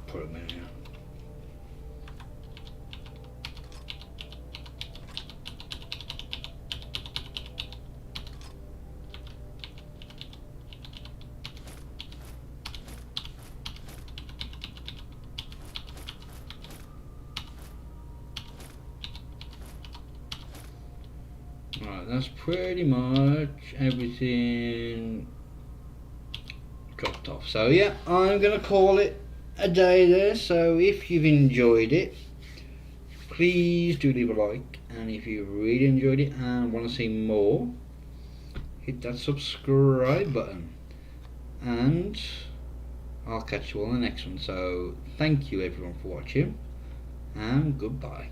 Put them in here. Right, that's pretty much everything dropped off. So yeah, I'm gonna call it a day there. So if you've enjoyed it, please do leave a like, and if you really enjoyed it and want to see more, hit that subscribe button, and I'll catch you all in the next one. So thank you everyone for watching, and goodbye.